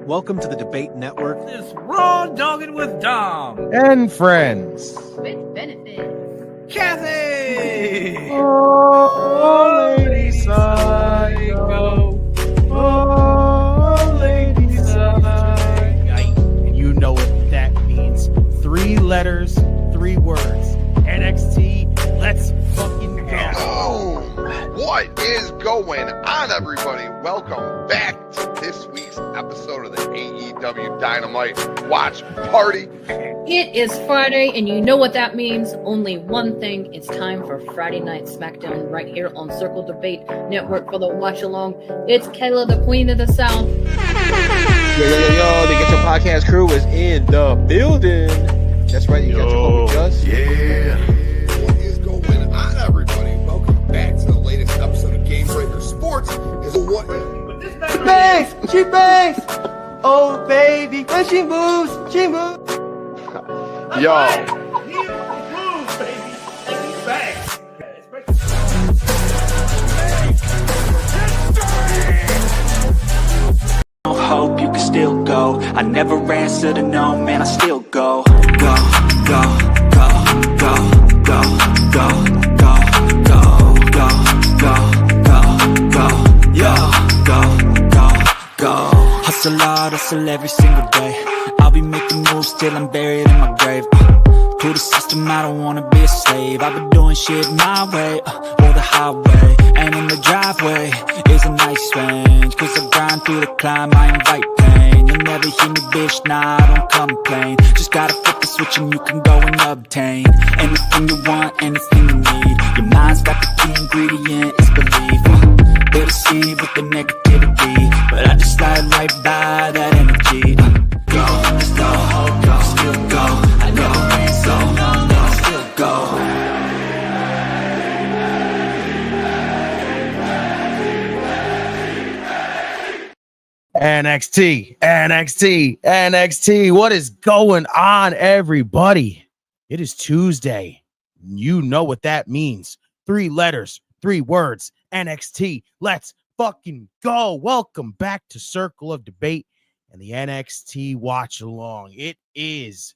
Welcome to the Debate Network. This Raw Dogging with Dom. And friends. With benefits. Kathy! Oh, Lady Psycho. Oh, Lady Psycho. And you know what that means. 3 letters, 3 words. NXT, let's fucking go. Oh, what is going on, everybody? Welcome back to this week's episode of the AEW Dynamite Watch Party. It is Friday, and you know what that means. Only one thing. It's time for Friday Night SmackDown right here on Circle Debate Network for the watch along. It's Kayla, the Queen of the South. Yo, the GETCHO podcast crew is in the building. That's right, you got your homie Gus. Yeah. What is going on, everybody? Welcome back to the latest episode of Game Breaker Sports. She bangs. Oh baby, when she moves. Yo. Hope you can still go. I never answer to no, man, I still go. Go, go, go, go, go, go, go, go, go, go, go, go, yo, go. Hustle hard, hustle every single day. I'll be making moves till I'm buried in my grave. To the system, I don't wanna be a slave. I've been doing shit my way, or the highway. And in the driveway is a nice range. Cause I grind through the climb, I invite pain. You'll never hear me, bitch, nah, I don't complain. Just gotta flip the switch and you can go and obtain anything you want, anything you need. Your mind's got the key ingredient, it's belief. They deceive with the negativity, but I just slide right by that energy. Go, let's go, go, still go. I never ran so long, no, still go. NXT. What is going on, everybody? It is Tuesday. You know what that means. 3 letters, 3 words. NXT, let's fucking go. Welcome back to Circle of Debate and the NXT Watch Along. It is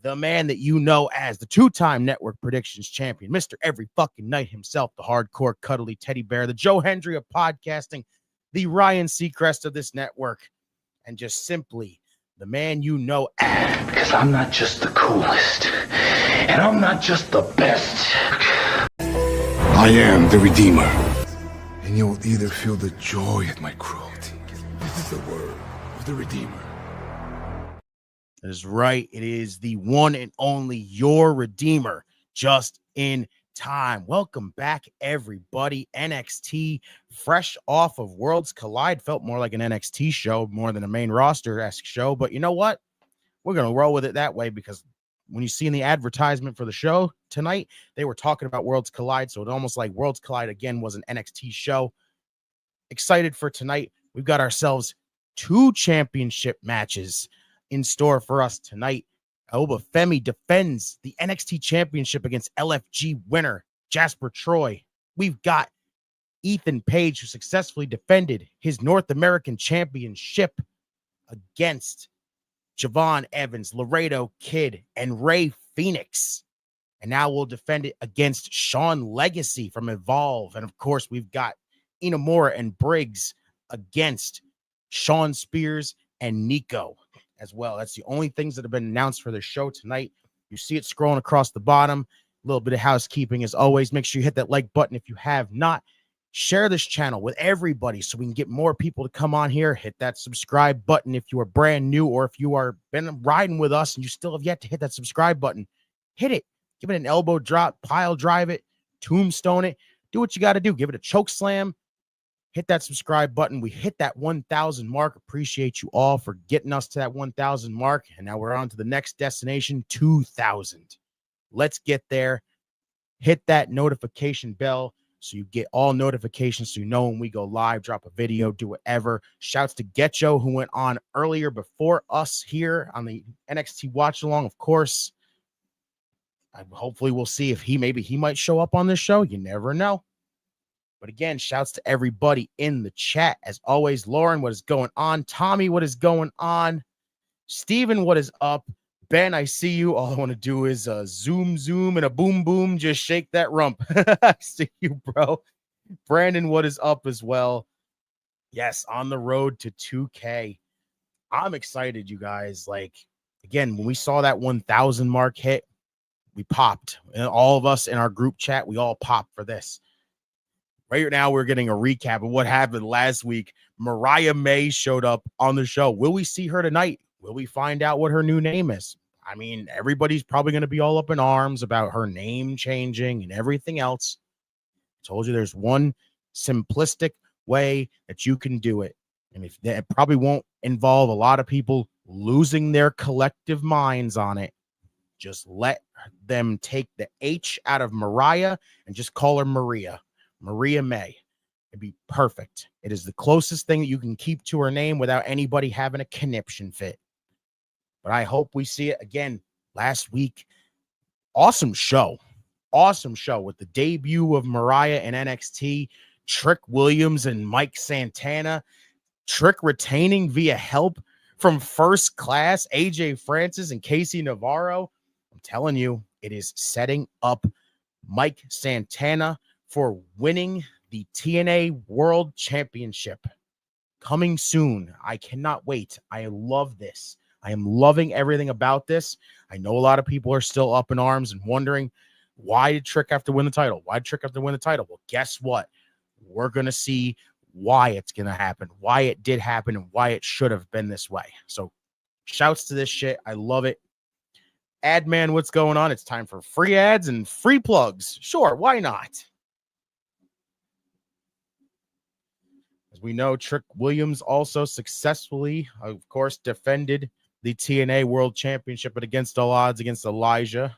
the man that you know as the 2-time network predictions champion, Mr. Every fucking night himself, the hardcore cuddly teddy bear, the Joe Hendry of podcasting, the Ryan Seacrest of this network, and just simply the man you know as. Because I'm not just the coolest, and I'm not just the best. I am the Redeemer, and you'll either feel the joy at my cruelty. This is the word of the Redeemer. That is right. It is the one and only your Redeemer, just in time. Welcome back, everybody. NXT, fresh off of Worlds Collide, felt more like an NXT show more than a main roster-esque show. But you know what? We're going to roll with it that way, because when you see in the advertisement for the show tonight, they were talking about Worlds Collide. So it's almost like Worlds Collide again was an NXT show. Excited for tonight. We've got ourselves 2 championship matches in store for us tonight. Oba Femi defends the NXT championship against LFG winner Jasper Troy. We've got Ethan Page, who successfully defended his North American championship against Javon Evans, Laredo Kid, and Ray Phoenix. And now we'll defend it against Sean Legacy from Evolve. And of course, we've got Inamura and Briggs against Sean Spears and Nico as well. That's the only things that have been announced for the show tonight. You see it scrolling across the bottom. A little bit of housekeeping as always. Make sure you hit that like button if you have not. Share this channel with everybody so we can get more people to come on here. Hit that subscribe button if you are brand new, or if you are been riding with us and you still have yet to hit that subscribe button. Hit it. Give it an elbow drop, pile drive it, tombstone it. Do what you got to do. Give it a choke slam. Hit that subscribe button. We hit that 1,000 mark. Appreciate you all for getting us to that 1,000 mark. And now we're on to the next destination, 2,000. Let's get there. Hit that notification bell so you get all notifications, so you know when we go live, drop a video, do whatever. Shouts to GETCHO, who went on earlier before us here on the NXT Watch Along, of course. Hopefully we'll see if he might show up on this show. You never know. But again, shouts to everybody in the chat. As always, Lauren, what is going on? Tommy, what is going on? Steven, what is up? Ben, I see you. All I want to do is zoom, and a boom, boom. Just shake that rump. I see you, bro. Brandon, what is up as well? Yes, on the road to 2K. I'm excited, you guys. Like, again, when we saw that 1,000 mark hit, we popped. And all of us in our group chat, we all popped for this. Right now, we're getting a recap of what happened last week. Mariah May showed up on the show. Will we see her tonight? Will we find out what her new name is? I mean, everybody's probably going to be all up in arms about her name changing and everything else. I told you there's one simplistic way that you can do it. And if that probably won't involve a lot of people losing their collective minds on it, just let them take the H out of Mariah and just call her Maria. Maria May. It'd be perfect. It is the closest thing that you can keep to her name without anybody having a conniption fit. But I hope we see it again last week. Awesome show. Awesome show with the debut of Mariah in NXT, Trick Williams and Mike Santana, Trick retaining via help from First Class, AJ Francis and Casey Navarro. I'm telling you, it is setting up Mike Santana for winning the TNA World Championship. Coming soon. I cannot wait. I love this. I am loving everything about this. I know a lot of people are still up in arms and wondering, why did Trick have to win the title? Why did Trick have to win the title? Well, guess what? We're going to see why it's going to happen, why it did happen, and why it should have been this way. So shouts to this shit. I love it. Ad man, what's going on? It's time for free ads and free plugs. Sure, why not? As we know, Trick Williams also successfully, of course, defended the TNA World Championship, but against all odds against Elijah.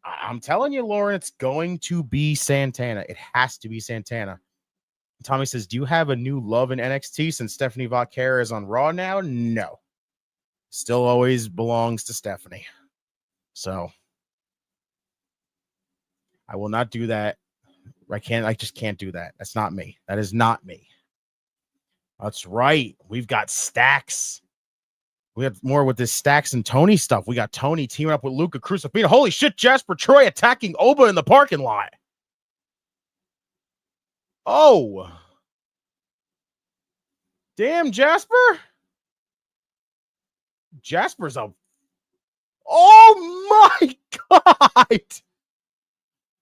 I'm telling you, Lauren, it's going to be Santana. It has to be Santana. Tommy says, do you have a new love in NXT since Stephanie Vaquera is on Raw now? No. Still always belongs to Stephanie. So I will not do that. I just can't do that. That's not me. That is not me. That's right. We've got Stacks. We have more with this Stacks and Tony stuff. We got Tony teaming up with Luca Crucifino. Holy shit, Jasper Troy attacking Oba in the parking lot. Oh. Damn, Jasper. Jasper's a... Oh, my God.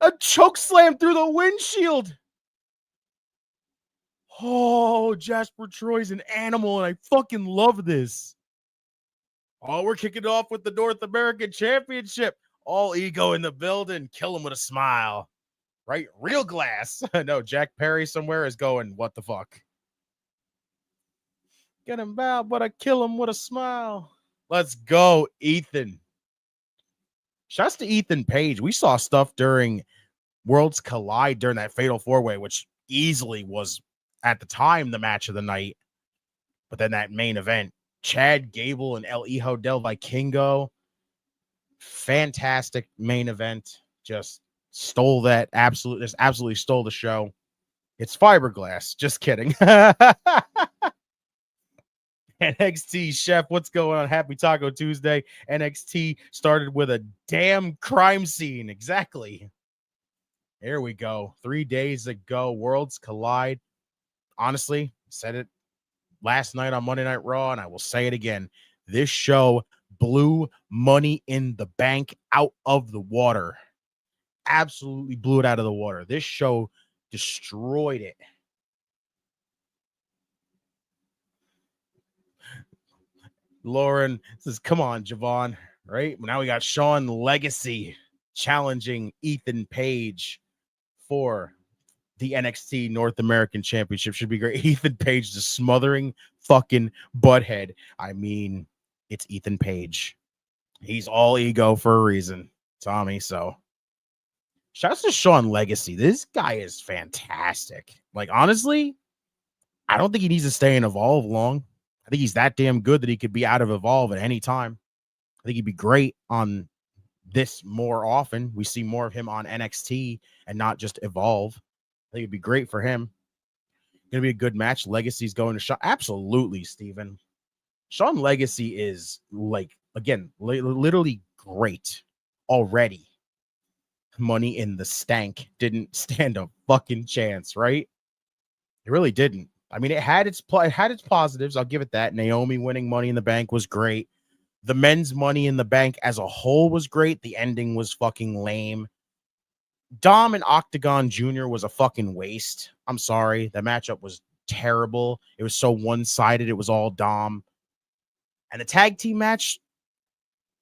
A choke slam through the windshield. Oh, Jasper Troy's an animal, and I fucking love this. Oh, we're kicking off with the North American Championship. All ego in the building. Kill him with a smile. Right? Real glass. No, Jack Perry somewhere is going, what the fuck? Get him bad, but I kill him with a smile. Let's go, Ethan. Shouts to Ethan Page. We saw stuff during Worlds Collide during that Fatal 4-Way, which easily was, at the time, the match of the night. But then that main event, Chad Gable and El Hijo del Vikingo. Fantastic main event. Just stole that. Absolutely stole the show. It's fiberglass. Just kidding. NXT Chef, what's going on? Happy Taco Tuesday. NXT started with a damn crime scene. Exactly. There we go. 3 days ago, Worlds Collide. Honestly, said it last night on Monday Night Raw, and I will say it again. This show blew Money in the Bank out of the water. Absolutely blew it out of the water. This show destroyed it. Lauren says, come on, Javon. Right? Now we got Sean Legacy challenging Ethan Page for the NXT North American Championship. Should be great. Ethan Page just smothering fucking Butthead. I mean, it's Ethan Page. He's all ego for a reason, Tommy. So shouts to Sean Legacy. This guy is fantastic. Like, honestly, I don't think he needs to stay in Evolve long. I think he's that damn good that he could be out of Evolve at any time. I think he'd be great on this more often. We see more of him on NXT and not just Evolve. I think it'd be great for him. Gonna be a good match. Legacy's going to Shawn. Absolutely, Steven. Shawn Legacy is like, again, literally great already. Money in the Stank didn't stand a fucking chance, right? It really didn't. I mean, it had its positives. I'll give it that. Naomi winning Money in the Bank was great. The men's Money in the Bank as a whole was great. The ending was fucking lame. Dom and Octagon Jr. was a fucking waste. I'm sorry. The matchup was terrible. It was so one-sided. It was all Dom. And the tag team match,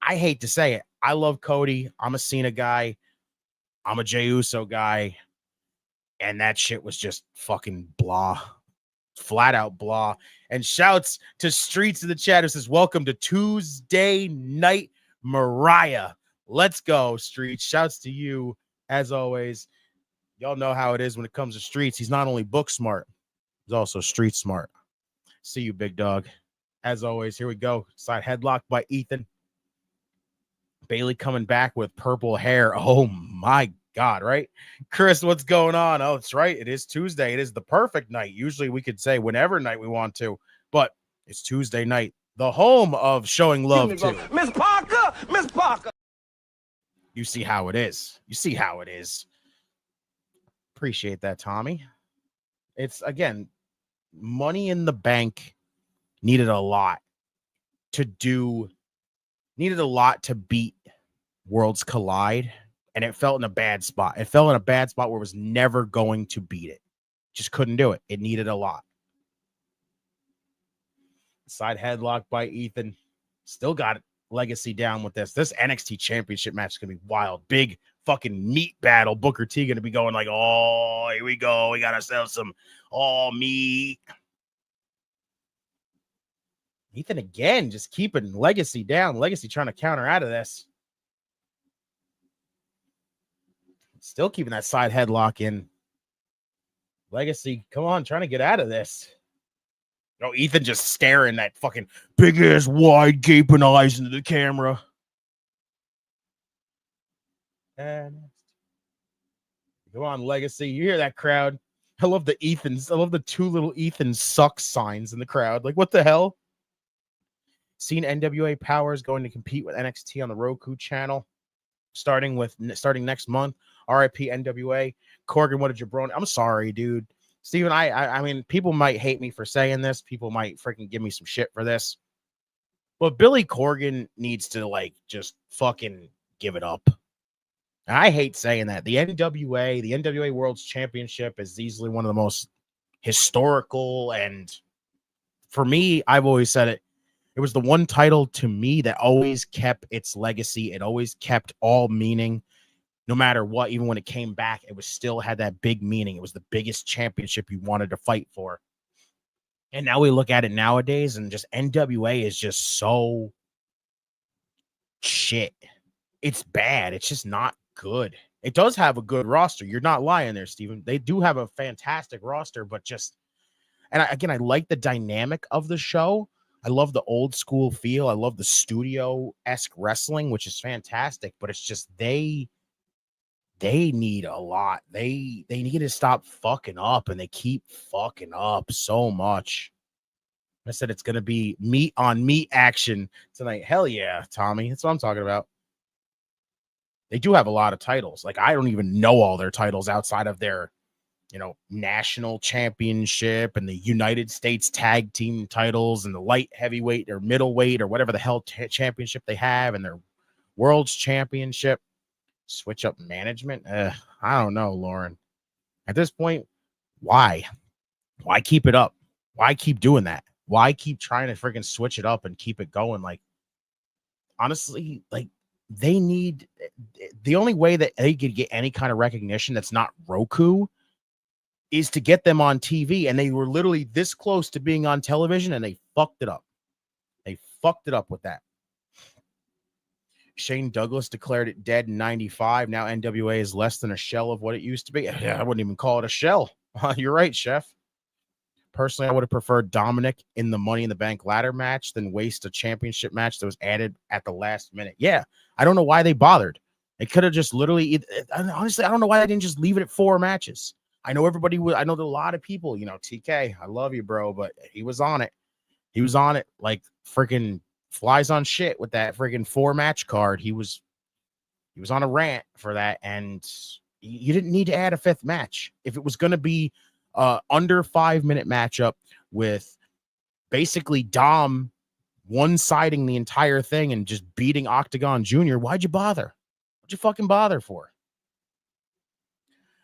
I hate to say it. I love Cody. I'm a Cena guy. I'm a Jey Uso guy. And that shit was just fucking blah. Flat out blah. And shouts to Streets in the chat who says, welcome to Tuesday Night Mariah. Let's go, Streets. Shouts to you, as always. Y'all know how it is when it comes to Streets. He's not only book smart, he's also street smart. See you, big dog. As always, here we go. Side headlock by Ethan. Bailey coming back with purple hair. Oh, my God, right? Chris, what's going on? Oh, it's right. It is Tuesday. It is the perfect night. Usually we could say whenever night we want to, but it's Tuesday night, the home of showing love to Miss Parker! Miss Parker! You see how it is. You see how it is. Appreciate that, Tommy. It's, again, Money in the Bank needed a lot to beat Worlds Collide, and it felt in a bad spot. It fell in a bad spot where it was never going to beat it. Just couldn't do it. It needed a lot. Side headlock by Ethan. Still got Legacy down with this. This NXT Championship match is going to be wild. Big fucking meat battle. Booker T going to be going like, oh, here we go. We got ourselves some meat. Ethan again, just keeping Legacy down. Legacy trying to counter out of this. Still keeping that side headlock in. Legacy, come on, trying to get out of this. Oh, Ethan just staring that fucking big ass wide gaping eyes into the camera. And come on, Legacy. You hear that crowd? I love the Ethans. I love the two little Ethan suck signs in the crowd. Like, what the hell? Seen NWA Power is going to compete with NXT on the Roku channel starting next month. RIP NWA. Corgan, what a jabroni. I'm sorry, dude. Steven, I mean, people might hate me for saying this. People might freaking give me some shit for this. But Billy Corgan needs to, like, just fucking give it up. And I hate saying that. The NWA World's Championship is easily one of the most historical, and for me, I've always said it, it was the one title to me that always kept its legacy. It always kept all meaning. No matter what, even when it came back, it was still had that big meaning. It was the biggest championship you wanted to fight for. And now we look at it nowadays, and just NWA is just so shit. It's bad. It's just not good. It does have a good roster. You're not lying there, Steven. They do have a fantastic roster, but just, and I like the dynamic of the show. I love the old school feel. I love the studio-esque wrestling, which is fantastic, but it's just they need a lot. They need to stop fucking up, and they keep fucking up so much. I said it's going to be meat on meat action tonight. Hell yeah, Tommy. That's what I'm talking about. They do have a lot of titles. Like, I don't even know all their titles outside of their, national championship and the United States tag team titles and the light heavyweight or middleweight or whatever the hell championship they have and their world's championship. Switch up management. I don't know, Lauren. At this point, why keep it up? Why keep doing that? Why keep trying to freaking switch it up and keep it going? Like, honestly, like, they need, the only way that they could get any kind of recognition that's not Roku is to get them on TV. And they were literally this close to being on television, and they fucked it up. They fucked it up with that. Shane Douglas declared it dead in 95. Now NWA is less than a shell of what it used to be. I wouldn't even call it a shell. You're right, Chef. Personally, I would have preferred Dominic in the Money in the Bank ladder match than waste a championship match that was added at the last minute. Yeah, I don't know why they bothered. They could have just literally, honestly, I don't know why they didn't just leave it at 4 matches. I know everybody was, I know that a lot of people, you know, TK, I love you, bro, but he was on it. He was on it like freaking flies on shit with that freaking 4-match card. He was on a rant for that, and you didn't need to add a 5th match. If it was going to be under 5-minute matchup with basically Dom one-siding the entire thing and just beating Octagon Jr., why'd you bother? What'd you fucking bother for?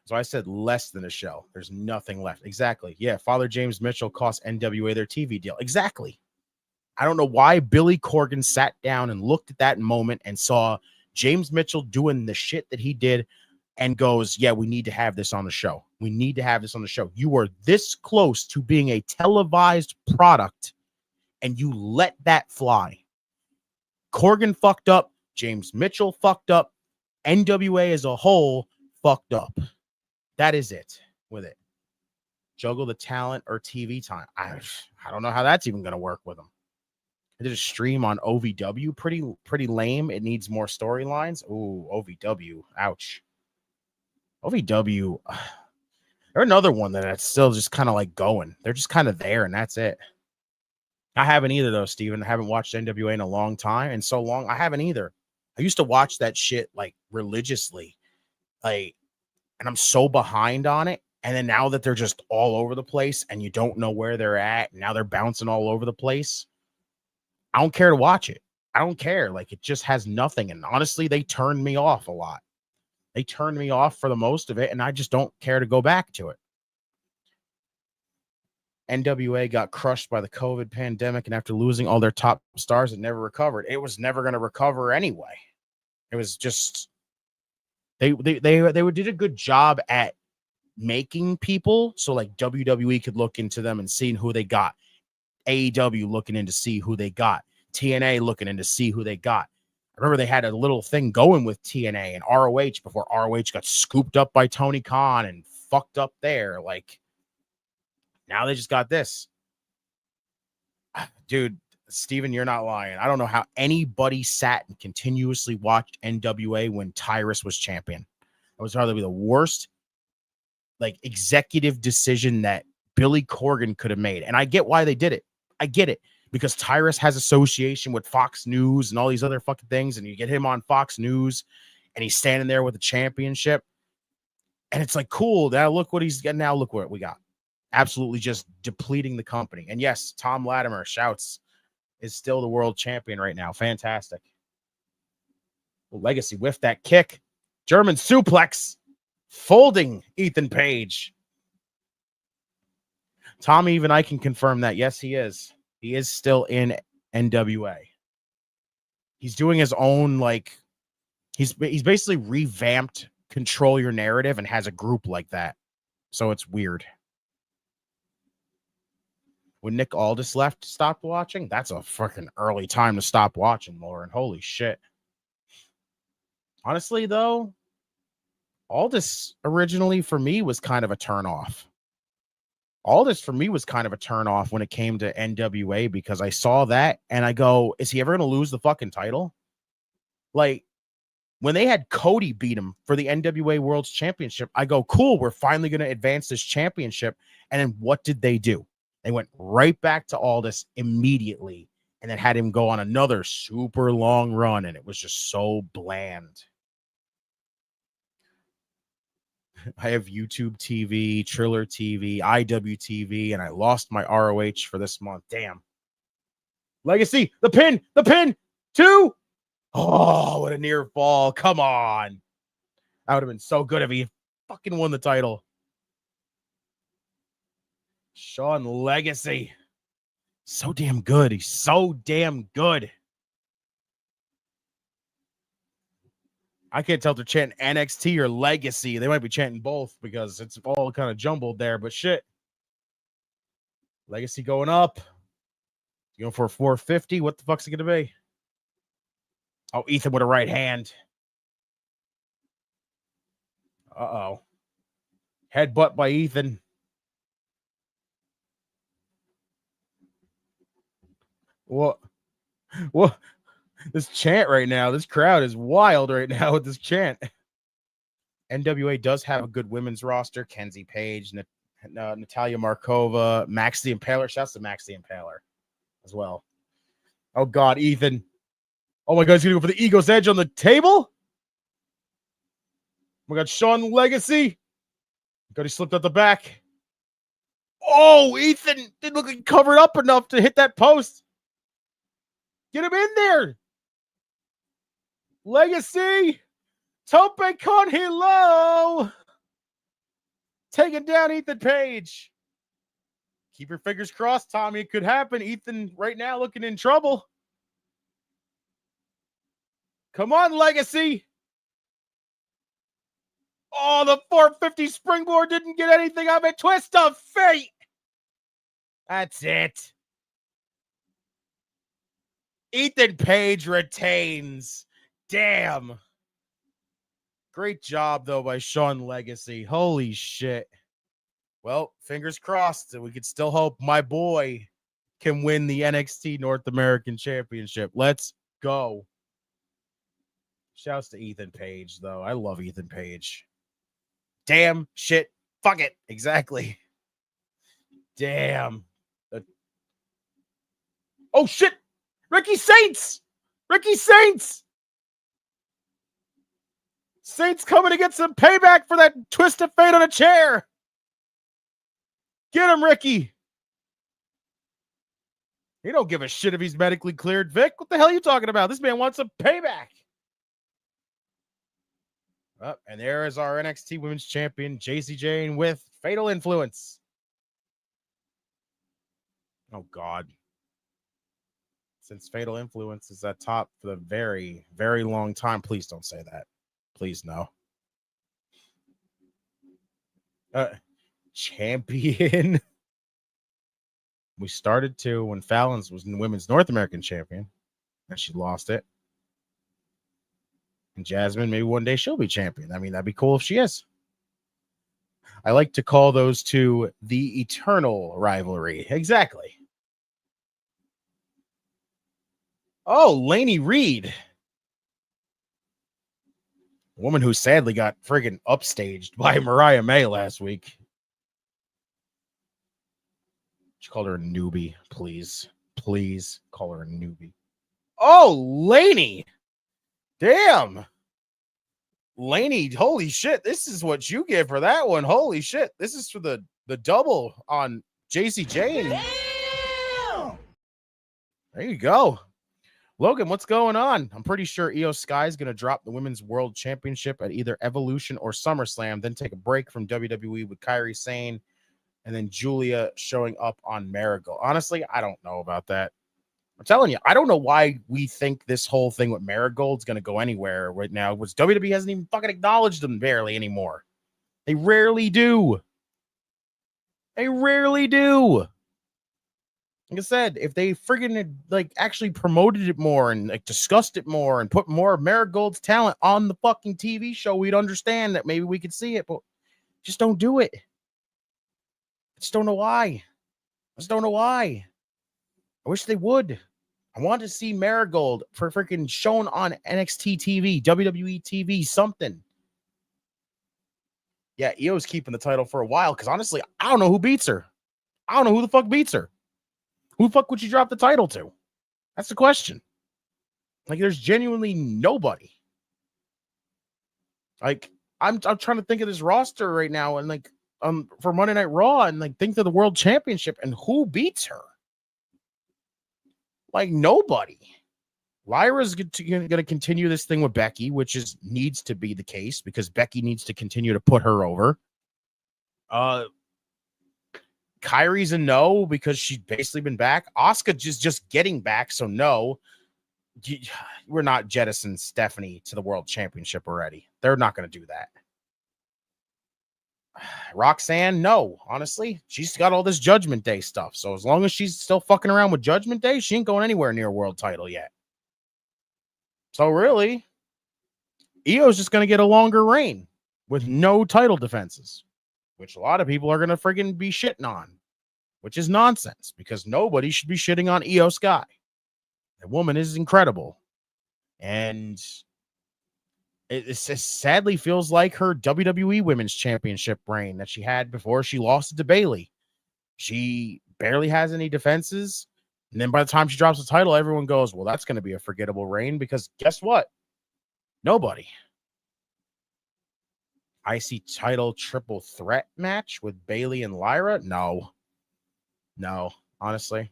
So I said less than a show. There's nothing left. Exactly. Yeah, Father James Mitchell cost NWA their TV deal. Exactly. I don't know why Billy Corgan sat down and looked at that moment and saw James Mitchell doing the shit that he did and goes, yeah, we need to have this on the show. We need to have this on the show. You are this close to being a televised product, and you let that fly. Corgan fucked up. James Mitchell fucked up. NWA as a whole fucked up. That is it with it. Juggle the talent or TV time. I don't know how that's even going to work with them. I did a stream on OVW. Pretty lame. It needs more storylines. Ooh, OVW. Ouch. OVW. They're another one that's still just kind of like going. They're just kind of there, and that's it. I haven't either, though, Steven. I haven't watched NWA in a long time, and so long. I haven't either. I used to watch that shit like religiously. Like, and I'm so behind on it. And then now that they're just all over the place and you don't know where they're at, and now they're bouncing all over the place, I don't care to watch it. I don't care. Like, it just has nothing. And honestly, they turned me off a lot. They turned me off for the most of it, and I just don't care to go back to it. NWA got crushed by the COVID pandemic, and after losing all their top stars, it never recovered. It was never going to recover anyway. It was just they did a good job at making people so like WWE could look into them and seeing who they got. AEW looking in to see who they got. TNA looking in to see who they got. I remember they had a little thing going with TNA and ROH before ROH got scooped up by Tony Khan and fucked up there. Like, now they just got this. Dude, Steven, you're not lying. I don't know how anybody sat and continuously watched NWA when Tyrus was champion. That was probably the worst like executive decision that Billy Corgan could have made. And I get why they did it. I get it. Because Tyrus has association with Fox News and all these other fucking things. And you get him on Fox News and he's standing there with the championship. And it's like, cool. Now look what he's getting. Now look what we got. Absolutely just depleting the company. And yes, Tom Latimer shouts is still the world champion right now. Fantastic. Well, Legacy whiffed that kick. German suplex. Folding Ethan Page. Tommy, even I can confirm that. Yes, he is. He is still in NWA. He's doing his own, like, he's basically revamped Control Your Narrative and has a group like that. So it's weird. When Nick Aldis stopped watching, that's a freaking early time to stop watching, Lauren. Holy shit. Honestly, though, Aldis originally for me was kind of a turnoff. Aldis for me was kind of a turnoff when it came to NWA because I saw that and I go, is he ever going to lose the fucking title? Like, when they had Cody beat him for the NWA World's Championship, I go, cool, we're finally going to advance this championship. And then what did they do? They went right back to Aldis immediately and then had him go on another super long run. And it was just so bland. I have YouTube TV, Triller TV, IWTV, and I lost my ROH for this month. Damn. Legacy, the pin, 2. Oh, what a near fall. Come on. That would have been so good if he fucking won the title. Sean Legacy. So damn good. He's so damn good. I can't tell if they're chanting NXT or Legacy. They might be chanting both because it's all kind of jumbled there, but shit. Legacy going up. Going for a 450. What the fuck's it going to be? Oh, Ethan with a right hand. Uh-oh. Headbutt by Ethan. What? This chant right now, this crowd is wild right now with this chant. NWA does have a good women's roster. Kenzie Page, Natalia Markova, Max the Impaler. Shouts to Max the Impaler as well. Oh, God, Ethan. Oh, my God, he's going to go for the Ego's Edge on the table? We got Sean Legacy. God, he slipped out the back. Oh, Ethan didn't look like covered up enough to hit that post. Get him in there. Legacy. Tope con hilo. Taking down Ethan Page. Keep your fingers crossed, Tommy. It could happen. Ethan right now looking in trouble. Come on, Legacy. Oh, the 450 springboard didn't get anything of it. Twist of fate. That's it. Ethan Page retains. Damn. Great job, though, by Sean Legacy. Holy shit. Well, fingers crossed that we could still hope my boy can win the NXT North American Championship. Let's go. Shouts to Ethan Page, though. I love Ethan Page. Damn, shit, fuck it. Exactly. Damn. Oh, shit. Ricky Saints. Ricky Saints. Saints coming to get some payback for that twist of fate on a chair. Get him, Ricky. He don't give a shit if he's medically cleared, Vic. What the hell are you talking about? This man wants some payback. Oh, and there is our NXT Women's Champion, Jacy Jane, with Fatal Influence. Oh, God. Since Fatal Influence is at top for the very, very long time. Please don't say that. Please, no. Champion. We started to when Fallon's was the Women's North American Champion, and she lost it. And Jasmine, maybe one day she'll be champion. I mean, that'd be cool if she is. I like to call those two the eternal rivalry. Exactly. Oh, Lainey Reed. A woman who sadly got friggin' upstaged by Mariah May last week. She called her a newbie. Please. Please call her a newbie. Oh, Lainey. Damn. Lainey, holy shit. This is what you get for that one. Holy shit. This is for the double on Jacy Jane. Damn. There you go. Logan, what's going on? I'm pretty sure Io Sky is going to drop the Women's World Championship at either Evolution or SummerSlam, then take a break from WWE with Kairi Sane, and then Julia showing up on Marigold. Honestly, I don't know about that. I'm telling you, I don't know why we think this whole thing with Marigold's going to go anywhere right now, which WWE hasn't even fucking acknowledged them barely anymore. They rarely do. They rarely do. Like I said, if they friggin' like actually promoted it more and like discussed it more and put more of Marigold's talent on the fucking TV show, we'd understand that maybe we could see it, but just don't do it. I just don't know why. I just don't know why. I wish they would. I want to see Marigold for freaking shown on NXT TV, WWE TV, something. Yeah, Io's keeping the title for a while because honestly, I don't know who beats her. I don't know who the fuck beats her. Who the fuck would you drop the title to? That's the question. Like, there's genuinely nobody. Like, I'm trying to think of this roster right now and like for Monday Night Raw and like think of the World Championship and who beats her. Like nobody. Lyra's going to continue this thing with Becky, which needs to be the case because Becky needs to continue to put her over. Kairi's a no because she's basically been back. Asuka just getting back, so no. We're not jettisoning Stephanie to the World Championship already. They're not going to do that. Roxanne, no. Honestly, she's got all this Judgment Day stuff. So as long as she's still fucking around with Judgment Day, she ain't going anywhere near a world title yet. So really, Io's just going to get a longer reign with no title defenses, which a lot of people are going to friggin' be shitting on, which is nonsense because nobody should be shitting on Io Sky. The woman is incredible. And it sadly feels like her WWE Women's Championship reign that she had before she lost it to Bayley. She barely has any defenses. And then by the time she drops the title, everyone goes, well, that's going to be a forgettable reign because guess what? Nobody. IC title triple threat match with Bayley and Lyra? No, honestly.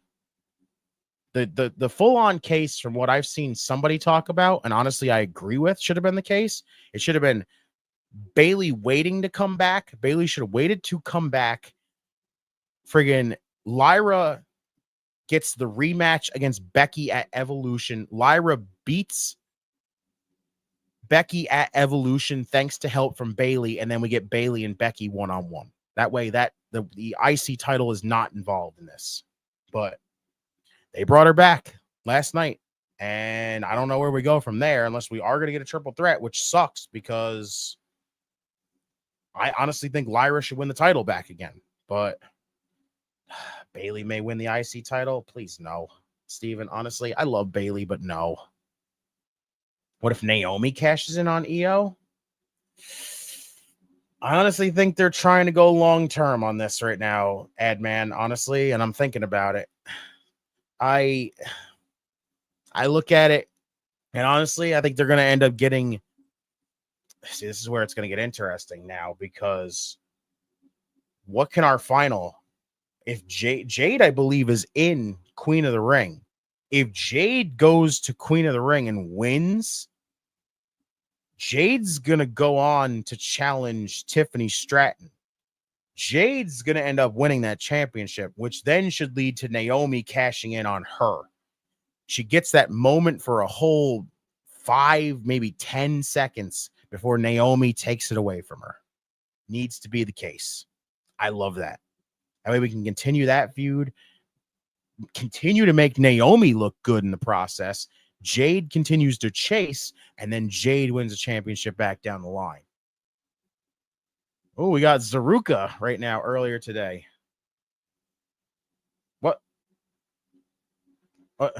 The full-on case from what I've seen somebody talk about, and honestly, I agree with, should have been the case. It should have been Bayley waiting to come back. Bayley should have waited to come back. Friggin' Lyra gets the rematch against Becky at Evolution. Lyra beats Becky at Evolution thanks to help from Bayley, and then we get Bayley and Becky one-on-one. That way, that the IC title is not involved in this. But they brought her back last night, and I don't know where we go from there unless we are going to get a triple threat, which sucks because I honestly think Lyra should win the title back again. But Bayley may win the IC title. Please, no. Steven, honestly, I love Bayley, but no. What if Naomi cashes in on EO? I honestly think they're trying to go long-term on this right now, Adman, honestly, and I'm thinking about it. I look at it, and honestly, I think they're going to end up getting... See, this is where it's going to get interesting now, because what can our final... If Jade, I believe, is in Queen of the Ring. If Jade goes to Queen of the Ring and wins, Jade's going to go on to challenge Tiffany Stratton. Jade's going to end up winning that championship, which then should lead to Naomi cashing in on her. She gets that moment for a whole 5, maybe 10 seconds before Naomi takes it away from her. Needs to be the case. I love that. That way we can continue that feud, continue to make Naomi look good in the process. Jade continues to chase, and then Jade wins the championship back down the line. Oh, we got Zaruka right now earlier today. What? What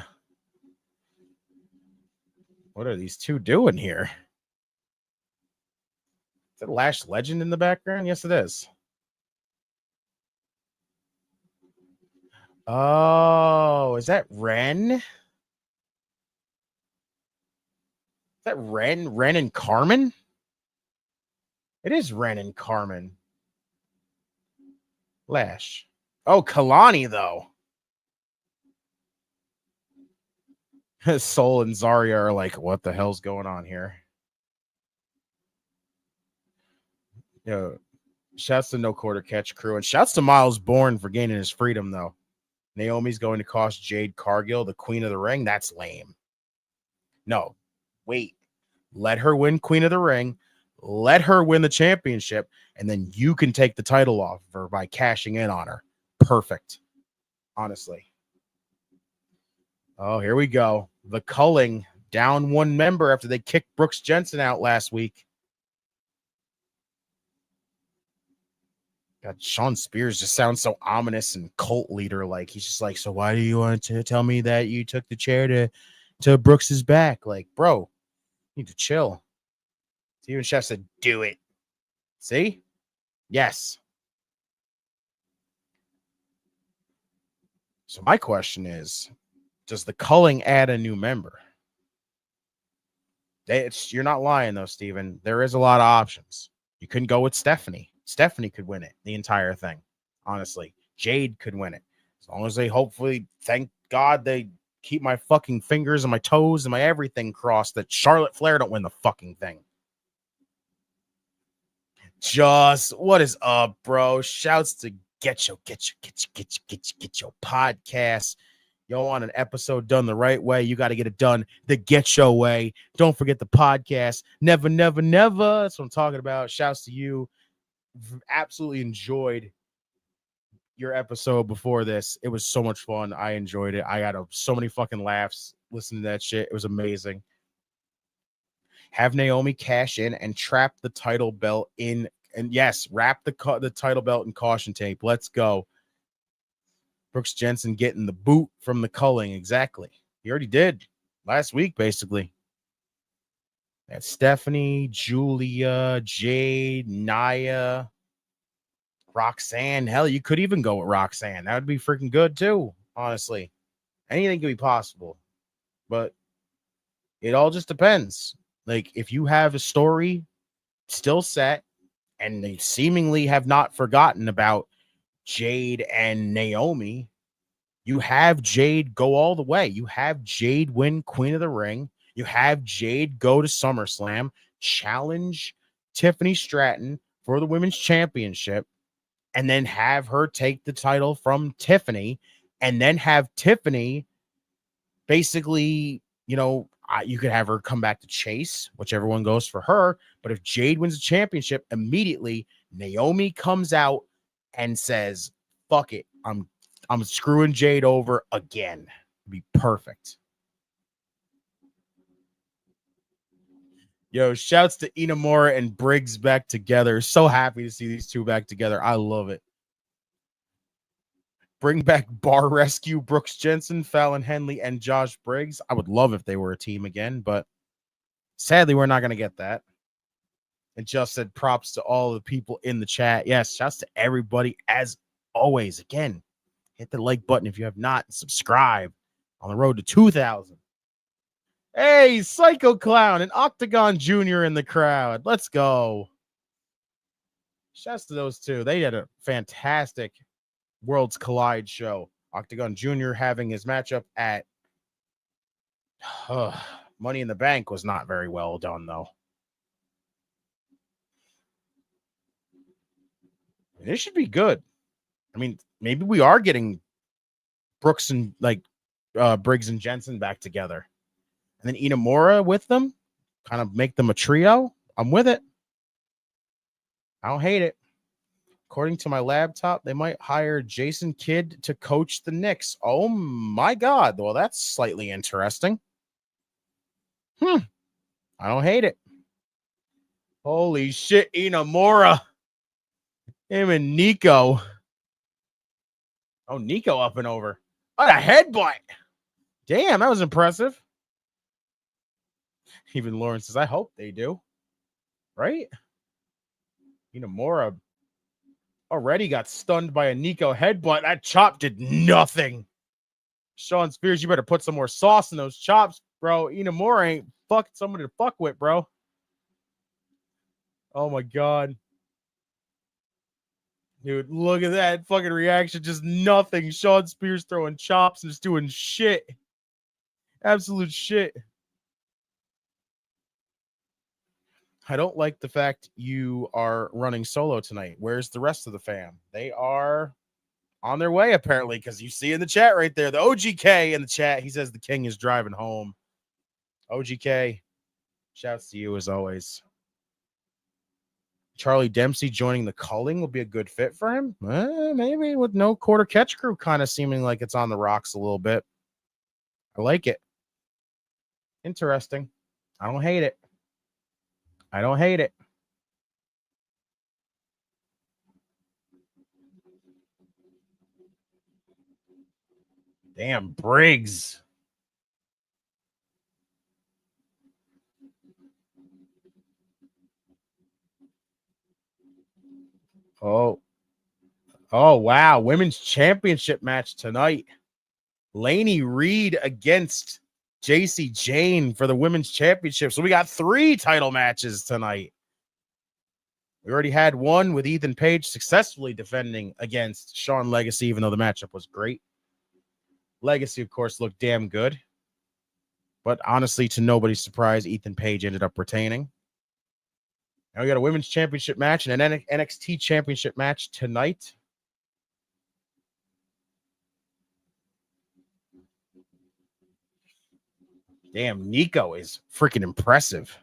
are these two doing here? Is that Lash Legend in the background? Yes, it is. Oh, is that Ren? Is that Ren? Ren and Carmen? It is Ren and Carmen. Lash. Oh, Kalani, though. Soul and Zarya are like, what the hell's going on here? Yo, shouts to No Quarter Catch crew, and shouts to Miles Bourne for gaining his freedom, though. Naomi's going to cost Jade Cargill the Queen of the Ring. That's lame. No, wait. Let her win Queen of the Ring. Let her win the championship, and then you can take the title off of her by cashing in on her. Perfect. Honestly. Oh, here we go. The Culling down one member after they kicked Brooks Jensen out last week. God, Sean Spears just sounds so ominous and cult leader like. He's just like, so why do you want to tell me that you took the chair to Brooks's back? Like, bro, you need to chill. Steven Chef said, do it. See? Yes. So my question is, does the Culling add a new member? You're not lying, though, Steven. There is a lot of options. You couldn't go with Stephanie. Stephanie could win it, the entire thing. Honestly, Jade could win it. As long as they hopefully, thank God, they keep my fucking fingers and my toes and my everything crossed that Charlotte Flair don't win the fucking thing. Just, what is up, bro? Shouts to GETCHO podcast. You want an episode done the right way, you got to get it done the GETCHO way. Don't forget the podcast. Never, never, never. That's what I'm talking about. Shouts to you. Absolutely enjoyed your episode before this. It was so much fun. I enjoyed it. I got so many fucking laughs listening to that shit. It was amazing. Have Naomi cash in and trap the title belt in, and yes, wrap the title belt in caution tape. Let's go. Brooks Jensen getting the boot from the Culling. Exactly. He already did last week, basically. That's Stephanie, Julia, Jade, Naya, Roxanne. Hell, you could even go with Roxanne. That would be freaking good too, honestly. Anything could be possible. But it all just depends. Like, if you have a story still set and they seemingly have not forgotten about Jade and Naomi, you have Jade go all the way. You have Jade win Queen of the Ring. You have Jade go to SummerSlam, challenge Tiffany Stratton for the Women's Championship, and then have her take the title from Tiffany, and then have Tiffany basically, you could have her come back to chase, whichever one goes for her. But if Jade wins the championship, immediately Naomi comes out and says, fuck it, I'm screwing Jade over again. It'd be perfect. Yo, shouts to Inamura and Briggs back together. So happy to see these two back together. I love it. Bring back Bar Rescue, Brooks Jensen, Fallon Henley, and Josh Briggs. I would love if they were a team again, but sadly, we're not going to get that. And just said props to all the people in the chat. Yes, shouts to everybody as always. Again, hit the like button if you have not. Subscribe on the road to 2,000. Hey, Psycho Clown and Octagon Jr. in the crowd. Let's go. Shouts to those two. They had a fantastic Worlds Collide show. Octagon Jr. having his matchup at Money in the Bank was not very well done, though. It should be good. I mean, maybe we are getting Brooks and Briggs and Jensen back together. And then Inamura with them, kind of make them a trio. I'm with it. I don't hate it. According to my laptop, they might hire Jason Kidd to coach the Knicks. Oh my God. Well, that's slightly interesting. I don't hate it. Holy shit, Inamura. Him and Nico. Oh, Nico up and over. What a headbutt. Damn, that was impressive. Even Lauren says, I hope they do. Right? Inamura already got stunned by a Nico headbutt. That chop did nothing. Sean Spears, you better put some more sauce in those chops, bro. Inamura ain't fucking somebody to fuck with, bro. Oh my God. Dude, look at that fucking reaction. Just nothing. Sean Spears throwing chops and just doing shit. Absolute shit. I don't like the fact you are running solo tonight. Where's the rest of the fam? They are on their way, apparently, because you see in the chat right there, the OGK in the chat. He says the king is driving home. OGK, shouts to you as always. Charlie Dempsey joining the culling will be a good fit for him. Maybe with no quarter catch crew kind of seeming like it's on the rocks a little bit. I like it. Interesting. I don't hate it. I don't hate it. Damn, Briggs. Oh, wow. Women's championship match tonight. Lainey Reed against JC Jane for the women's championship. So we got 3 title matches tonight. We already had one with Ethan Page successfully defending against Sean Legacy, even though the matchup was great. Legacy, of course, looked damn good. But honestly, to nobody's surprise, Ethan Page ended up retaining. Now we got a women's championship match and an NXT championship match tonight. Damn, Nico is freaking impressive.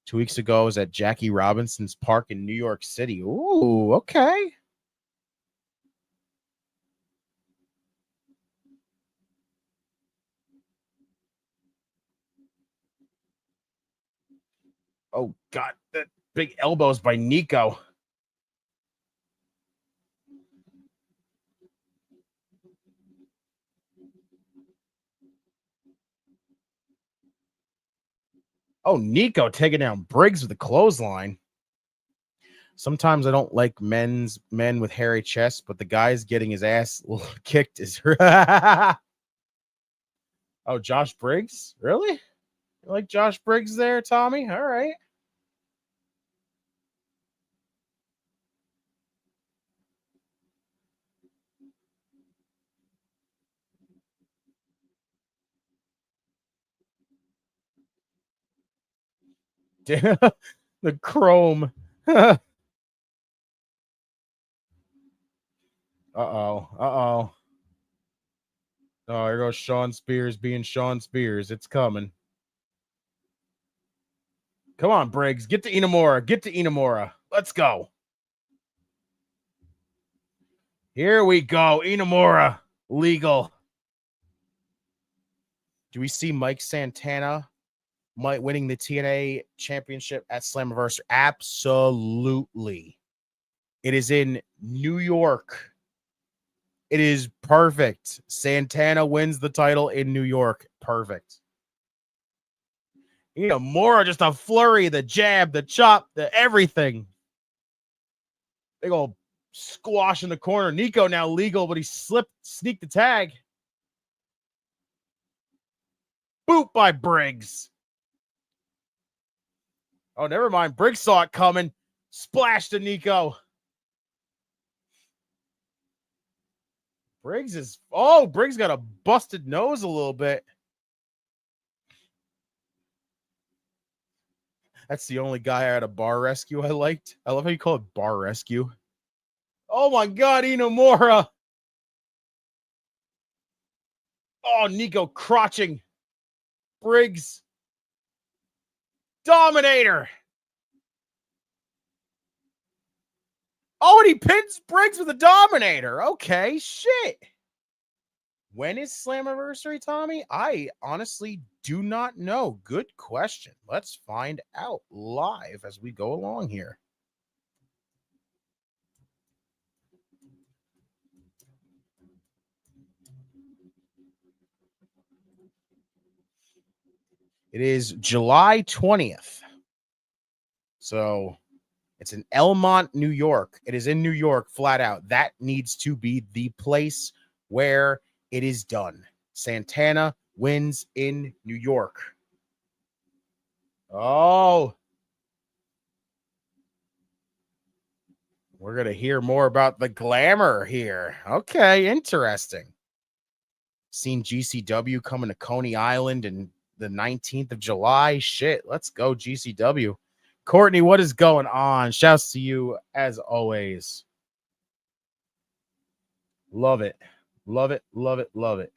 2 weeks ago, I was at Jackie Robinson's Park in New York City. Ooh, okay. Oh, God, that big elbows by Nico. Oh, Nico taking down Briggs with a clothesline. Sometimes I don't like men with hairy chests, but the guy's getting his ass kicked is. Oh, Josh Briggs? Really? You like Josh Briggs there, Tommy? All right. The chrome. Uh-oh. Uh-oh. Oh, here goes Sean Spears being Sean Spears. It's coming. Come on, Briggs. Get to Inamura. Get to Inamura. Let's go. Here we go. Inamura. Legal. Do we see Mike Santana winning the TNA championship at Slammiversary? Absolutely. It is in New York. It is perfect. Santana wins the title in New York. Perfect. Mora, just a flurry, the jab, the chop, the everything. They go squash in the corner. Nico now legal, but he sneaked the tag. Boot by Briggs. Oh, never mind. Briggs saw it coming. Splash to Nico. Briggs got a busted nose a little bit. That's the only guy at a bar rescue I liked. I love how you call it bar rescue. Oh my God, Inamura. Oh, Nico crotching. Briggs. Dominator. Oh, and he pins Briggs with a Dominator. Okay, shit. When is Slammiversary, Tommy? I honestly do not know. Good question. Let's find out live as we go along here. It is July 20th. So it's in Elmont, New York. It is in New York, flat out. That needs to be the place where it is done. Santana wins in New York. Oh. We're going to hear more about the glamour here. Okay, interesting. Seen GCW coming to Coney Island and the 19th of July. Shit, let's go GCW. Courtney, what is going on? Shouts to you as always. Love it. Love it, love it, love it.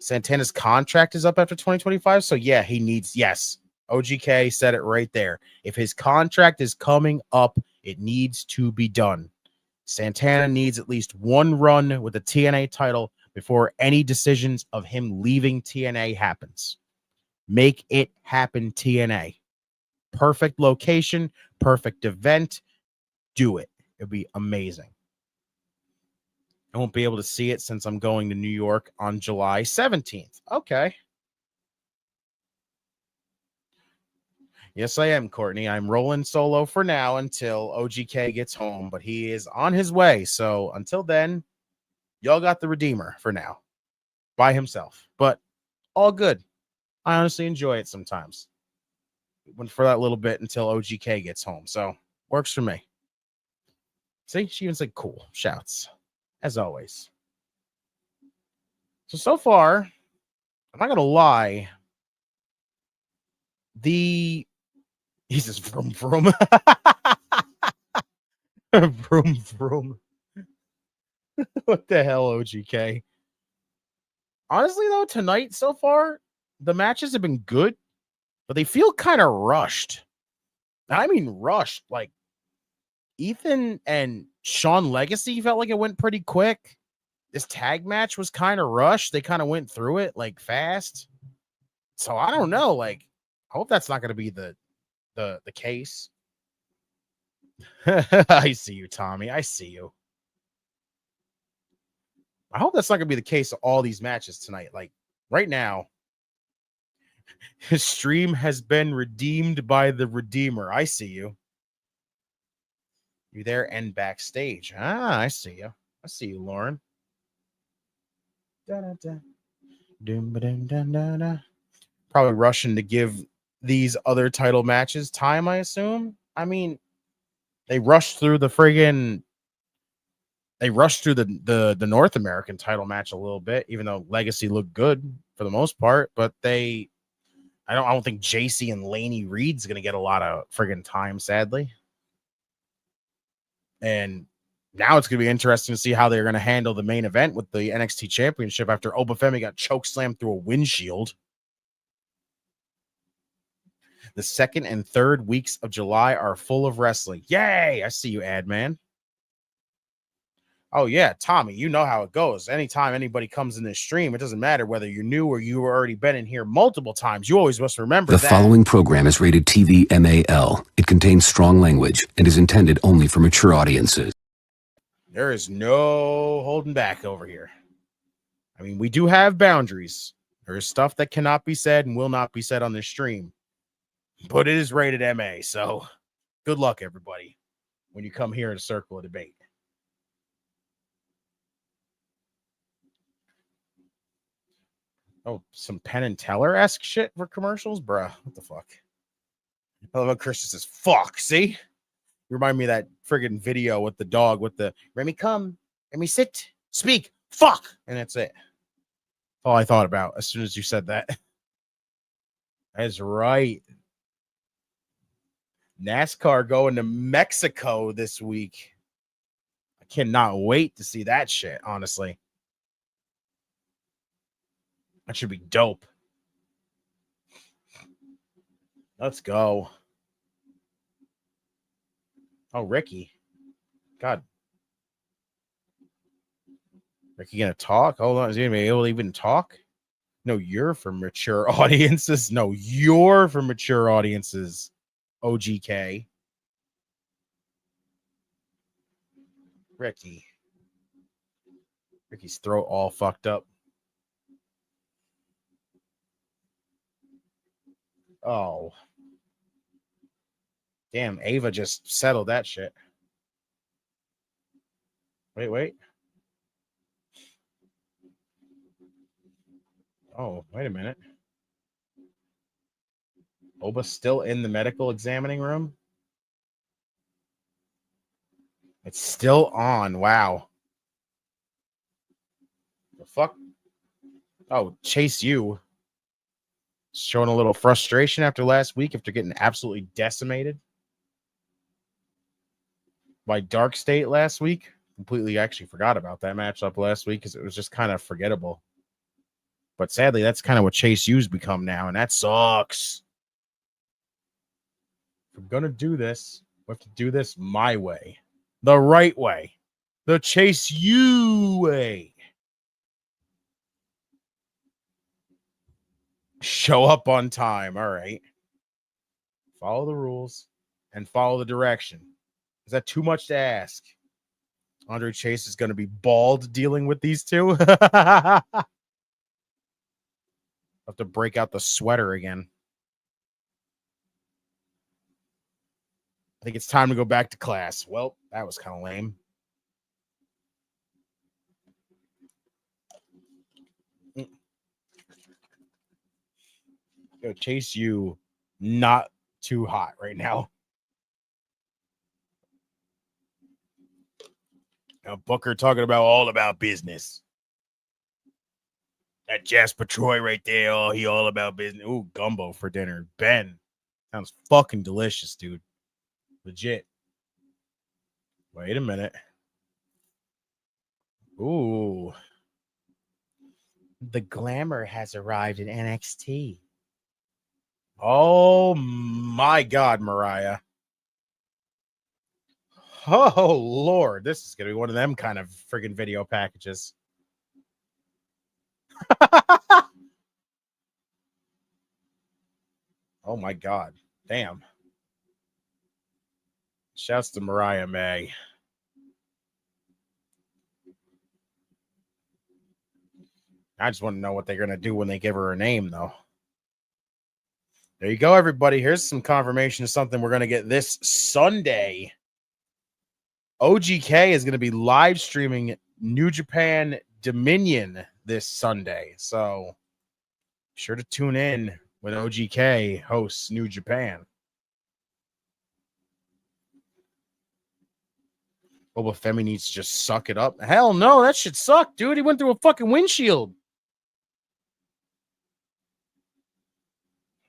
Santana's contract is up after 2025. So yeah, he needs, yes. OGK said it right there. If his contract is coming up, it needs to be done. Santana needs at least one run with the TNA title before any decisions of him leaving TNA happens. Make it happen, TNA. Perfect location, perfect event. Do it. It'd be amazing. I won't be able to see it since I'm going to New York on July 17th. Okay. Yes, I am, Courtney. I'm rolling solo for now until OGK gets home, but he is on his way. So until then, y'all got the Redeemer for now by himself, but all good. I honestly enjoy it sometimes. Went for that little bit until OGK gets home. So works for me. See, she even said cool. Shouts as always. So far, I'm not going to lie. He says vroom vroom. Vroom vroom. What the hell, OGK? Honestly, though, tonight so far, the matches have been good, but they feel kind of rushed. I mean, rushed. Like, Ethan and Sean Legacy felt like it went pretty quick. This tag match was kind of rushed. They kind of went through it like fast. So I don't know. Like, I hope that's not going to be the case. I see you, Tommy. I see you. I hope that's not going to be the case of all these matches tonight. Like right now, His stream has been redeemed by the Redeemer. I see you. You there and backstage. Ah, I see you. I see you, Lauren. Da-da-da. Doom-ba-doom-da-da-da. Probably rushing to give these other title matches time, I assume. I mean, they rushed through the North American title match a little bit, even though Legacy looked good for the most part, but I don't think JC and Laney Reed's gonna get a lot of friggin' time, sadly. And now it's gonna be interesting to see how they're gonna handle the main event with the NXT Championship after Obafemi got chokeslammed through a windshield. The second and third weeks of July are full of wrestling. Yay! I see you, ad man. Oh, yeah, Tommy, you know how it goes. Anytime anybody comes in this stream, it doesn't matter whether you're new or you've already been in here multiple times. You always must remember The that. following program is rated TV MAL. It contains strong language and is intended only for mature audiences. There is no holding back over here. I mean, we do have boundaries. There is stuff that cannot be said and will not be said on this stream. But it is rated MA, so good luck, everybody, when you come here in a circle of debate. Oh, some Penn and Teller-esque shit for commercials? Bruh, what the fuck? I love how Christian says, fuck, see? You remind me of that friggin' video with the dog with the, Remy, come, Remy, sit, speak, fuck, and that's it. All I thought about as soon as you said that. That's right. NASCAR going to Mexico this week. I cannot wait to see that shit, honestly. That should be dope. Let's go. Oh, Ricky. God. Ricky gonna talk? Hold on. Is he gonna be able to even talk? No, you're for mature audiences. No, you're for mature audiences. OGK. Ricky. Ricky's throat all fucked up. Oh. Damn, Ava just settled that shit. Wait. Oh, wait a minute. Oba's still in the medical examining room? It's still on. Wow. The fuck? Oh, Chase U. Showing a little frustration after last week after getting absolutely decimated by Dark State last week. Completely actually forgot about that matchup last week because it was just kind of forgettable. But sadly, that's kind of what Chase U's become now, and that sucks. If we're going to do this, we have to do this my way. The right way. The Chase U way. Show up on time. All right. Follow the rules and follow the direction. Is that too much to ask? Andre Chase is going to be bald dealing with these two. Have to break out the sweater again. I think it's time to go back to class. Well, that was kind of lame. Yo, Chase U, not too hot right now. Now, Booker talking about all about business. That Jasper Troy right there, oh, he all about business. Ooh, gumbo for dinner. Ben, sounds fucking delicious, dude. Legit. Wait a minute. Ooh. The glamour has arrived in NXT. Oh, my God, Mariah. Oh, Lord. This is going to be one of them kind of friggin' video packages. Oh, my God. Damn. Shouts to Mariah May. I just want to know what they're going to do when they give her a name, though. There you go, everybody. Here's some confirmation of something we're going to get this Sunday. OGK is going to be live streaming New Japan Dominion this Sunday. So be sure to tune in when OGK hosts New Japan. Boba Femi needs to just suck it up. Hell no, that shit sucked, dude. He went through a fucking windshield.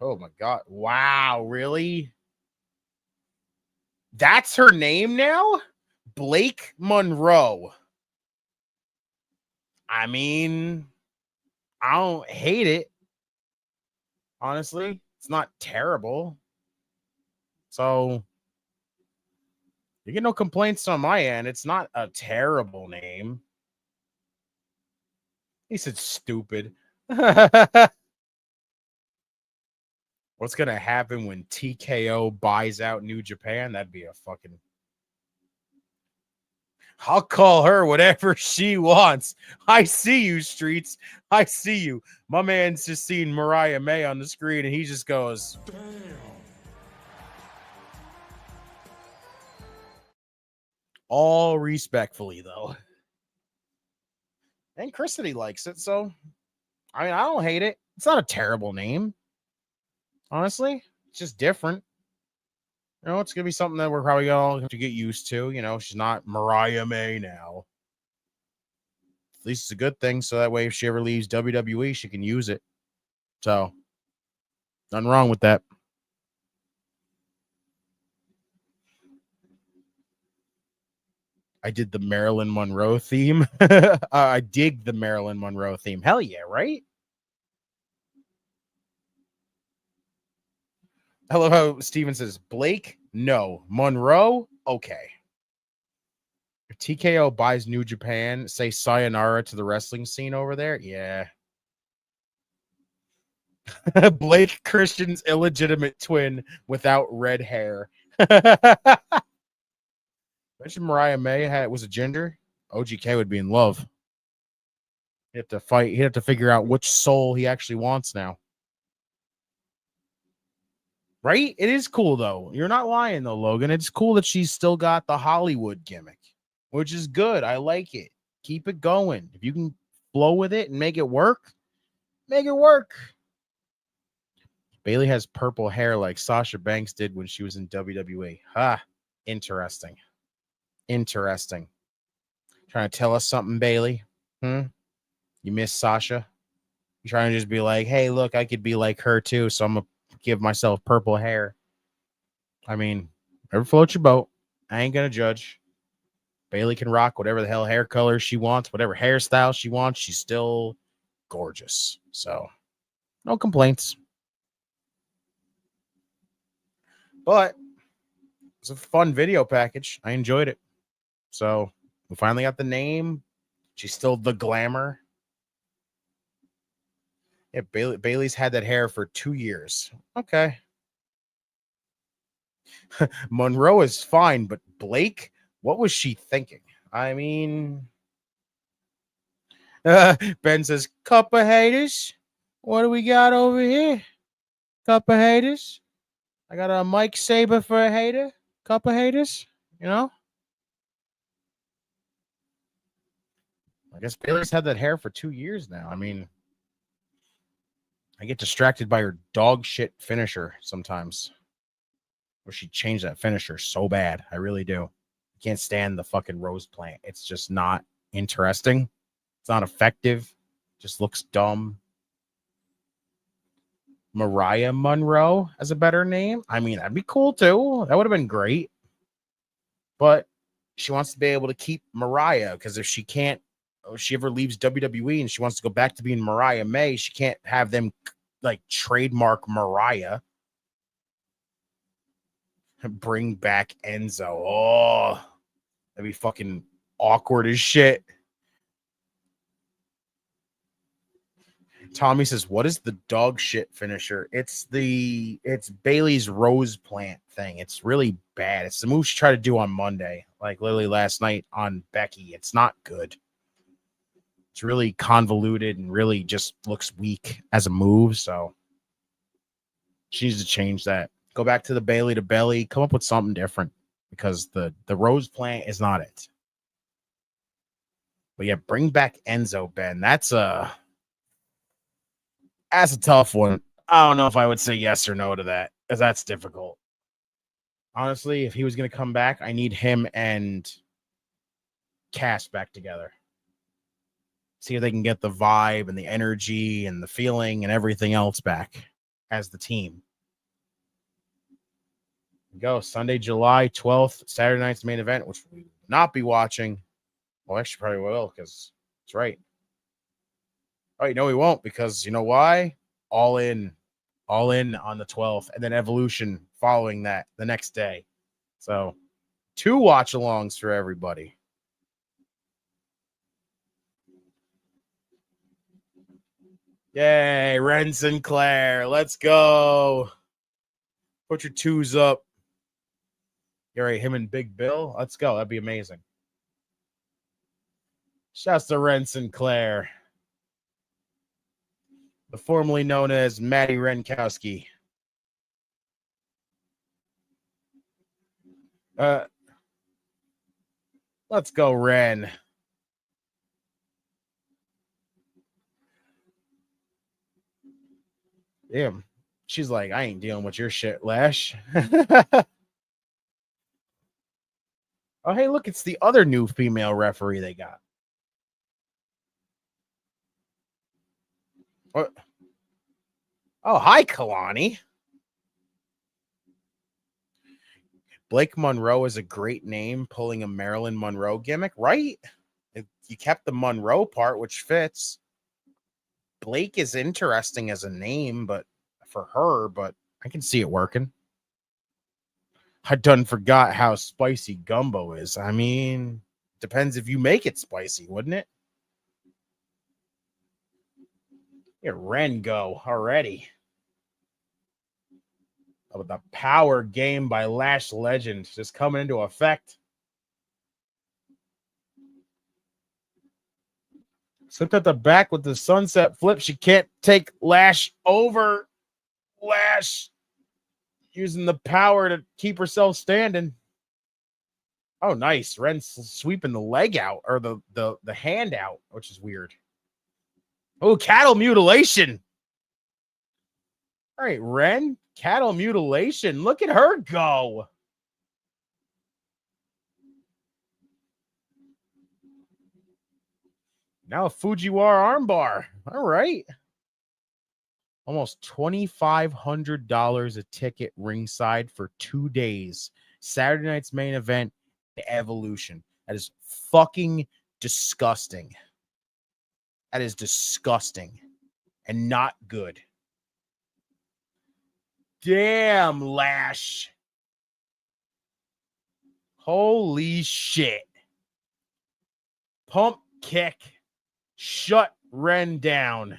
Oh my God. Wow, really? That's her name now? Blake Monroe. I mean, I don't hate it. Honestly, it's not terrible. So, you get no complaints on my end. It's not a terrible name. He said stupid. What's going to happen when TKO buys out New Japan? That'd be a fucking... I'll call her whatever she wants. I see you, Streets. I see you. My man's just seen Mariah May on the screen, and he just goes... Damn. All respectfully, though. And Christy likes it, so... I mean, I don't hate it. It's not a terrible name. Honestly, it's just different. You know, it's going to be something that we're probably going to have to get used to. You know, she's not Mariah May now. At least it's a good thing, so that way if she ever leaves WWE, she can use it. So, nothing wrong with that. I did the Marilyn Monroe theme. I dig the Marilyn Monroe theme. Hell yeah, right? I love how Steven says, Blake, no. Monroe, okay. If TKO buys New Japan, say sayonara to the wrestling scene over there, yeah. Blake Christian's illegitimate twin without red hair. Imagine Mariah May was a ginger. OGK would be in love. He'd have to fight. He'd have to figure out which soul he actually wants now. Right? It is cool, though. You're not lying, though, Logan. It's cool that she's still got the Hollywood gimmick, which is good. I like it. Keep it going. If you can flow with it and make it work, make it work. Bayley has purple hair like Sasha Banks did when she was in WWE. Interesting. Interesting. Trying to tell us something, Bayley? You miss Sasha? You trying to just be like, hey, look, I could be like her, too, so I'm going to give myself purple hair. I mean, ever float your boat. I ain't gonna judge. Bayley can rock whatever the hell hair color she wants, whatever hairstyle she wants. She's still gorgeous. So, no complaints. But it's a fun video package. I enjoyed it. So, we finally got the name. She's still the glamour. Yeah, Bayley's had that hair for 2 years. Okay. Monroe is fine, but Blake, what was she thinking? I mean, Ben says, cup of haters. What do we got over here? Cup of haters. I got a Mike Saber for a hater. Cup of haters, you know? I guess Bayley's had that hair for 2 years now. I mean, I get distracted by her dog shit finisher sometimes. Or she changed that finisher so bad. I really do. I can't stand the fucking rose plant. It's just not interesting. It's not effective. Just looks dumb. Mariah Monroe as a better name. I mean, that'd be cool too. That would have been great. But she wants to be able to keep Mariah, because if she can't, if she ever leaves WWE and she wants to go back to being Mariah May, she can't have them like trademark Mariah. Bring back Enzo. Oh, that'd be fucking awkward as shit. Tommy says, what is the dog shit finisher? It's Bayley's rose plant thing. It's really bad. It's the move she tried to do on Monday, like literally last night on Becky. It's not good. It's really convoluted and really just looks weak as a move. So She needs to change that. Go back to the Bailey to belly. Come up with something different because the rose plant is not it. But yeah, bring back Enzo, Ben. That's a tough one. I don't know if I would say yes or no to that, because that's difficult. Honestly, if he was going to come back, I need him and Cass back together. See if they can get the vibe and the energy and the feeling and everything else back as the team. Go Sunday, July 12th, Saturday night's main event, which we will not be watching. Well, actually, probably will, because it's right. Oh, you know we won't, because you know why? All in on the 12th, and then Evolution following that the next day. So 2 watch-alongs for everybody. Yay, Ren Sinclair. Let's go. Put your 2s up. You're right, him and Big Bill. Let's go. That'd be amazing. Shouts to Ren Sinclair, the formerly known as Matty Renkowski. Let's go, Ren. Damn. She's like, I ain't dealing with your shit, Lash. Oh, hey, look, it's the other new female referee they got. What? Oh, hi, Kalani. Blake Monroe is a great name, pulling a Marilyn Monroe gimmick, right? You kept the Monroe part, which fits. Blake is interesting as a name, but for her, but I can see it working. I done forgot how spicy gumbo is. I mean, depends if you make it spicy, wouldn't it? Yeah, Ren go already. Oh, the power game by Lash Legend just coming into effect. Slipped at the back with the sunset flip. She can't take Lash over. Lash using the power to keep herself standing. Oh, nice. Ren sweeping the leg out, or the hand out, which is weird. Oh, cattle mutilation. All right, Ren, cattle mutilation. Look at her go. Now a Fujiwara armbar. All right. Almost $2,500 a ticket ringside for 2 days. Saturday night's main event, the Evolution. That is fucking disgusting. That is disgusting and not good. Damn, Lash. Holy shit. Pump kick. Shut Ren down.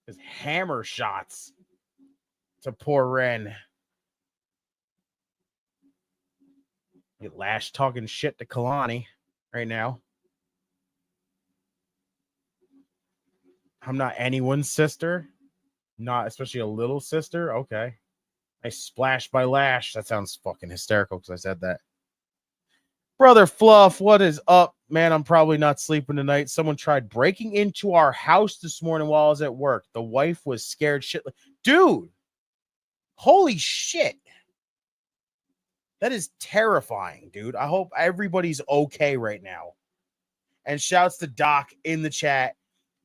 His hammer shots to poor Ren. Get Lash talking shit to Kalani right now. I'm not anyone's sister. Not especially a little sister. Okay. Nice splash by Lash. That sounds fucking hysterical because I said that. Brother Fluff, what is up? Man, I'm probably not sleeping tonight. Someone tried breaking into our house this morning while I was at work. The wife was scared shit. Dude, holy shit. That is terrifying, dude. I hope everybody's okay right now. And shouts to Doc in the chat.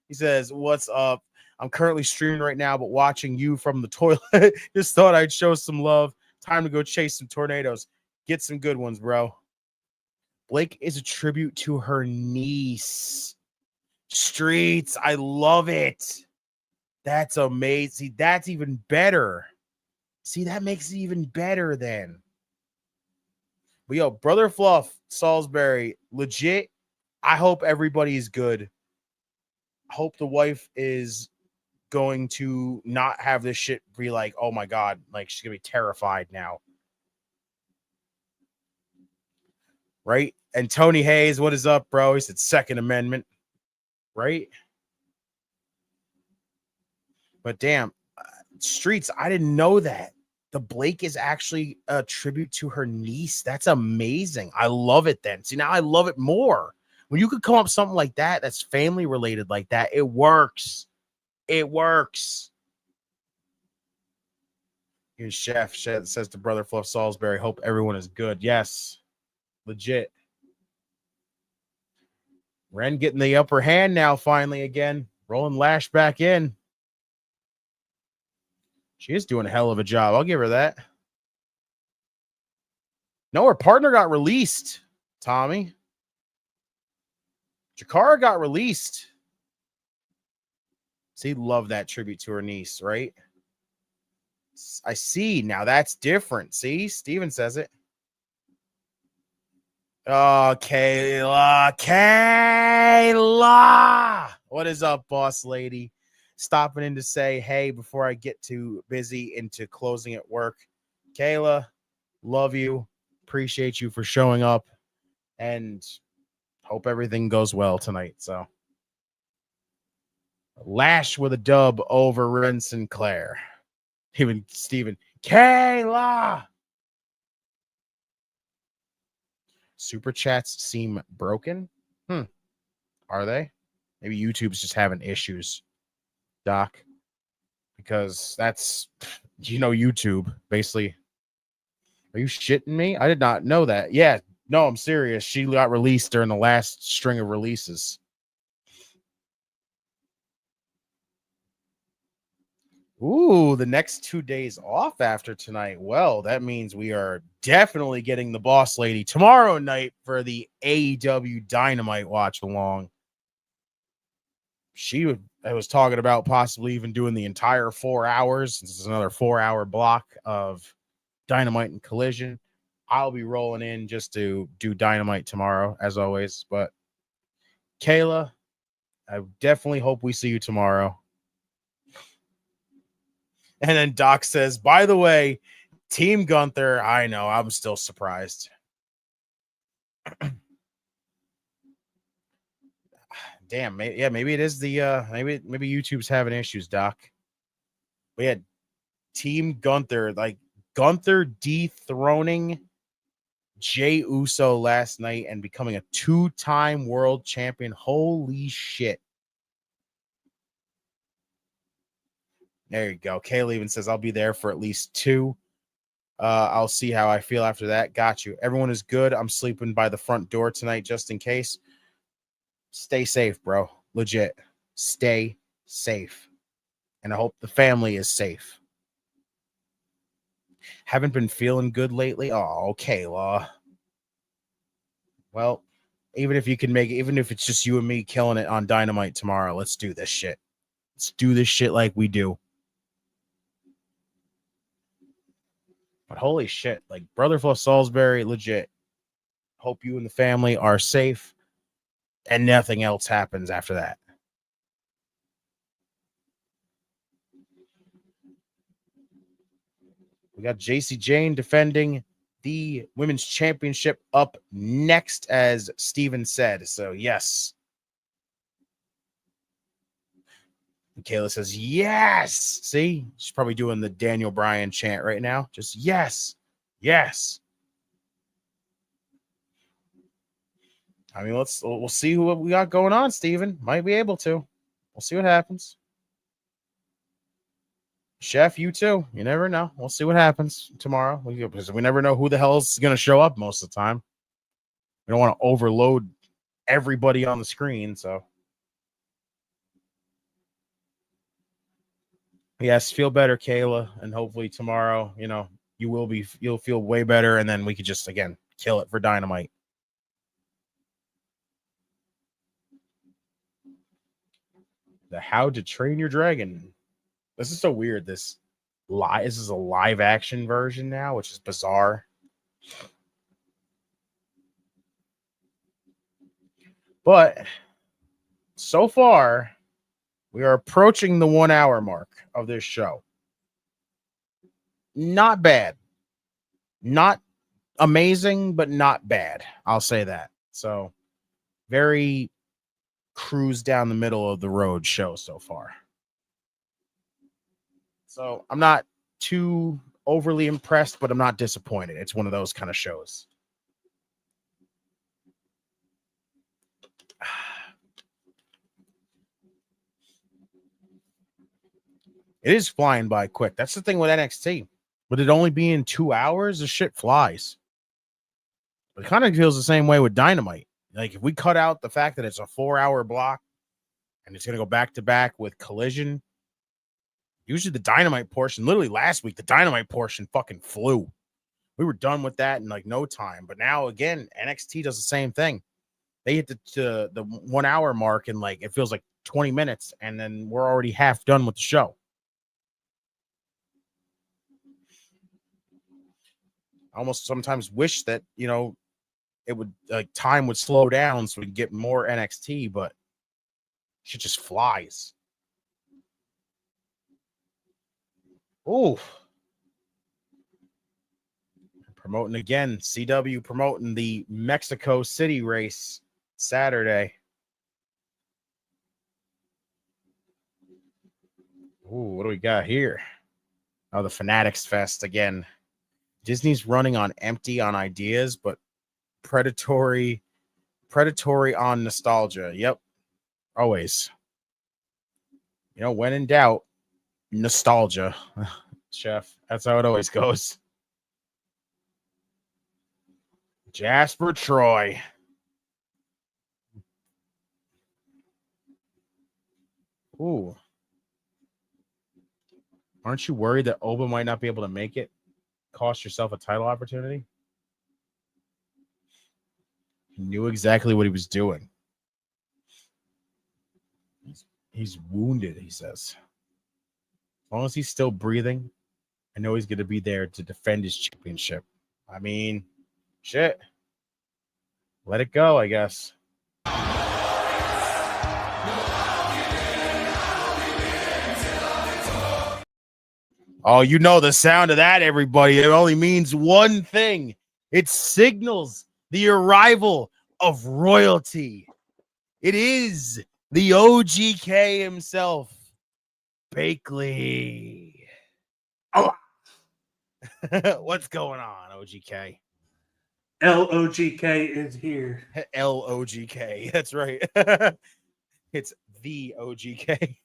He says, what's up? I'm currently streaming right now, but watching you from the toilet. Just thought I'd show some love. Time to go chase some tornadoes. Get some good ones, bro. Blake is a tribute to her niece. Streets, I love it. That's amazing. That's even better. See, that makes it even better then. But yo, Brother Fluff, Salisbury, legit, I hope everybody's good. I hope the wife is going to not have this shit be like, oh my God, like she's going to be terrified now. Right? And Tony Hayes, what is up, bro? He said Second Amendment. Right? But damn, Streets, I didn't know that. The Blake is actually a tribute to her niece. That's amazing. I love it then. See, now I love it more. When you could come up with something like that, that's family related like that, it works. It works. Here's Chef says to Brother Fluff Salisbury, hope everyone is good. Yes, legit. Ren getting the upper hand now, finally again. Rolling Lash back in. She is doing a hell of a job. I'll give her that. No, her partner got released, Tommy. Jakara got released. See, love that tribute to her niece, right? I see. Now that's different. See, Steven says it. Oh, Kayla. Kayla. What is up, boss lady? Stopping in to say, hey, before I get too busy into closing at work. Kayla, love you. Appreciate you for showing up. And hope everything goes well tonight. So, Lash with a dub over Ren Sinclair. Even Steven. Kayla. Super chats seem broken. Are they? Maybe YouTube's just having issues, Doc. Because that's, YouTube, basically. Are you shitting me? I did not know that. Yeah, no, I'm serious. She got released during the last string of releases. Ooh, the next 2 days off after tonight. Well, that means we are definitely getting the boss lady tomorrow night for the AEW Dynamite watch along. I was talking about possibly even doing the entire 4 hours. This is another 4-hour block of Dynamite and Collision. I'll be rolling in just to do Dynamite tomorrow, as always. But Kayla, I definitely hope we see you tomorrow. And then Doc says, by the way, Team Gunther, I know, I'm still surprised. Damn, maybe it is the maybe YouTube's having issues, Doc. We had Team Gunther, like Gunther dethroning Jey Uso last night and becoming a 2-time world champion. Holy shit. There you go. Kayla even says, I'll be there for at least 2. I'll see how I feel after that. Got you. Everyone is good. I'm sleeping by the front door tonight just in case. Stay safe, bro. Legit. Stay safe. And I hope the family is safe. Haven't been feeling good lately. Oh, Kayla. Well, even if you can make it, even if it's just you and me killing it on Dynamite tomorrow, let's do this shit. Let's do this shit like we do. But holy shit, like Brother Fluff Salisbury, legit. Hope you and the family are safe and nothing else happens after that. We got JC Jane defending the women's championship up next, as Steven said. So, yes. Kayla says, yes. See, she's probably doing the Daniel Bryan chant right now. Just yes. Yes. I mean, we'll see what we got going on, Steven. Might be able to. We'll see what happens. Chef, you too. You never know. We'll see what happens tomorrow. Because we never know who the hell is going to show up most of the time. We don't want to overload everybody on the screen, so. Yes, feel better, Kayla, and hopefully tomorrow, you'll feel way better, and then we could just again kill it for Dynamite. The How to Train Your Dragon. This is so weird. This is a live action version now, which is bizarre. But so far, we are approaching the 1 hour mark of this show. Not bad. Not amazing, but not bad. I'll say that. So, very cruise down the middle of the road show so far. So I'm not too overly impressed, but I'm not disappointed. It's one of those kind of shows. It is flying by quick. That's the thing with NXT. With it only being 2 hours, the shit flies. But it kind of feels the same way with Dynamite. Like if we cut out the fact that it's a 4-hour block and it's going to go back to back with Collision, usually the Dynamite portion, literally last week, the Dynamite portion fucking flew. We were done with that in like no time. But now again, NXT does the same thing. They hit the 1 hour mark and like it feels like 20 minutes, and then we're already half done with the show. I almost sometimes wish that, you know, it would like time would slow down so we can get more NXT, but shit just flies. Oh, promoting again. CW promoting the Mexico City race Saturday. Ooh, what do we got here? Oh, the Fanatics Fest again. Disney's running on empty on ideas, but predatory on nostalgia. Yep. Always. You know, when in doubt, nostalgia. Chef. That's how it always goes. Jasper Troy. Ooh. Aren't you worried that Oba might not be able to make it? Cost yourself a title opportunity? He knew exactly what he was doing. He's wounded, he says. As long as he's still breathing, I know he's going to be there to defend his championship. I mean, shit. Let it go, I guess. Oh, you know the sound of that, everybody. It only means one thing. It signals the arrival of royalty. It is the OGK himself, Bakley. Oh. What's going on, OGK? LOGK is here. LOGK. That's right. It's the OGK.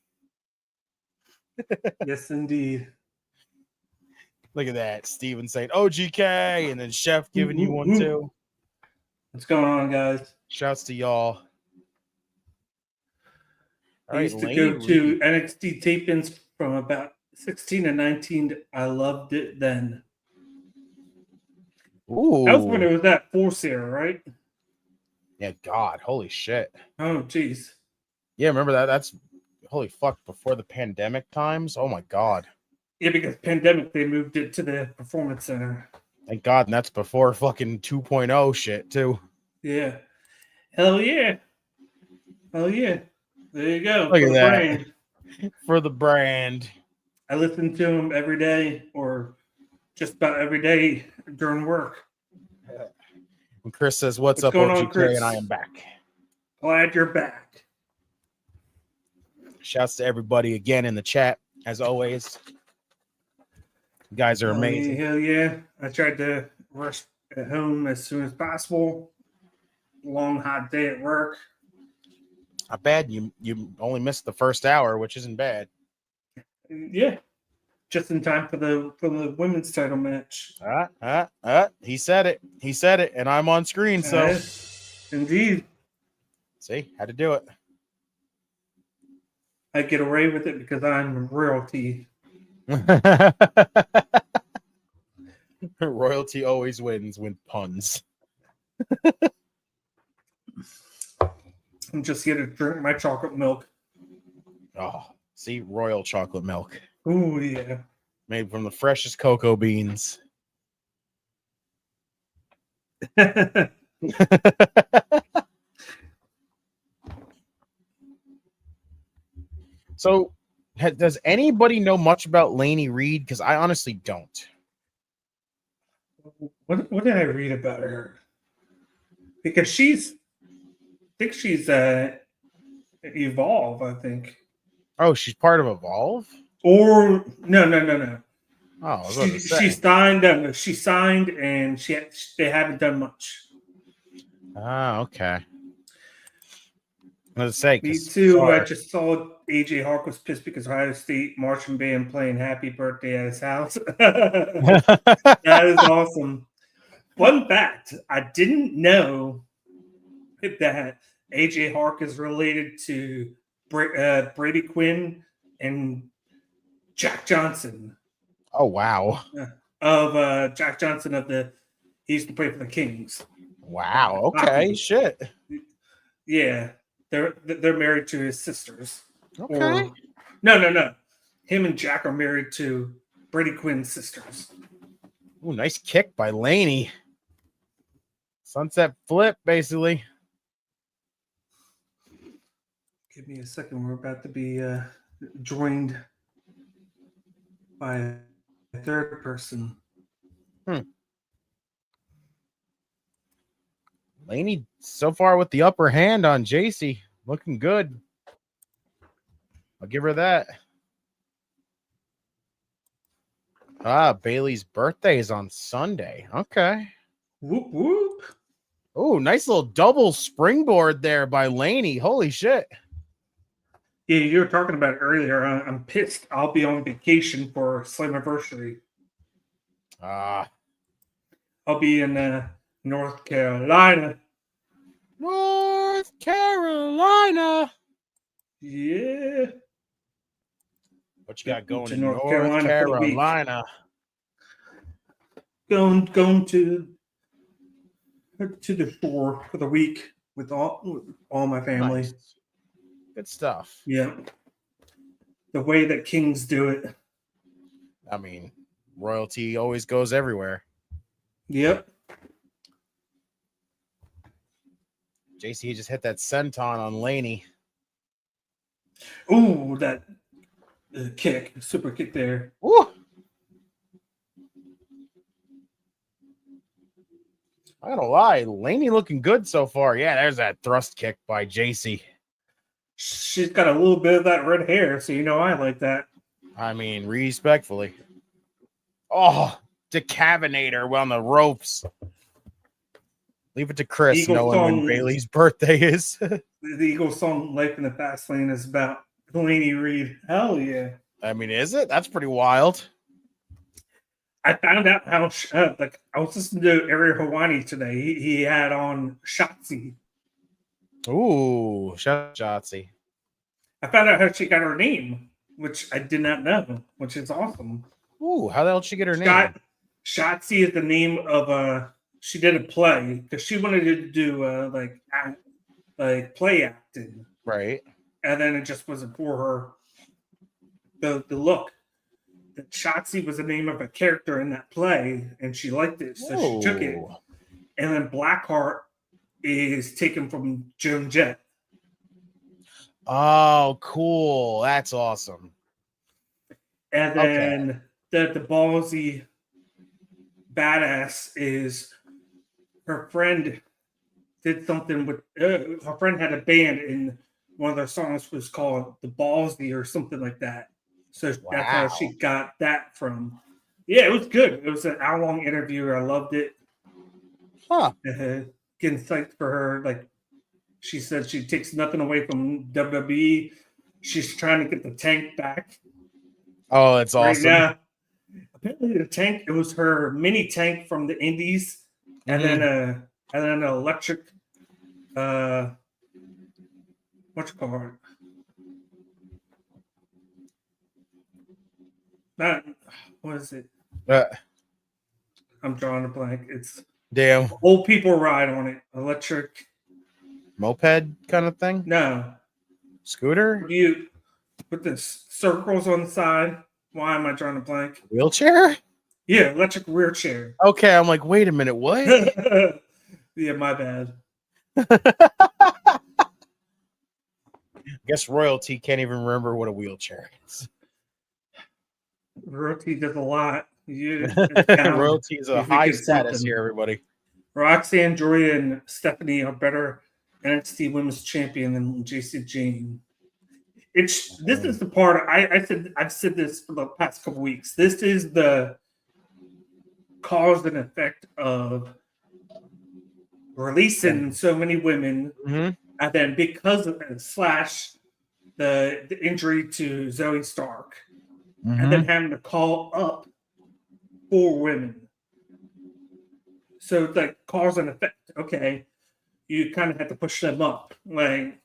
Yes, indeed. Look at that. Steven saying OGK and then Chef giving you one too. What's going on, guys? Shouts to y'all. I used to go to NXT tapings from about 16 to 19. I loved it then. Ooh. That was when it was that Force era, right? Yeah, God. Holy shit. Oh, geez. Yeah, remember that? That's holy fuck, before the pandemic times. Oh my God. Yeah, because pandemic, they moved it to the Performance Center. Thank God. And that's before fucking 2.0 shit, too. Yeah. Hell yeah. Hell yeah. There you go. Look at that. Brand. For the brand. I listen to them every day or just about every day during work. When Chris says, what's up, going on, OGK? Chris? And I am back. Glad you're back. Shouts to everybody again in the chat, as always. You guys are amazing. Hell yeah. I tried to rush at home as soon as possible. Long, hot day at work. Not bad. You only missed the first hour, which isn't bad. Yeah. Just in time for the women's title match. He said it. He said it, and I'm on screen, so. Indeed. See, had to do it. I get away with it because I'm royalty. Royalty always wins with puns. I'm just here to drink my chocolate milk. Oh, see, royal chocolate milk. Ooh, yeah. Made from the freshest cocoa beans. So, does anybody know much about Lainey Reed? Because I honestly don't. What did I read about her? Because I think she's Evolve, I think. Oh, she's part of Evolve? Or no. Oh, I was about to say. She signed, and they haven't done much. Ah, okay. I was say, Me too. I just saw AJ Hawk was pissed because Ohio State marching band playing "Happy Birthday" at his house. That is awesome. Fun fact: I didn't know that AJ Hawk is related to Brady Quinn and Jack Johnson. Oh wow! Of Jack Johnson he used to play for the Kings. Wow. Okay. Shit. Yeah, they're married to his sisters. Okay. No. Him and Jack are married to Brady Quinn's sisters. Ooh, nice kick by Laney. Sunset flip, basically. Give me a second. We're about to be joined by a third person. Laney so far with the upper hand on JC. Looking good. I'll give her that. Bailey's birthday is on Sunday. Okay. Whoop, whoop. Oh, nice little double springboard there by Laney. Holy shit. Yeah, you were talking about it earlier. I'm pissed. I'll be on vacation for Slammiversary. I'll be in North Carolina. North Carolina. Yeah. What you got going in North Carolina? Going to the shore for the week with all my family. Nice. Good stuff. Yeah. The way that Kings do it. I mean, royalty always goes everywhere. Yep. JC just hit that senton on Laney. Ooh, that kick. Super kick there. Ooh. I gotta lie, Laney looking good so far. Yeah, there's that thrust kick by JC. She's got a little bit of that red hair, so you know I like that. I mean, respectfully. Oh, decavinator on the ropes. Leave it to Chris knowing when Bailey's birthday is. The Eagles song "Life in the Fast Lane" is about Laney Reed. Hell yeah! I mean, is it? That's pretty wild. I found out how I was listening to Ariel Hawani today. He had on Shotzi. Ooh, Shotzi. I found out how she got her name, which I did not know, which is awesome. Ooh, how the hell did she get her name? Shotzi is the name of she did a play because she wanted to do like play acting, right? And then it just wasn't for her. The look. That Shotzi was the name of a character in that play, and she liked it, so she took it. And then Blackheart is taken from Joan Jett. Oh, cool! That's awesome. And then the ballsy badass is her friend did something with her friend had a band, and one of their songs was called "The Ballsy" or something like that. So that's how she got that from. Yeah, it was good. It was an hour-long interview. I loved it. Huh. Getting psyched for her. Like she said, she takes nothing away from WWE. She's trying to get the tank back. Oh, that's awesome. Right now, apparently the tank, it was her mini tank from the Indies, and then an electric what you call it? What is it? I'm drawing a blank. It's damn old people ride on it. Electric moped kind of thing. No scooter. You put the circles on the side. Why am I drawing a blank? Wheelchair. Yeah, electric wheelchair. Okay, I'm like, wait a minute, what? Yeah, my bad. I guess royalty can't even remember what a wheelchair is. Royalty does a lot. Royalty is a high status here, everybody. Roxanne, Joy, and Stephanie are better NXT Women's Champion than JC Jane. this is the part I've said this for the past couple weeks. This is the cause and effect of releasing so many women, and then because of the injury to Zoe Stark, and then having to call up 4 women. So it's like cause and effect. Okay, you kind of had to push them up. Like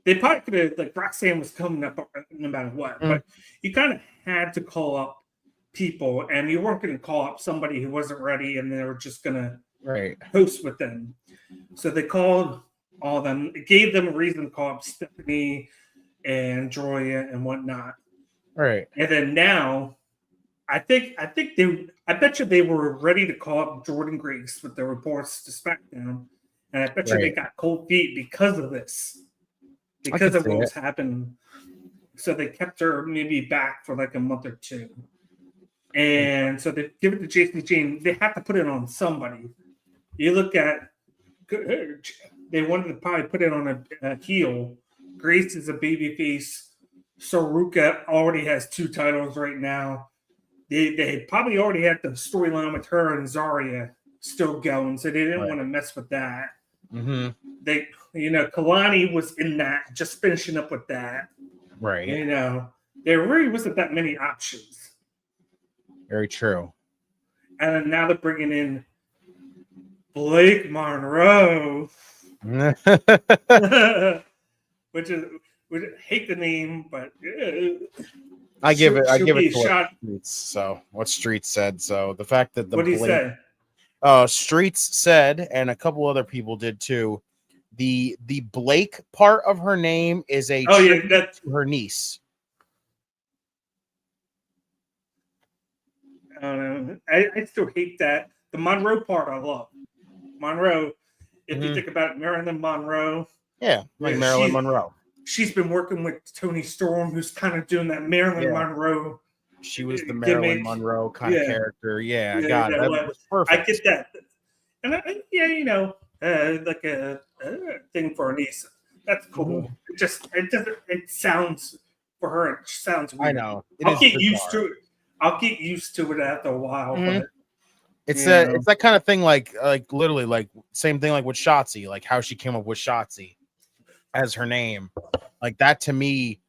they probably could have, like Roxanne was coming up no matter what, but you kind of had to call up people, and you weren't going to call up somebody who wasn't ready, and they were just going to host with them. So they called all of them. It gave them a reason to call up Stephanie and Joya and whatnot. Right. And then now, I bet you they were ready to call up Jordan Grace with the reports to SmackDown, and I bet you they got cold feet because of this, because of what was happening. So they kept her maybe back for like a month or 2, and so they give it to Jason Jane. They have to put it on somebody. You look at, they wanted to probably put it on a heel. Grace is a babyface. Saruka already has 2 titles right now. They probably already had the storyline with her and Zarya still going, so they didn't want to mess with that. They, Kalani was in that, just finishing up with that. Right. There really wasn't that many options. Very true. And then now they're bringing in Blake Monroe, which I hate the name, but I give it to what Streets. So what Streets said. So the fact that what did he say? Streets said, and a couple other people did too. The Blake part of her name is a tribute to her niece. I don't know. I still hate that. The Monroe part I love. Monroe, if you think about it, Marilyn Monroe. Yeah, like Marilyn Monroe. She's been working with Tony Storm, who's kind of doing that Marilyn Monroe. She was the Marilyn Monroe kind of character. Yeah, I got it. That was perfect. I get that. And like a thing for a niece. That's cool. It sounds, for her, it sounds weird. I know. I'll get used to it. I'll get used to it after a while. But it's that kind of thing, like literally, like same thing like with Shotzi, like how she came up with Shotzi as her name. Like that to me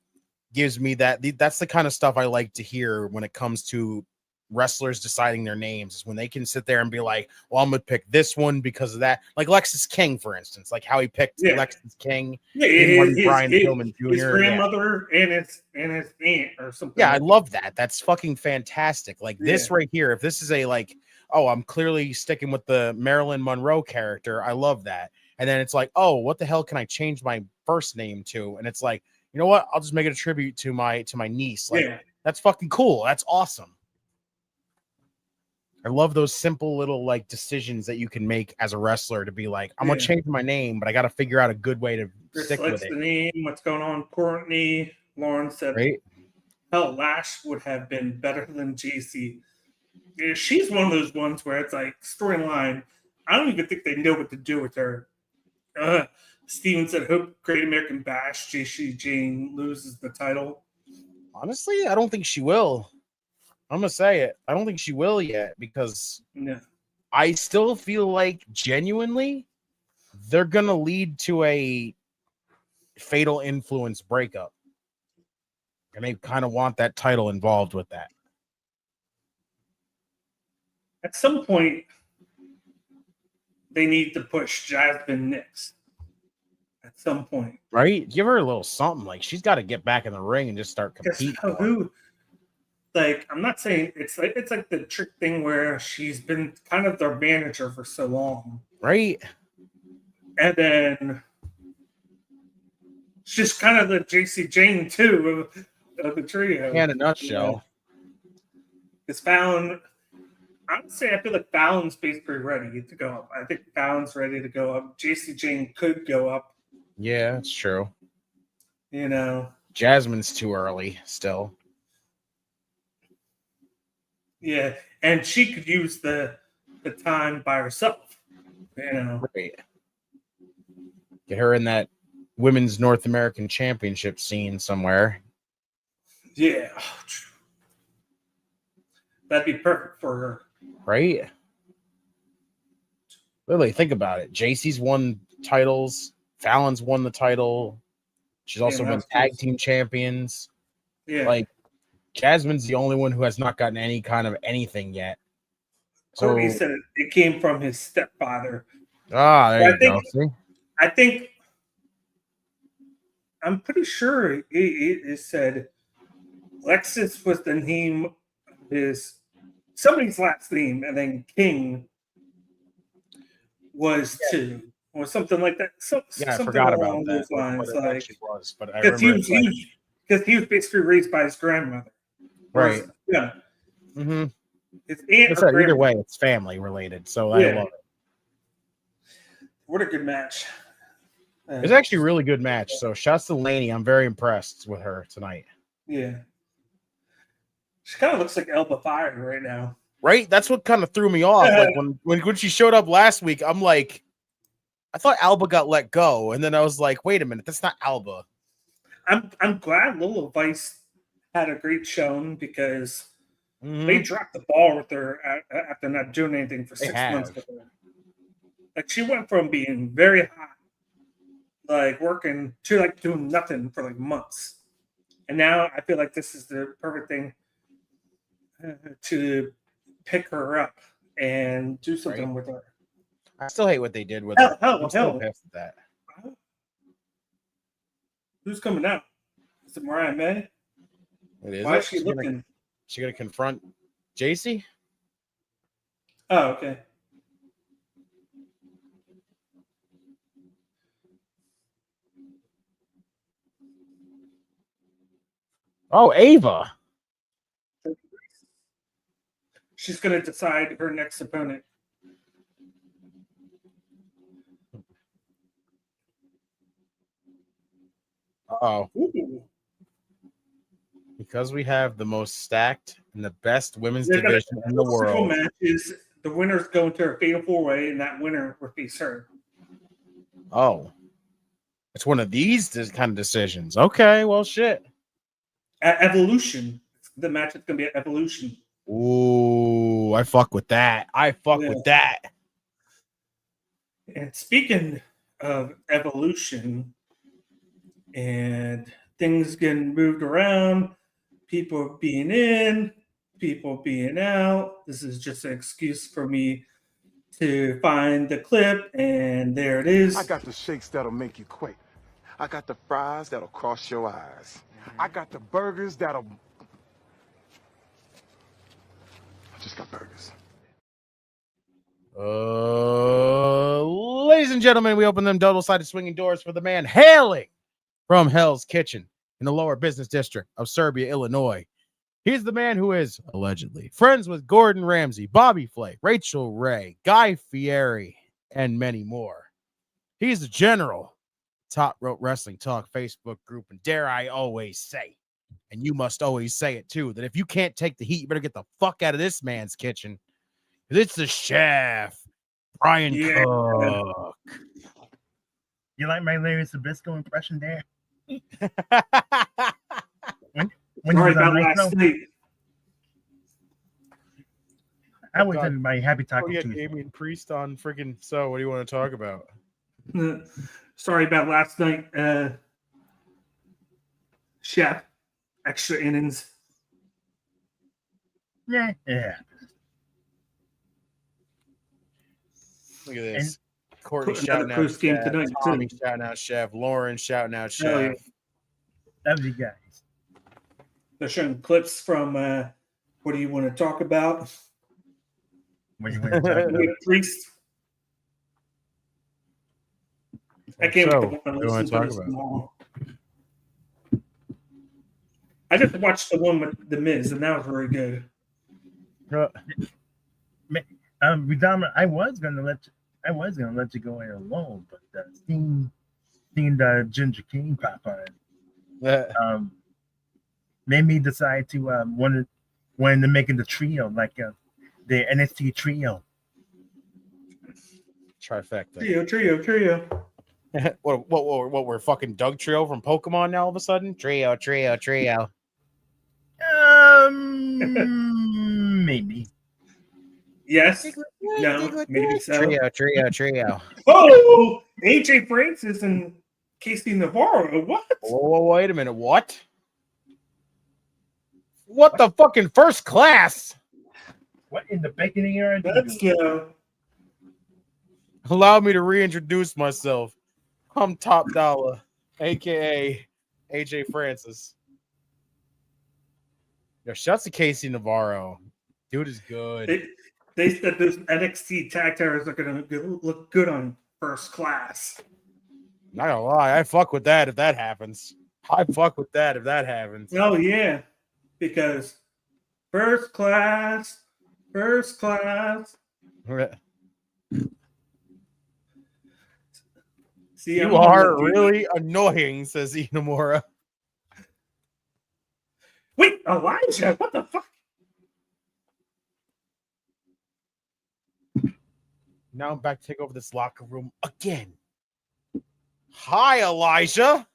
gives me that's the kind of stuff I like to hear when it comes to wrestlers deciding their names, is when they can sit there and be like, well, I'm gonna pick this one because of that. Like Lexus King, for instance, like how he picked Lexus King. Brian Pillman Jr. His grandmother and his aunt or something. Yeah, I love that. That's fucking fantastic. Like this right here, if this is a like, oh, I'm clearly sticking with the Marilyn Monroe character, I love that. And then it's like, oh, what the hell can I change my first name to? And it's like, you know what? I'll just make it a tribute to my niece. Like that's fucking cool. That's awesome. I love those simple little like decisions that you can make as a wrestler to be like, I'm gonna change my name, but I got to figure out a good way to stick with it. The name, what's going on? Courtney Lawrence said, hell, Lash would have been better than JC. Yeah, she's one of those ones where it's like storyline. I don't even think they know what to do with her. Steven said, hope Great American Bash, JC Jane loses the title. Honestly, I don't think she will. I'm going to say it. I don't think she will yet, because I still feel like genuinely they're going to lead to a fatal influence breakup. And they kind of want that title involved with that. At some point, they need to push Jasmine next. At some point. Right? Give her a little something. Like, she's got to get back in the ring and just start competing. Like, I'm not saying it's like the trick thing where she's been kind of their manager for so long. Right. And then she's kind of the JC Jane too of the trio. In a nutshell. It's Fallon. Honestly, I feel like Fallon's basically ready to go up. I think Fallon's ready to go up. JC Jane could go up. Yeah, that's true. You know. Jasmine's too early still. Yeah, and she could use the time by herself. You know. Right. Get her in that women's North American Championship scene somewhere. Yeah. That'd be perfect for her. Right? Literally, think about it. JC's won titles. Fallon's won the title. She's also been tag team champions. Yeah. Like, Jasmine's the only one who has not gotten any kind of anything yet. So Courtney said it came from his stepfather. There you go. See? I'm pretty sure it said Lexus was the name of somebody's last name, and then King was two, or something like that. I Something forgot about along that. those lines, What it like actually was, but I remember because he was basically raised by his grandmother. Right. Yeah. Mm-hmm. His aunt. Either way, it's family related, so I love it. What a good match. It's actually a really good match. So shouts to Laney. I'm very impressed with her tonight. Yeah. She kind of looks like Elba Fire right now. Right? That's what kind of threw me off. Like when she showed up last week, I'm like, I thought Alba got let go, and then I was like, wait a minute, that's not Alba. I'm glad Lola Vice had a great showing because they dropped the ball with her after not doing anything for 6 months with her. Like, she went from being very hot, like working, to like doing nothing for like months, and now I feel like this is the perfect thing to pick her up and do something with her. I still hate what they did with her. I'm still pissed at that. Who's coming out? Is it Mariah May? Why is she looking? She gonna confront JC? Oh, okay. Oh, Ava. She's gonna decide her next opponent. Ooh. Because we have the most stacked and the best women's division in the world. Matches, the winner's going to a fatal four-way, and that winner will face her. Oh. It's one of these kind of decisions. Okay, well, shit. At Evolution. The match is going to be at Evolution. Ooh, I fuck with that. With that. And speaking of Evolution and things getting moved around, people being in, people being out, this is just an excuse for me to find the clip, and there it is. I got the shakes that'll make you quake. I got the fries that'll cross your eyes. I got the burgers that'll... I just got burgers. Ladies and gentlemen, we open them double-sided swinging doors for the man hailing from Hell's Kitchen in the lower business district of Serbia, Illinois. He's the man who is, allegedly, friends with Gordon Ramsay, Bobby Flay, Rachel Ray, Guy Fieri, and many more. He's the general, Top Rope Wrestling Talk Facebook group, and dare I always say, and you must always say it too, that if you can't take the heat, you better get the fuck out of this man's kitchen. It's the chef, Brian Cook. You like my Larry Sabisco impression there? when Sorry about last night. I wish everybody happy Taco Tuesday. Tuesday. Damien Priest on freaking. So, what do you want to talk about? Sorry about last night, chef. Extra innings. Yeah. Look at this. Courtney shouting out post-game Chef, tonight, Tommy too. shouting out Chef, Lauren shouting out Chef. Oh, yeah. Love you guys. They're showing clips from what do you want to talk about? What do you want to talk about? Priest. I can't wait to listen to this tomorrow. I just watched the one with The Miz, and that was very good. Redominant, I was gonna let you go in alone, but seeing the Ginger King pop on, made me decide to wanted to make it the trio, like the NXT trio. Trifecta. Trio. what we're fucking Doug Trio from Pokemon now all of a sudden? Trio. Maybe. Yes. No, maybe so. Trio. Oh, AJ Francis and Casey Navarro. What? Whoa, wait a minute. What the fucking first class? What in the beginning era? Let's go. Allow me to reintroduce myself. I'm Top Dollar, aka AJ Francis. Yo, shouts to Casey Navarro. Dude is good. They said those NXT tag titles are gonna look good on first class. Not gonna lie, I fuck with that if that happens. I fuck with that if that happens. Oh yeah, because first class. See, you are really annoying, says Inamura. Wait, Elijah, what the fuck? Now I'm back to take over this locker room again. Hi, Elijah.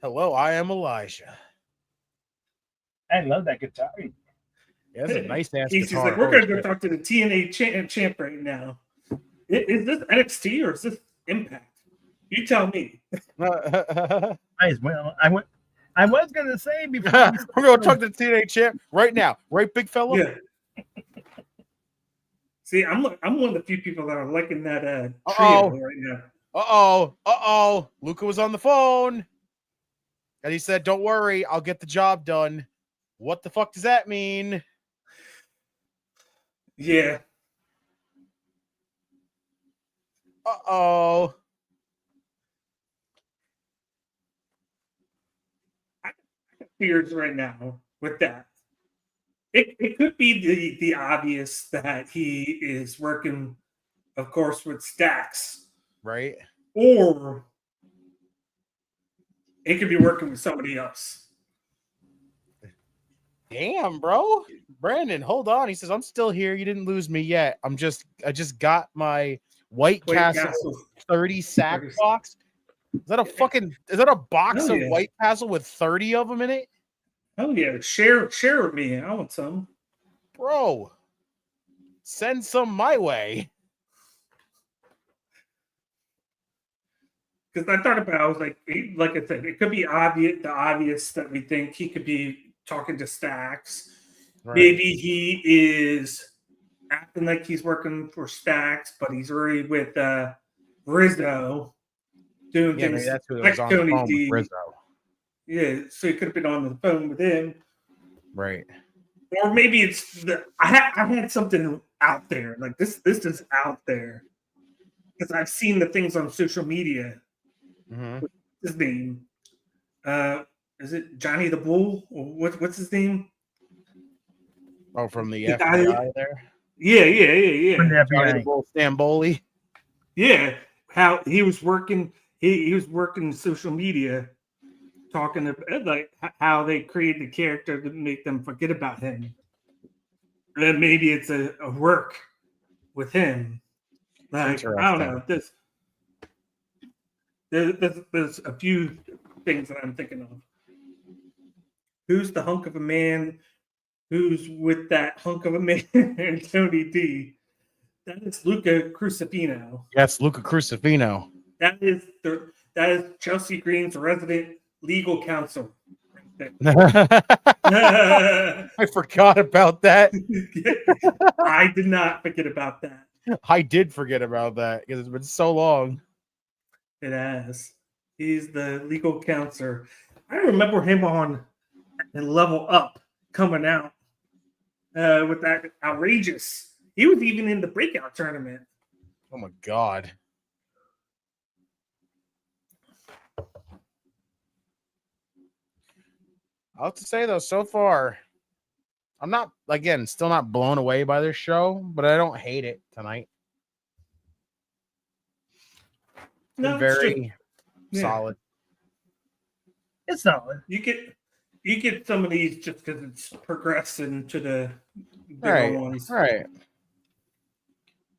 Hello, I am Elijah. I love that guitar. Yeah, that's a nice ass He's guitar. like, we're gonna go talk to the TNA champ right now. Is this NXT or is this Impact? You tell me. Well, I was gonna say before we're gonna talk to the TNA champ right now, right, big fella? Yeah. See, I'm one of the few people that are liking that trio right now. Luca was on the phone, and he said, "Don't worry, I'll get the job done." What the fuck does that mean? Yeah. I got fears right now with that. It could be the obvious that he is working, of course, with Stax. Right. Or it could be working with somebody else. Damn, bro. Brandon, hold on. He says, I'm still here. You didn't lose me yet. I just got my White Castle 30 sack box. Is that a box of White Castle with 30 of them in it? Oh yeah, share with me. I want some. Bro, send some my way. Because I thought about it, I was like I said, it could be obvious that we think he could be talking to Stax. Right. Maybe he is acting like he's working for Stax, but he's already with Rizzo doing things like Tony D. Rizzo. Yeah, so he could have been on the phone with him. Right. Or maybe it's I had something out there. Like this is out there. Because I've seen the things on social media. Mm-hmm. His name. Is it Johnny the Bull? Or what's his name? Oh, from the FBI there? Yeah. Johnny the Bull Stamboli. Yeah. How he was working, he was working social media, talking about like how they created the character to make them forget about him. And maybe it's a work with him. Like I don't know. There's a few things that I'm thinking of. Who's the hunk of a man? Who's with that hunk of a man and Tony D? That is Luca Crucifino. Yes, Luca Crucifino. That is Chelsea Green's resident legal counsel. I forgot about that. I did not forget about that. I did forget about that because it's been so long. It has. He's the legal counselor. I remember him on Level Up coming out with that outrageous. He was even in the breakout tournament. Oh my god. I'll have to say though, so far, I'm not still not blown away by this show, but I don't hate it tonight. No, very solid. It's solid. You get some of these just because it's progressing to the bigger ones. Right.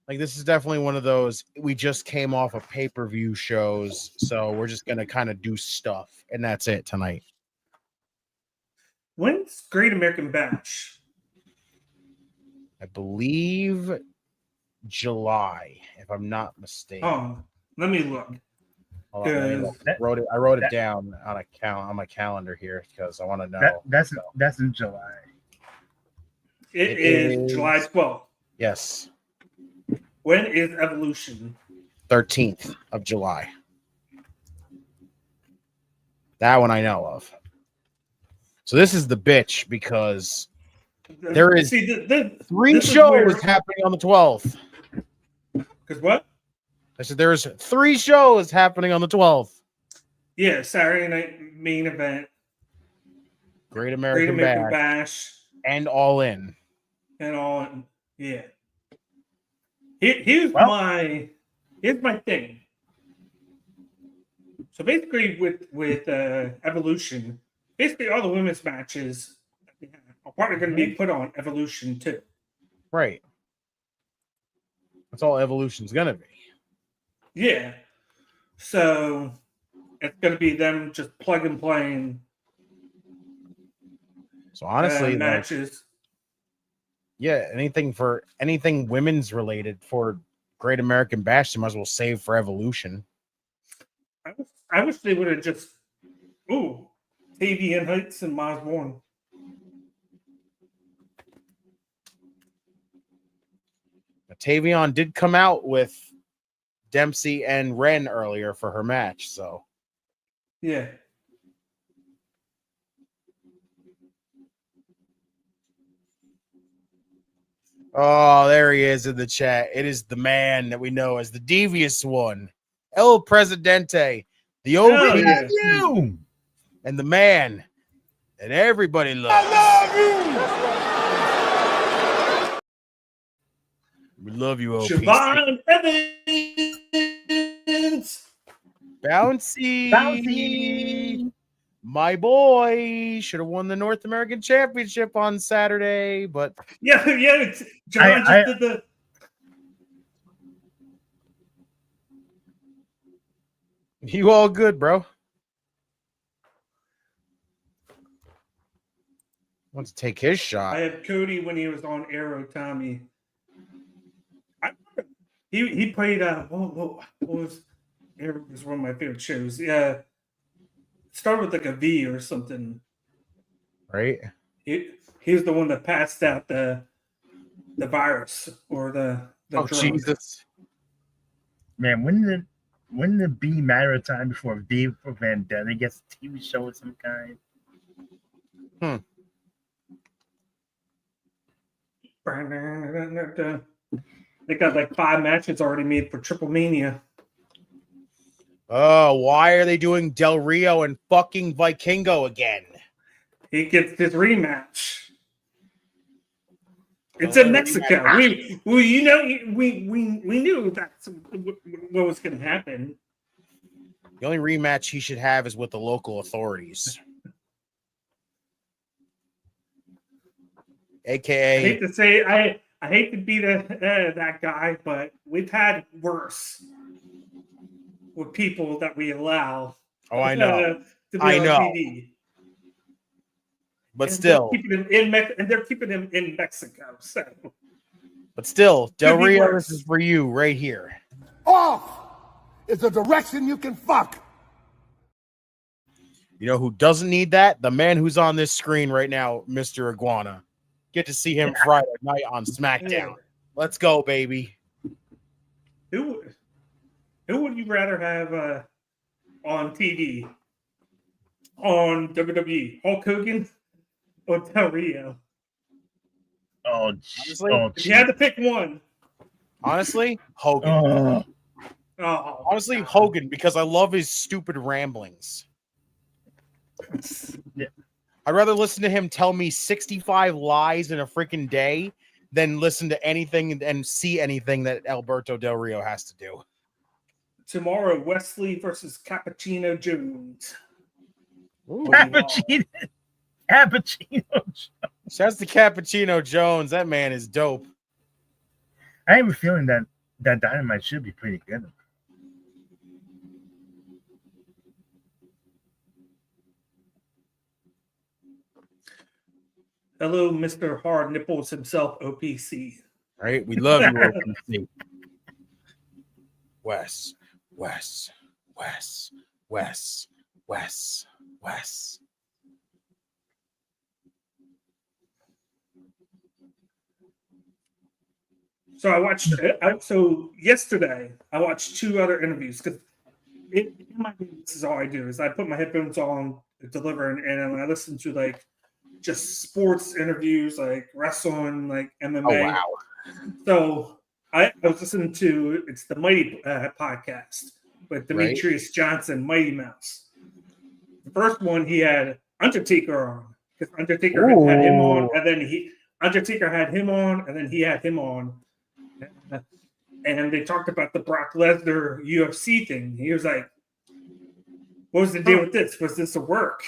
Like, this is definitely one of those, we just came off of pay-per-view shows, so we're just going to kind of do stuff, and that's it tonight. When's Great American Bash? I believe July, if I'm not mistaken. Oh, let me look. Hold on, let me look. I wrote it down on my calendar here because I want to know. That's in July. It is July 12th. Yes. When is Evolution? 13th of July. That one I know of. So this is the bitch because there is three shows happening on the 12th. Because what? I said there's 3 shows happening on the 12th. Yeah, Saturday night main event. Great American Bash. And All In. And All In. Yeah. Here's my thing. So basically, with Evolution, basically all the women's matches are probably going to be put on Evolution too. Right. That's all Evolution's going to be. Yeah. So it's going to be them just plug and playing. So honestly, matches. Yeah, anything women's related for Great American Bash, they might as well save for Evolution. I wish they would have just Tavian Heights and Maz Bourne. Tavion did come out with Dempsey and Ren earlier for her match, so yeah. Oh, there he is in the chat. It is the man that we know as the devious one, El Presidente, the OP, and the man that everybody loves. I love you. We love you, OP. Siobhan Evans. Bouncy. My boy should have won the North American Championship on Saturday, but yeah. John just did the. You all good, bro? Wants to take his shot. I had Cody when he was on Arrow Tommy. He played. What was Arrow? Was one of my favorite shows. Yeah. Started with like a V or something, right? He was the one that passed out the virus or the drug. Jesus, man! Wouldn't it be a matter of time before Dave Vendetta gets a TV show of some kind? They got like 5 matches already made for Triple Mania. Oh, why are they doing Del Rio and fucking Vikingo again? He gets his rematch. It's in Mexico. We knew that's what was going to happen. The only rematch he should have is with the local authorities. AKA, I hate to say, I hate to be that guy, but we've had worse with people that we allow. Oh, I know. To be on TV. But and still, they're keeping him in Mexico. So, but still, Del Rio, this is for you right here. Off is a direction you can fuck. You know who doesn't need that? The man who's on this screen right now, Mr. Iguana. Get to see him Friday night on SmackDown. Let's go, baby. Who would you rather have on TV? On WWE? Hulk Hogan or Del Rio? Honestly, if you had to pick one. Honestly, Hogan. Honestly, Hogan, because I love his stupid ramblings. Yeah. I'd rather listen to him tell me 65 lies in a freaking day than listen to anything and see anything that Alberto Del Rio has to do. Tomorrow, Wesley versus Cappuccino Jones. Cappuccino Jones. Shouts to Cappuccino Jones. That man is dope. I have a feeling that that Dynamite should be pretty good. Hello, Mr. Hard Nipples himself, OPC. Right? We love you, OPC. Wes. So I watched. So yesterday, I watched 2 other interviews because this is all I do is I put my headphones on, deliver, and I listen to like just sports interviews, like wrestling, like MMA. Oh wow! So I was listening to the Mighty podcast with Demetrius Johnson, Mighty Mouse. The first one he had Undertaker on because Undertaker had him on, and then Undertaker had him on, and then he had him on. And they talked about the Brock Lesnar UFC thing. He was like, what was the deal with this? Was this a work?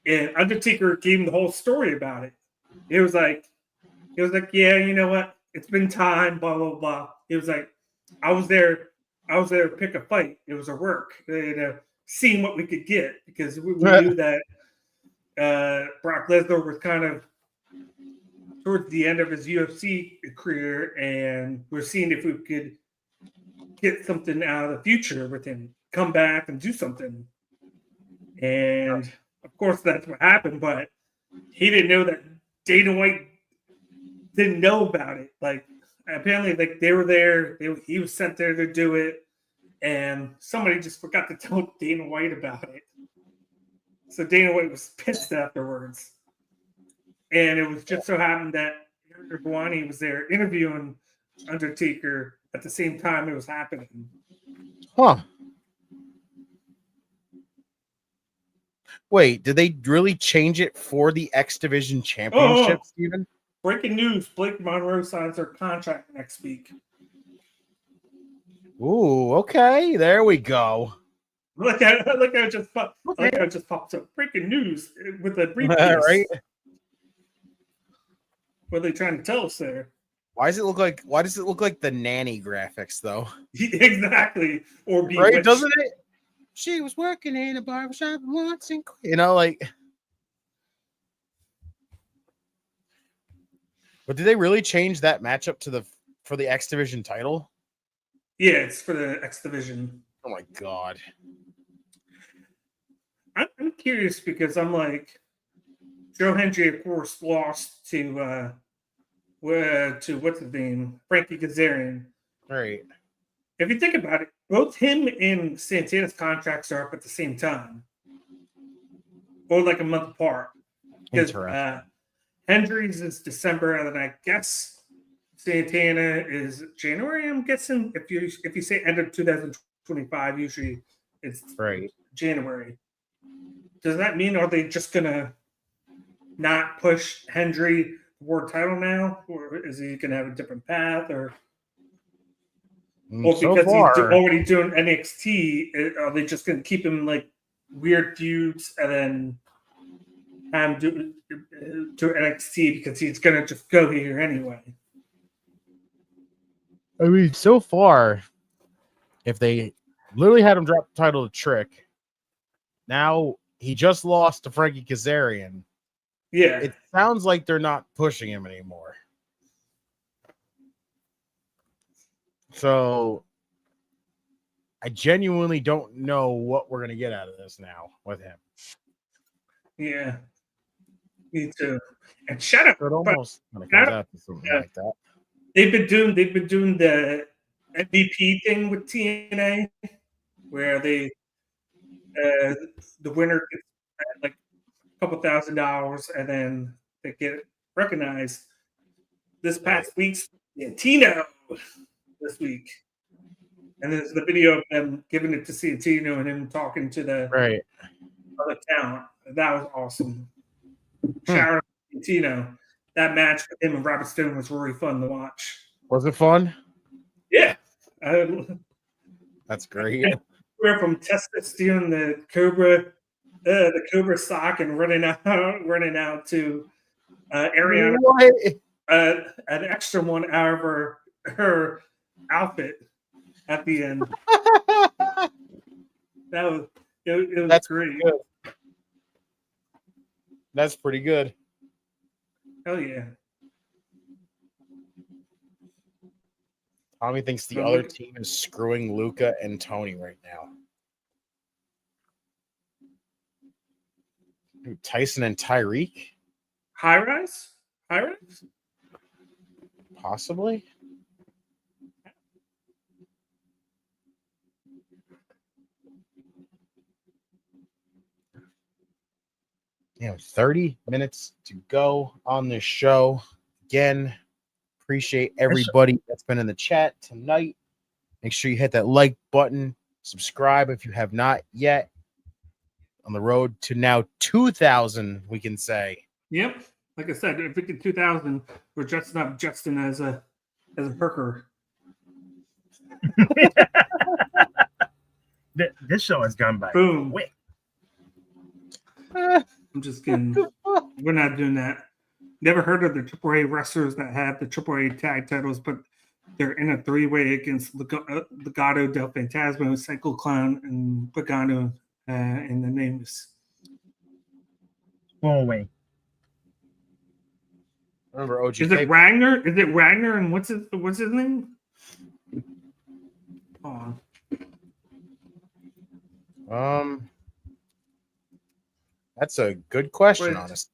And Undertaker gave him the whole story about it. It was like, yeah, you know what? It's been time, blah, blah, blah. It was like, I was there to pick a fight. It was a work. Seeing what we could get because we knew that Brock Lesnar was kind of towards the end of his UFC career, and we're seeing if we could get something out of the future with him, come back and do something. And of course, that's what happened. But he didn't know that Dana White didn't know about it. Like apparently, like they were there. He was sent there to do it, and somebody just forgot to tell Dana White about it. So Dana White was pissed afterwards. And it was just so happened that Eric Guani was there interviewing Undertaker at the same time it was happening. Huh. Wait, did they really change it for the X Division Championship, Steven? Breaking news, Blake Monroe signs her contract next week. Ooh, okay. There we go. Look how it just popped up. Breaking news with a briefcase. Right? What are they trying to tell us there? Why does it look like the nanny graphics though? Exactly. Or right, doesn't it? She was working in a barbershop once and like. But did they really change that matchup for the X Division title? Yeah, it's for the X Division. Oh my god. I'm curious because I'm like, Joe Hendry, of course, lost to what's his name, Frankie Kazarian. Right. If you think about it, both him and Santana's contracts are up at the same time, or like a month apart. Because Hendry's is December, and then I guess Santana is January. I'm guessing if you say end of 2025, usually it's right January. Does that mean are they just gonna not push Hendry world title now, or is he gonna have a different path, or because he's already doing NXT, are they just gonna keep him like weird feuds and then have him do to NXT because he's gonna just go here anyway? I mean, so far, if they literally had him drop the title to Trick, now he just lost to Frankie Kazarian. Yeah. It sounds like they're not pushing him anymore. So I genuinely don't know what we're going to get out of this now with him. Yeah. Me too. And shout out. It almost kind of comes out to something like that. They've been doing the MVP thing with TNA where they the winner gets like a couple $1,000 and then they get recognized. This past week's Santino this week. And there's the video of them giving it to Santino and him talking to the other talent. That was awesome. Shout out to Santino. That match with him and Robert Stone was really fun to watch. Was it fun? Yeah. That's great. We're from Testa stealing the Cobra sock and running out to Ariana. An extra one out of her outfit at the end. It was That's great. good. That's pretty good. Hell yeah. Tommy thinks the other team is screwing Luca and Tony right now. Dude, Tyson and Tyreek? High rise? High rise? Possibly. You know, 30 minutes to go on this show. Again, appreciate everybody that's been in the chat tonight. Make sure you hit that like button. Subscribe if you have not yet. On the road to now 2,000, we can say. Yep. Like I said, if we get 2,000, we're dressing up Justin as a perker. This show has gone by Boom. quick. I'm just kidding. We're not doing that. Never heard of the AAA wrestlers that have the AAA tag titles, but they're in a three-way against Legado del Fantasma, Psycho Clown, and Pagano, and the names. Four-way. Remember OG? Is it Ragnar? Is it Ragnar? And what's his name? Hold on. That's a good question, honestly.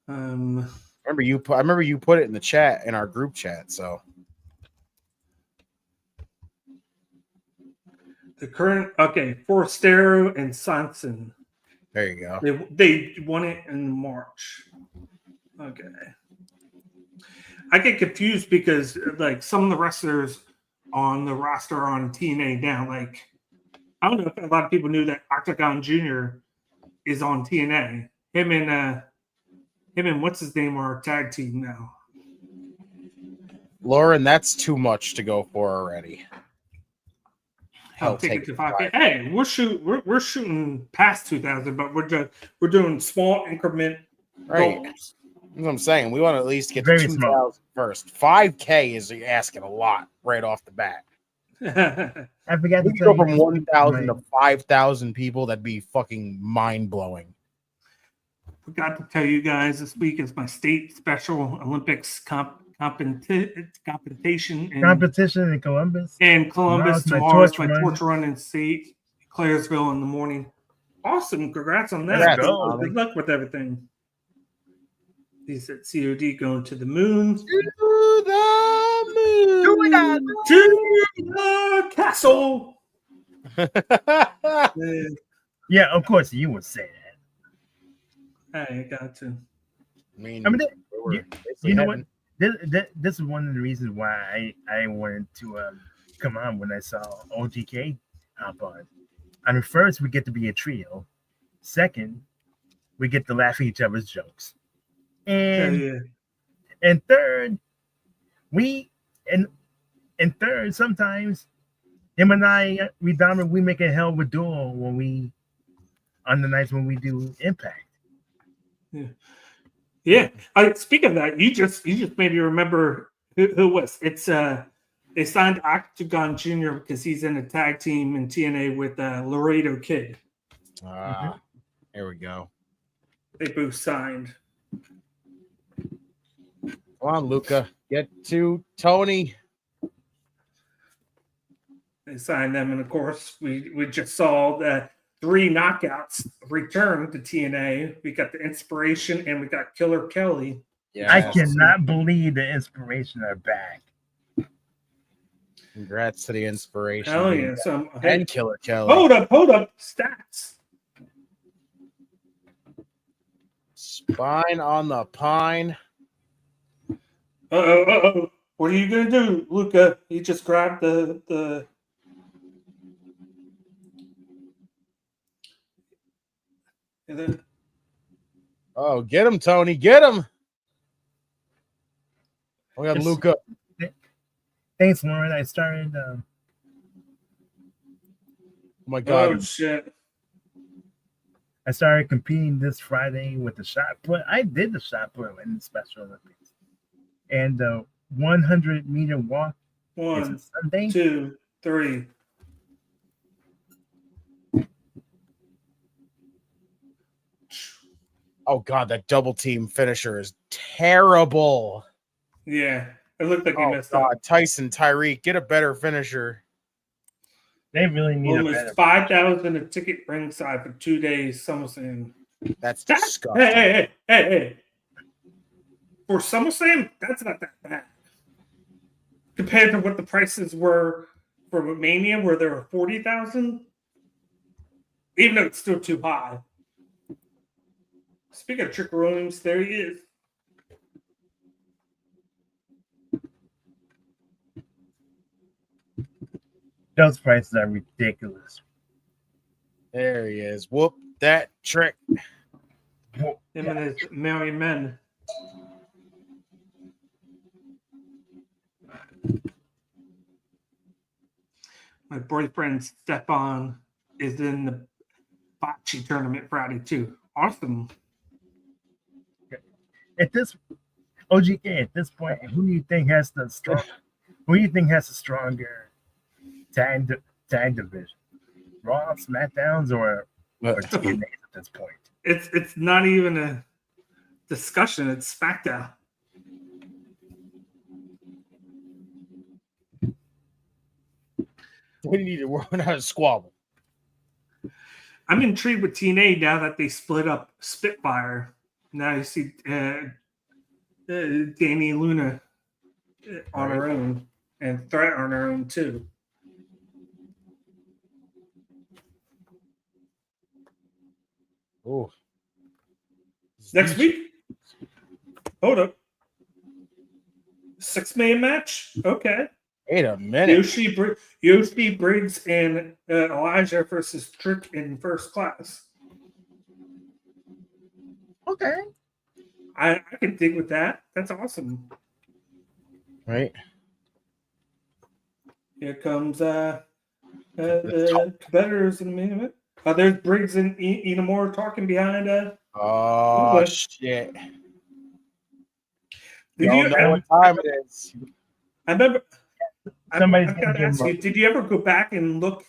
I remember you put it in the chat, in our group chat. So the current Forastero and Sanson. There you go. They won it in March. Okay. I get confused because like some of the wrestlers on the roster are on TNA now. Like I don't know if a lot of people knew that Octagon Jr. is on TNA. Him and what's his name are tag team now. Lauren, that's too much to go for already. I'll take it to 5K. Hey, we're shooting past 2,000, but we're doing small increment goals. That's what I'm saying. We want to at least get to 2,000 first. 5K is asking a lot right off the bat. I forgot to go from 1,000 to 5,000 people. That'd be fucking mind blowing. Forgot to tell you guys this week is my state Special Olympics competition in Columbus. And Columbus tomorrow is my torch run in St. Clairsville in the morning. Awesome. Congrats on that. Good luck with everything. He said COD going to the moon. To the moon. To the castle. Yeah, of course you would say that. I got to. I mean you know what? This is one of the reasons why I wanted to come on when I saw OGK hop on. I mean, first, we get to be a trio. Second, we get to laugh at each other's jokes. And third, sometimes him and I, we make a hell of a duo on the nights when we do Impact. Yeah. Speaking of that, you just made me remember who it was. It's they signed Octagon Jr. because he's in a tag team in TNA with Laredo Kid. There we go. They both signed. Come on, Luca. Get to Tony. They signed them, and of course, we just saw the 3 knockouts return to TNA. We got the Inspiration and we got Killer Kelly. Yeah, I cannot believe the Inspiration are back. Congrats to the Inspiration. Hell yeah. And Killer Kelly. Hold up. Stats. Spine on the pine. Uh-oh. What are you going to do, Luca? He just grabbed the... And then... Oh, get him, Tony. Get him. We got Luca. Thanks, Lauren. I started... Oh, my God. Oh, shit. I started competing this Friday with the shot put. I did the shot put in the Special Olympics. And the 100-meter walk 1, Sunday? 2, 3. Oh God, that double team finisher is terrible. Yeah, it looked like he messed up. Tyson, Tyreek, get a better finisher. They really need a Almost better. 5,000 a ticket ringside for 2 days. SummerSlam. That's disgusting. Hey. For SummerSlam, that's not that bad. Compared to what the prices were for Mania, where there were 40,000, even though it's still too high. Speaking of Trick Williams, there he is. Those prices are ridiculous. There he is. Whoop that trick. Him and his merry men. My boyfriend Stefan is in the bocce tournament Friday too. Awesome. At this OGK, at this point, who do you think has the strong? Who do you think has the stronger tag division? Raw, SmackDowns, or TNA at this point? It's not even a discussion. It's SmackDown. We need to work on a squabble. I'm intrigued with TNA now that they split up Spitfire. Now you see Danny Luna on her own and Threat on her own too. Oh, next week. Hold up. 6-man match. Okay. Wait a minute. Yoshi Briggs and Elijah versus Trick in First Class. Okay. I can dig with that. That's awesome. Right. Here comes the competitors in a minute. There's Briggs and Enamore talking behind. Oh shit! Did you know what time it is? I remember. Somebody's I've got to ask you, did you ever go back and look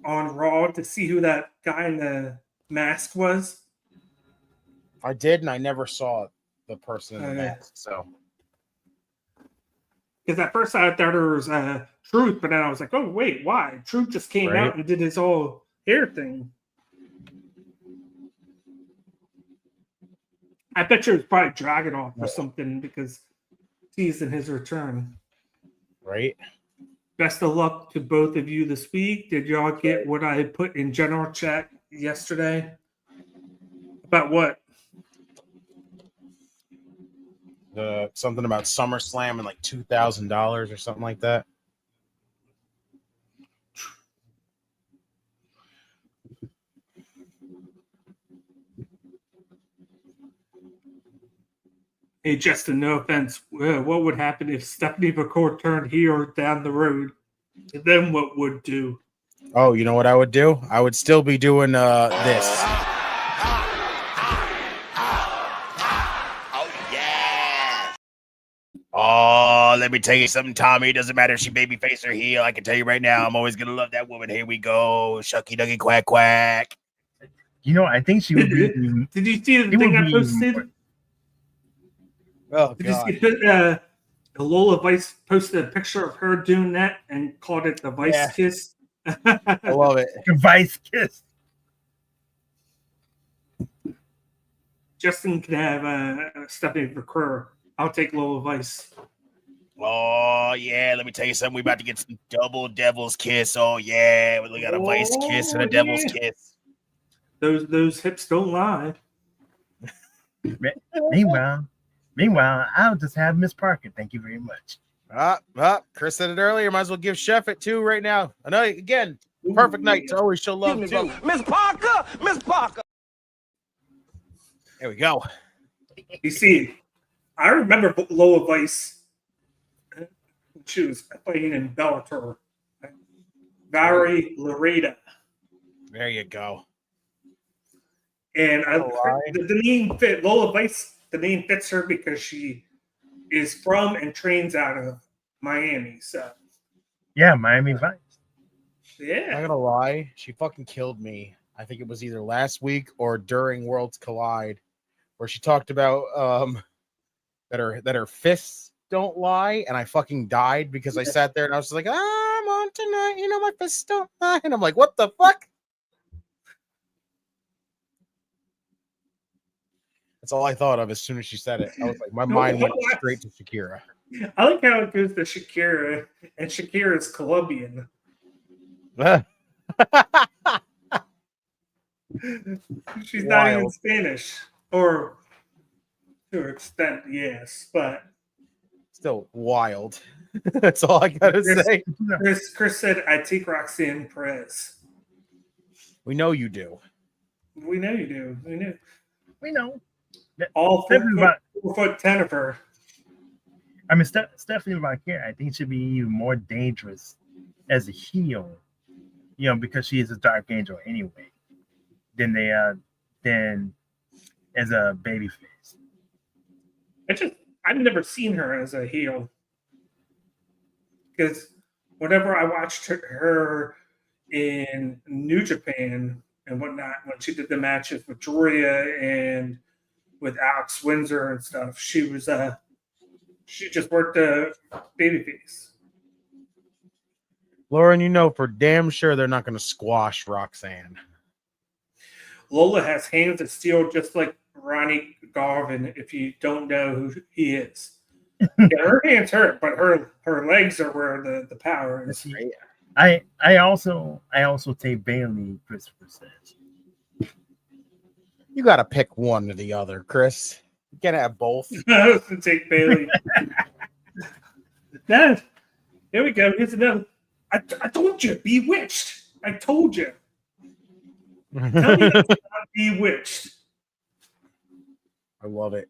on Raw to see who that guy in the mask was? I did, and I never saw the person in the mask. So, because at first I thought there was Truth, but then I was like, oh wait, why? Truth just came out and did his whole hair thing. I bet you it was probably Dragon off or something because teasing his return. Right. Best of luck to both of you this week. Did y'all get what I put in general chat yesterday? About what? Something about SummerSlam and like $2,000 or something like that. Hey, Justin, no offense. What would happen if Stephanie McCourt turned here down the road? And then what would do? Oh, you know what I would do? I would still be doing this. Oh, let me tell you something, Tommy. It doesn't matter if she babyface or heel. I can tell you right now, I'm always gonna love that woman. Here we go. Shucky ducky quack quack. You know, I think she would be. Did you see the thing I posted? Oh, did you see Lola Vice posted a picture of her doing that and called it the Vice Kiss? I love it. The Vice Kiss. Justin can have Stephanie McCourt. I'll take Lola Vice. Oh, yeah. Let me tell you something. We about to get some double Devil's Kiss. Oh, yeah. We got a Vice Kiss and a Devil's Kiss. Those hips don't lie. Meanwhile, I'll just have Miss Parker. Thank you very much. Chris said it earlier. Might as well give Chef it too right now. I know, again, perfect night to always show love too. Miss Parker! Miss Parker! There we go. You see, I remember Lola Vice. She was playing in Bellator. Valerie Loretta. There you go. And the name fit Lola Vice. The name fits her because she is from and trains out of Miami. So Yeah, Miami Vice. Yeah. I'm not gonna lie, she fucking killed me. I think it was either last week or during Worlds Collide, where she talked about that her fists don't lie, and I fucking died because I sat there and I was like, I'm on tonight, my fists don't lie, and I'm like, what the fuck? That's all I thought of as soon as she said it. I was like, my mind went straight to Shakira. I like how it goes to Shakira, and Shakira is Colombian. She's not even Spanish, or to an extent, yes, but still wild. That's all I gotta say. Chris said, "I take Roxanne Perez." We know you do. We know you do. We know. All 4'10" of her. I mean, Stephanie Vaquer, I think, should be even more dangerous as a heel, because she is a dark angel anyway, than as a babyface. I've never seen her as a heel, because whenever I watched her in New Japan and whatnot, when she did the matches with Joria and with Alex Windsor and stuff, she just worked a babyface. Lauren, for damn sure they're not going to squash Roxanne. Lola has hands of steel, just like Ronnie Garvin, if you don't know who he is. Yeah, her hands hurt, but her legs are where the power is. I also take Bailey, Christopher says. You got to pick one or the other, Chris. You can't have both. I was going to take Bailey. Dad, here we go. Here's another. I told you, Bewitched. I told you. Tell me that's not Bewitched. I love it.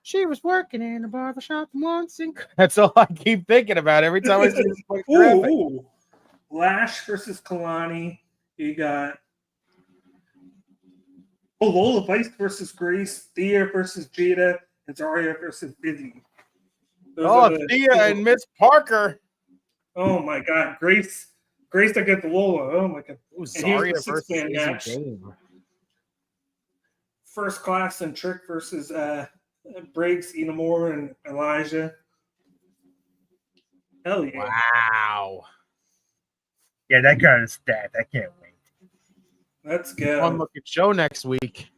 She was working in a barbershop once. That's all I keep thinking about every time I see this graphic. Ooh. Lash versus Kalani. You got Lola Vice versus Grace. Thea versus Jada. And Zarya versus Busy. Thea and Miss Parker. Oh my God. Grace against Lola. Oh my God. Ooh, Zarya versus Izzy. First Class and Trick versus Briggs, Enamor, and Elijah. Hell yeah. Wow. Yeah, that card is stacked. I can't wait. Let's go. Fun looking show next week.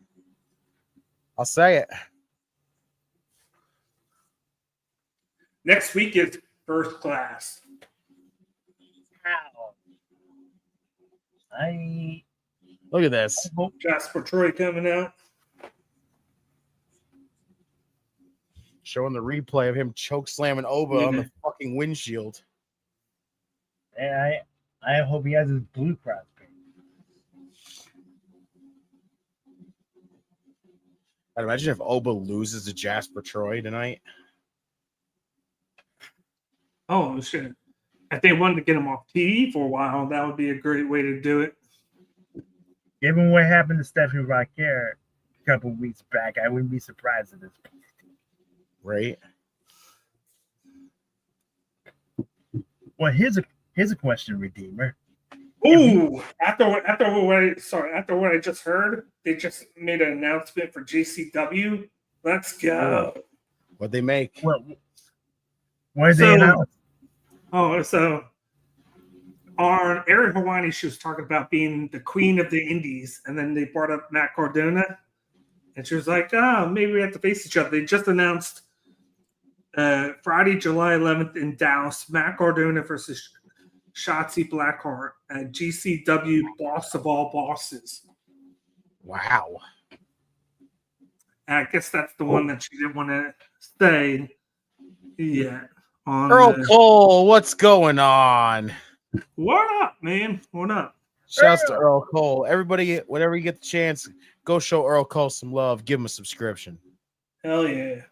I'll say it. Next week is First Class. Wow. Look at this. Jasper Troy coming out. Showing the replay of him choke slamming Oba on the fucking windshield. And I hope he has his Blue Cross pin. I'd imagine if Oba loses to Jasper Troy tonight. Oh, shit. If they wanted to get him off TV for a while, that would be a great way to do it. Given what happened to Stephanie Vaquer a couple of weeks back, I wouldn't be surprised at this point. Right. Well, here's a question, Redeemer. Ooh, after what I just heard, they just made an announcement for JCW. Let's go. What'd they make? What did they announce? Oh, so on Ariel Helwani, she was talking about being the queen of the indies, and then they brought up Matt Cardona, and she was like, "Oh, maybe we have to face each other." They just announced Friday, July 11th in Dallas, Matt Cardona versus Shotzi Blackheart at GCW Boss of All Bosses. Wow. And I guess that's the one that she didn't want to say yet. Earl Cole, what's going on? What up, man? What up? Shouts to Earl Cole. Everybody, whenever you get the chance, go show Earl Cole some love. Give him a subscription. Hell yeah.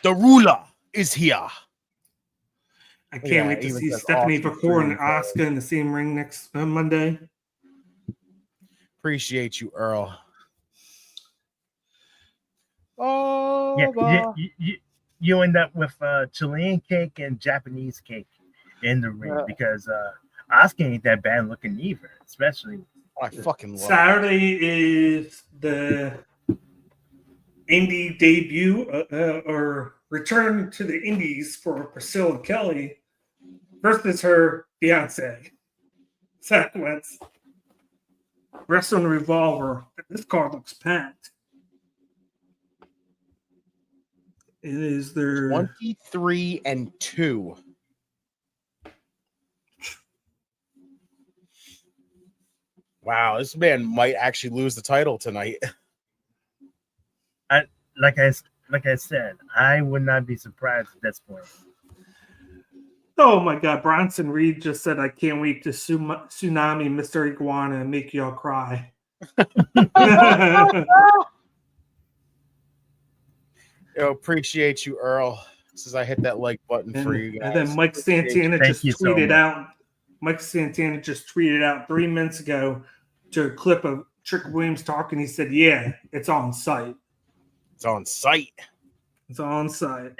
The ruler is here. I can't wait to see Stephanie Vaquer and Asuka in the same ring next Monday. Appreciate you, Earl. Yeah, you end up with Chilean cake and Japanese cake in the ring because Asuka ain't that bad looking either, especially. I fucking love Saturday is the indie debut or return to the indies for Priscilla Kelly versus her fiance, Zach Wentz. Wrestling Revolver. This card looks packed. It is their 23-2. Wow, this man might actually lose the title tonight. Like I said, I would not be surprised at this point. Oh my God! Bronson Reed just said, "I can't wait to tsunami Mr. Iguana and make y'all cry." Yo, appreciate you, Earl. Since I hit that like button for you guys. And then Mike Santana just tweeted out. Mike Santana just tweeted out 3 minutes ago to a clip of Trick Williams talking. He said, "Yeah, it's on site. It's on site. It's on site."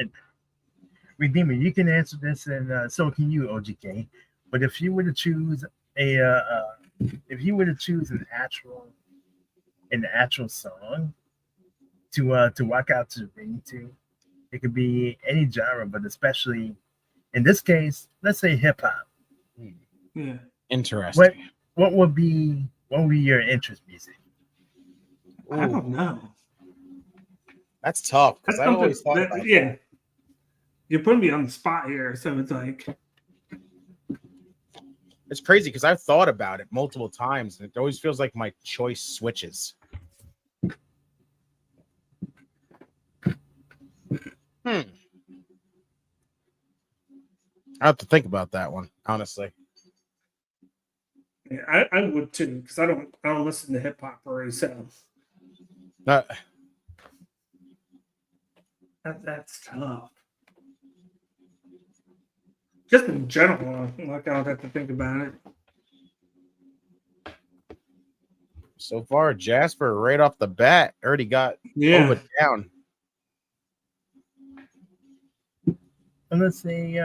Redeemer, you can answer this, and so can you, OGK. But if you were to choose an actual song to walk out to the ring to, it could be any genre, but especially in this case, let's say hip hop. Yeah. Interesting. What would be your interest music? I don't know. That's tough because I always thought about that. You're putting me on the spot here, so it's like it's crazy because I've thought about it multiple times, and it always feels like my choice switches. I have to think about that one, honestly. Yeah, I would too, because I don't listen to hip hop or so. That's tough. Just in general, like I would have to think about it. So far, Jasper, right off the bat, already got over down. And let's say,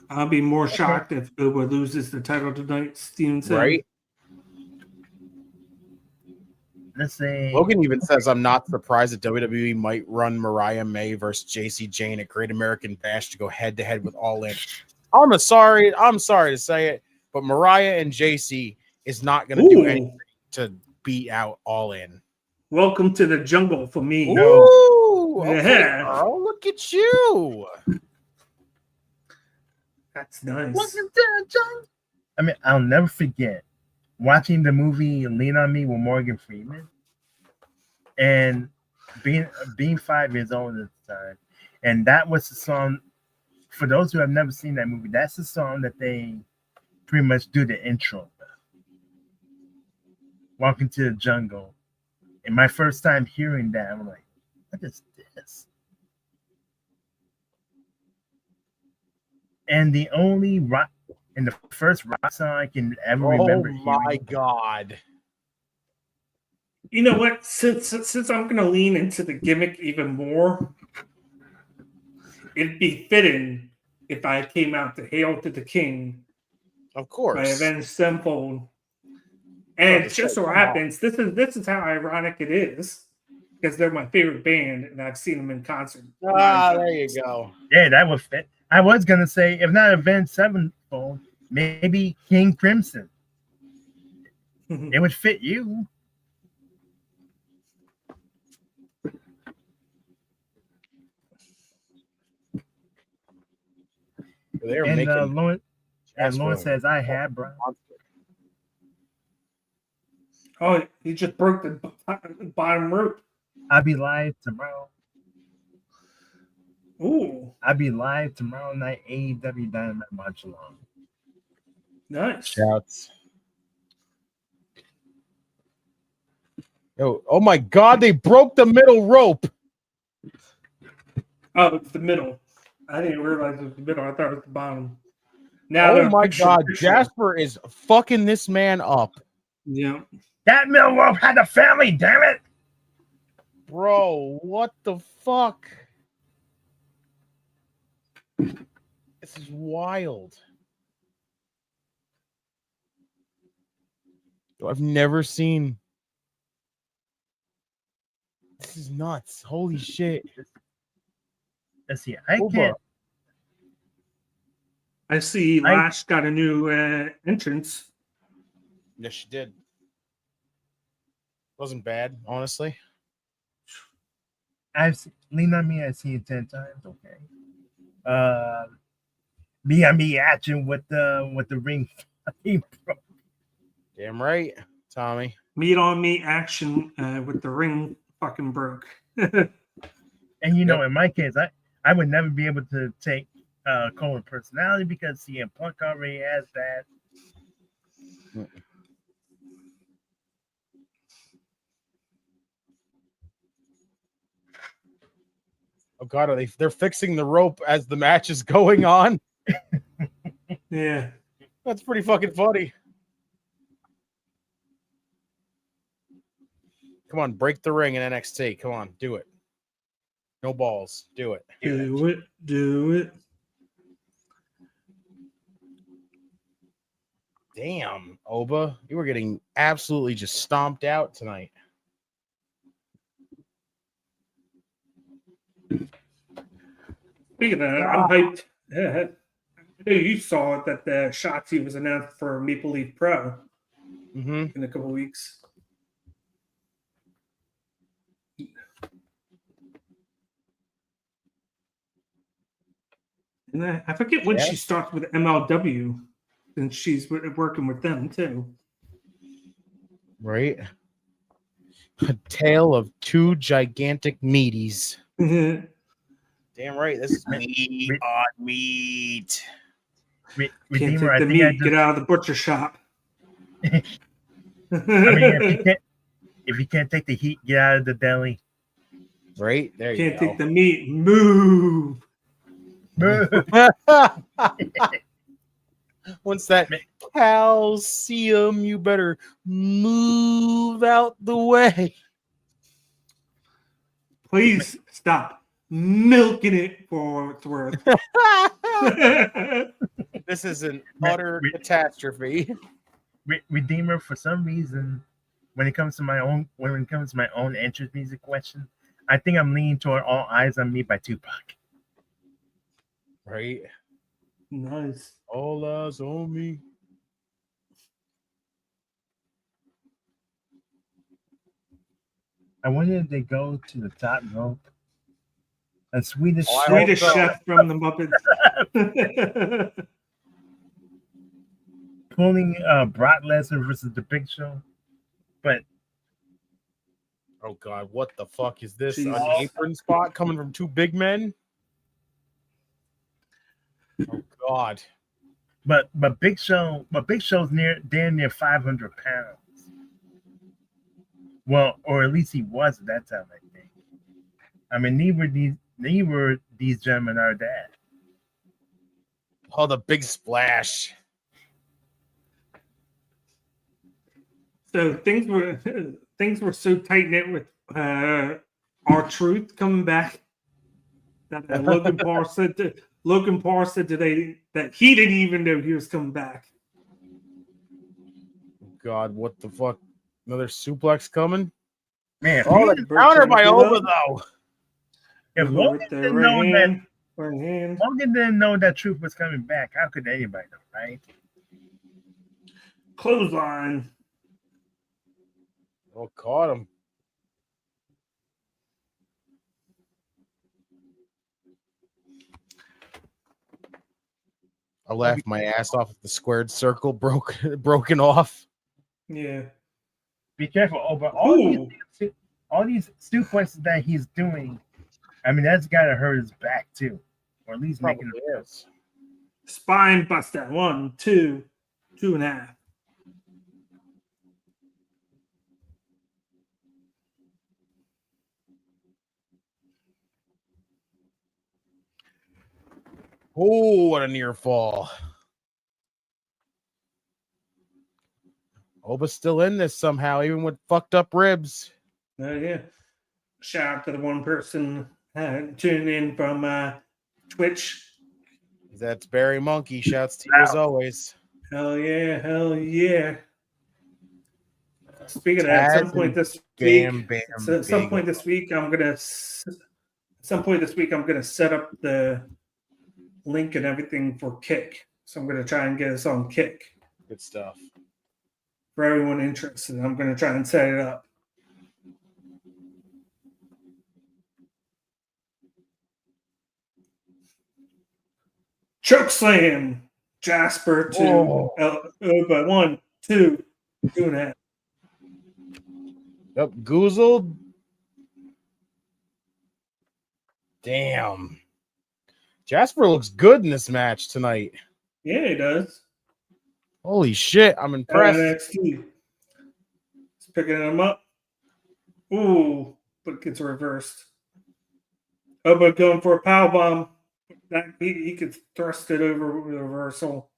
I'll be more shocked if Uber loses the title tonight, Steven said. Right? Let's say Logan even says, I'm not surprised that WWE might run Mariah May versus JC Jane at Great American Bash to go head to head with All In. I'm sorry to say it, but Mariah and JC is not going to do anything to beat out All In. Welcome to the jungle for me. Ooh, okay, Yeah. Earl, look at you. That's nice. I mean, I'll never forget watching the movie Lean on Me with Morgan Freeman and being 5 years old at the time. And that was the song, for those who have never seen that movie, that's the song that they pretty much do the intro. Walking to the Jungle. And my first time hearing that, I'm like, what is this? And the only rock, and the first rock song I can ever remember. Oh my God. You know what? Since I'm going to lean into the gimmick even more, it'd be fitting if I came out to Hail to the King. Of course. By Avenged Sevenfold. And it just so happens, this is how ironic it is, because they're my favorite band, and I've seen them in concert. There you go. Yeah, that would fit. I was going to say, if not Avenged Sevenfold, maybe King Crimson. It would fit you. And Lawrence says, I have, bro. Oh, he just broke the bottom rope. I'll be live tomorrow. Ooh. I'll be live tomorrow night, AEW Dynamite Watch Along. Nice. Shouts. Yo, oh my God, they broke the middle rope. Oh, it's the middle. I didn't realize it was the middle. I thought it was the bottom. Now Oh they're my picture God, in picture. Jasper is fucking this man up. Yeah. That Millwolf had a family, damn it! Bro, what the fuck? This is wild. I've never seen. This is nuts. Holy shit. Let's see. I Oba. can't. I see Lash got a new entrance. Yes, she did. Wasn't bad, honestly. Lean on me. I've seen it 10 times. Okay. Me on me action with the ring. Damn right, Tommy. Meat on me action with the ring fucking broke. And you know, in my case, I would never be able to take Cole's personality because CM Punk already has that. Oh God, they're fixing the rope as the match is going on? Yeah. That's pretty fucking funny. Come on, break the ring in NXT. Come on, do it. No balls. Do it. Do it. Damn, Oba. You were getting absolutely just stomped out tonight. Speaking of that, I'm hyped. I know you saw that the Shotzi was announced for Maple Leaf Pro in a couple weeks. And I forget when she starts with MLW, and she's working with them too. Right? A tale of two gigantic meaties. Damn right. This is meat on meat. Redeemer, Can't take the meat. Get out of the butcher shop. I mean, if you can't take the heat, get out of the deli. Right? There you Can't go. take the meat. Move. Once that calcium, you better move out the way. Please stop milking it for what it's worth. This is an utter catastrophe. Redeemer, for some reason, when it comes to my own entrance music question, I think I'm leaning toward "All Eyes on Me" by Tupac. Right? Nice. All eyes on me. I wonder if they go to the top rope. A Swedish chef from the Muppets. Pulling Brock Lesnar versus the Big Show. But oh God, what the fuck is this? Jesus. An apron spot coming from two big men? Oh God. But Big Show's damn near 500 pounds. Well, or at least he was at that time, I think. I mean, neither these gentlemen are that. Oh, the big splash. So things were so tight knit with R-Truth coming back that Logan Paul said today that he didn't even know he was coming back. God, what the fuck? Another suplex coming? Man, oh, the counter by Oba though. If Logan didn't know that Truth was coming back, how could anybody know, right? Clothesline. Oh, caught him. I laughed my ass off at the squared circle broken off. Yeah. Be careful, Oba. All these suplexes that he's doing, I mean, that's got to hurt his back too, or at least making it hurt. Spine buster. 1, 2, 2.5. Oh, what a near fall. Oba's still in this somehow, even with fucked up ribs. Yeah. Shout out to the one person tuning in from Twitch. That's Barry Monkey. Shouts to you as always. Hell yeah, hell yeah. Speaking of that, Taz at some point this Bam week, Bam at some point this week, I'm gonna set up the link and everything for Kick. So I'm gonna try and get us on Kick. Good stuff. For everyone interested, I'm gonna try and set it up. Choke slam, Jasper to Oba. 1, 2, 2.5. Yep, Goozled. Damn. Jasper looks good in this match tonight. Yeah, he does. Holy shit, I'm impressed. NXT. He's picking him up. Ooh, but it gets reversed. Oba going for a powerbomb. That he could thrust it over with a reversal.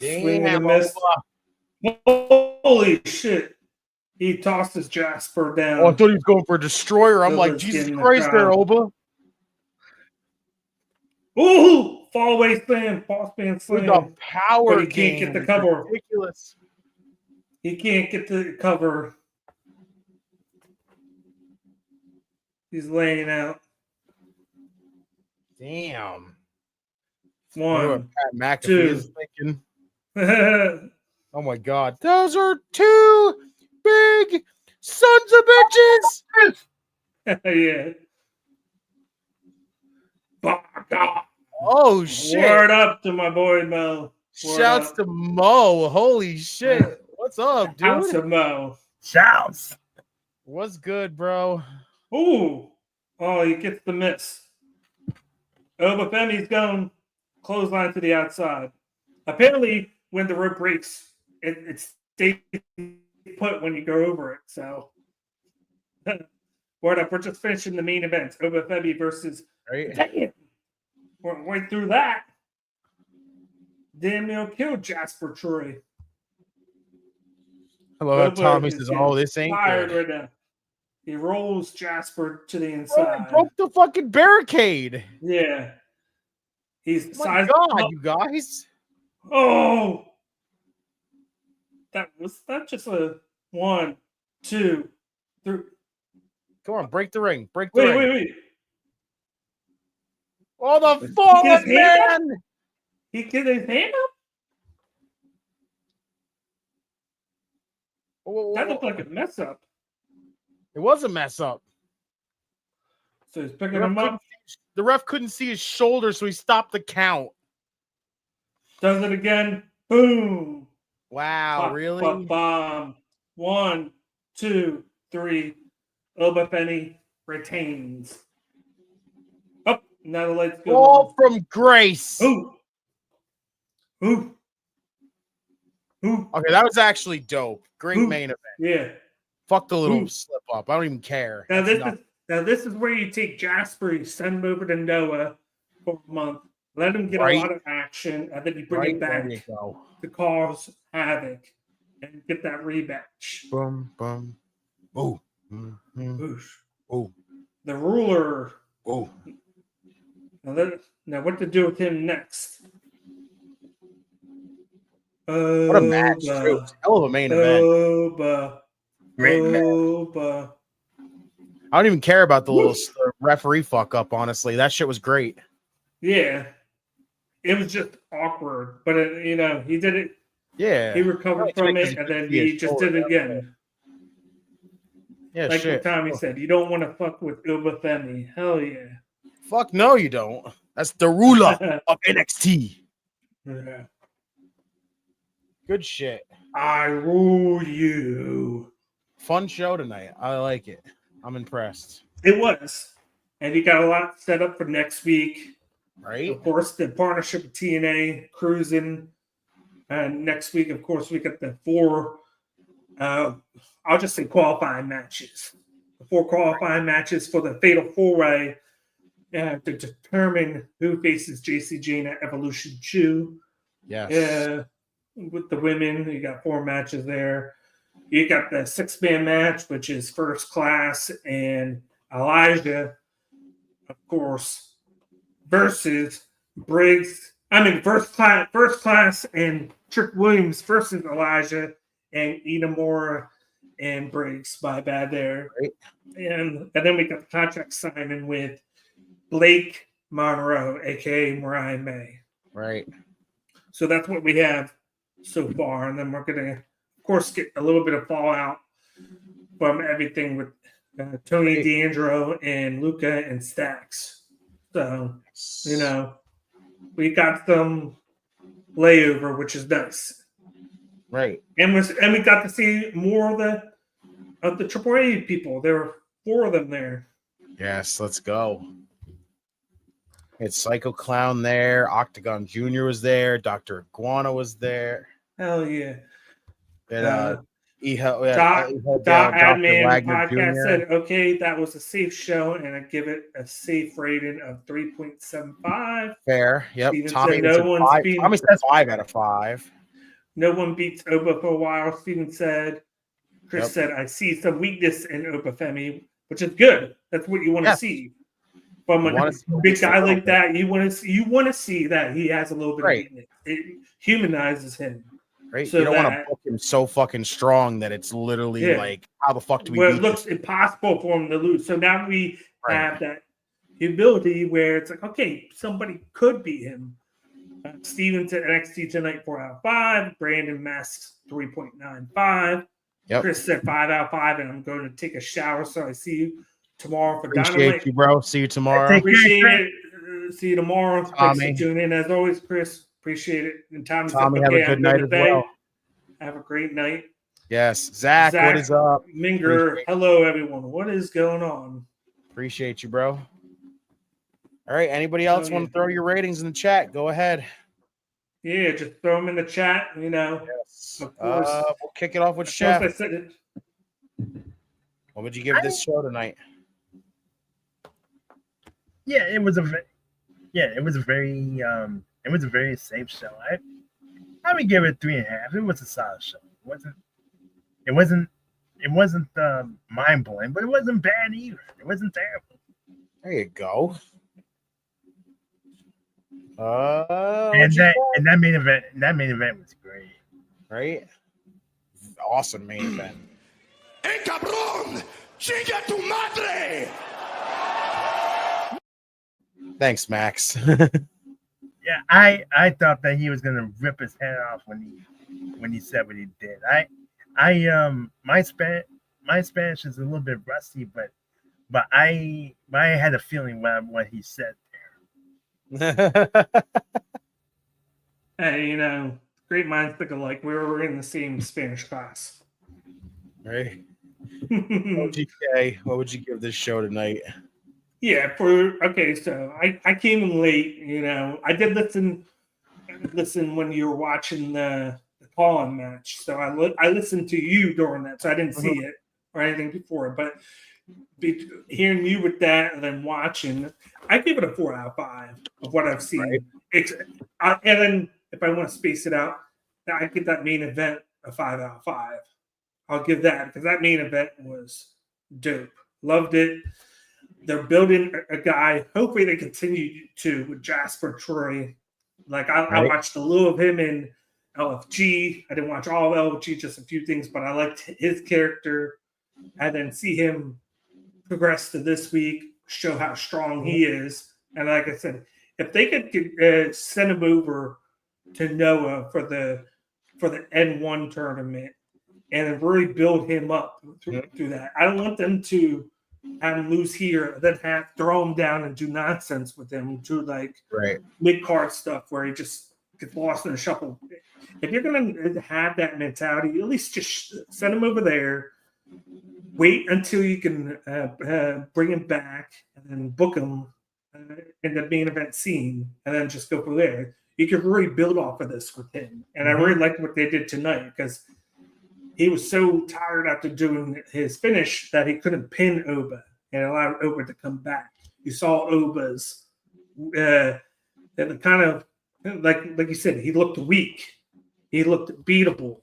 Swing and a miss. Holy shit. He tosses Jasper down. Oh, I thought he was going for a destroyer. I'm like, Jesus Christ there, Oba. Ooh, fallaway slam, boss man slam. The power but he can't get the cover. Ridiculous. He can't get the cover. He's laying out. Damn. 1, Pat McAfee 2. is thinking. Oh my God. Those are 2 big sons of bitches. Yeah. Oh shit. Word up to my boy Mo. Shouts to Mo. Holy shit. What's up, dude? Shouts to Mo. Shouts. What's good, bro? Ooh. Oh, he gets the miss. Oba Femi's going clothesline to the outside. Apparently, when the rope breaks, it stays put when you go over it. So, word up. We're just finishing the main event. Oba Femi versus. Right. Dang it. We're right through that. Damn near killed Jasper Troy. Hello, Tommy says, "Oh, this ain't tired good." right now. He rolls Jasper to the Bro, inside. he broke the fucking barricade. Yeah. He's Oh my God, you guys. Oh. That just a 1, 2, 3. Come on, break the ring. Break the ring. Wait. Oh, the fallen man. He get his hand up? That looked like a mess up. It was a mess up. So he's picking him up. The ref couldn't see his shoulder, so he stopped the count. Does it again. Boom. Wow, really? Bomb. 1, 2, 3. Oba Femi retains. Up. Now the lights go. All from Grace. Ooh. Okay, that was actually dope. Great main event. Yeah. Fuck the little slip up. I don't even care. Now this is where you take Jasper, you send him over to Noah for a month, let him get a lot of action, and then you bring him back to cause havoc and get that rematch. Boom, boom. Ooh. Ooh. The ruler. Ooh. Now what to do with him next? What a match. Hell of a main event. Great match. I don't even care about the little referee fuck up, honestly. That shit was great. Yeah. It was just awkward, but he did it. Yeah. He recovered from it, and then he just did it again. Yeah, like shit. what Tommy said, you don't want to fuck with Oba Femi. Hell yeah. Fuck no, you don't. That's the ruler of NXT. Yeah. Good shit. I rule you. Fun show tonight. I like it. I'm impressed. It was. And you got a lot set up for next week. Right. Of course, the partnership with TNA, cruising. And next week, of course, we got the 4, I'll just say qualifying matches. The 4 qualifying matches for the Fatal 4-Way to determine who faces JC Jane at Evolution 2. Yes. with the women. You got 4 matches there. You got the 6-man match, which is First Class and Elijah, of course, versus Briggs. First class and Trick Williams versus Elijah and Inamura and Briggs. My bad there. Right. And then we got the contract signing with Blake Monroe, aka Mariah May. Right. So that's what we have so far, and then we're gonna, of course, get a little bit of fallout from everything with Tony D'Angelo and Luca and Stax. So, we got some layover, which is nice. Right. And we got to see more of the AAA people. There were 4 of them there. Yes, let's go. It's Psycho Clown there. Octagon Jr. was there. Dr. Iguana was there. Hell yeah. And Admin podcast said, okay, that was a safe show, and I give it a safe rating of 3.75. Fair. Yep. Steven Tommy said, 5 out of 5. No one beats Oba for a while, Steven said. Chris said, I see some weakness in Oba Femi, which is good. That's what you want to see. From a big guy like that, you want to see that he has a little bit of weakness. It humanizes him. Right. So you don't want to book him so fucking strong that it's literally like, how the fuck do we? It looks impossible for him to lose. So now we have that ability where it's like, okay, somebody could beat him. Steven said NXT tonight 4 out of 5. Brandon Masks 3.95. Yep. Chris said 5 out of 5, and I'm going to take a shower. So I see you tomorrow for Appreciate Dynamite. you, bro. See you tomorrow. Appreciate it. See you tomorrow. Tommy. Thanks for tuning in as always, Chris. Appreciate it. And Tommy have a good night as well. Have a great night. Yes. Zach, what is up? Minger, hello, everyone. What is going on? Appreciate you, bro. All right. Anybody else want to throw your ratings in the chat? Go ahead. Yeah, just throw them in the chat. Yes. Of course. We'll kick it off with Chef. What would you give this show tonight? Yeah, it was a very safe show. I would give it 3.5. It was a solid show. It wasn't mind blowing, but it wasn't bad either. It wasn't terrible. There you go. And that main event was great. Right? Awesome main event. ¡Eh, cabrón! ¡Chinga tu madre! Thanks, Max. Yeah, I thought that he was gonna rip his head off when he said what he did. My Spanish is a little bit rusty, but I had a feeling what he said there. Hey, great minds think alike. We were in the same Spanish class. Right. What would you give this show tonight? Yeah, so I came in late, I did listen when you were watching the call-in match. So I listened to you during that, so I didn't see it or anything before it. But hearing you with that and then watching, I give it a 4 out of 5 of what I've seen. Right. And then if I want to space it out, I give that main event a 5 out of 5. I'll give that because that main event was dope. Loved it. They're building a guy. Hopefully they continue to with Jasper Troy. Like I watched a little of him in LFG. I didn't watch all of LFG, just a few things, but I liked his character. And then see him progress to this week, show how strong he is. And like I said, if they could send him over to Noah for the N1 tournament and really build him up through that. I don't want them to have him lose here, then throw him down and do nonsense with him, do like mid-card stuff where he just gets lost in a shuffle. If you're going to have that mentality, at least just send him over there, wait until you can bring him back and then book him in the main event scene and then just go from there. You could really build off of this with him. And I really liked what they did tonight because he was so tired after doing his finish that he couldn't pin Oba and allow Oba to come back. You saw Oba's kind of like you said, he looked weak. he looked beatable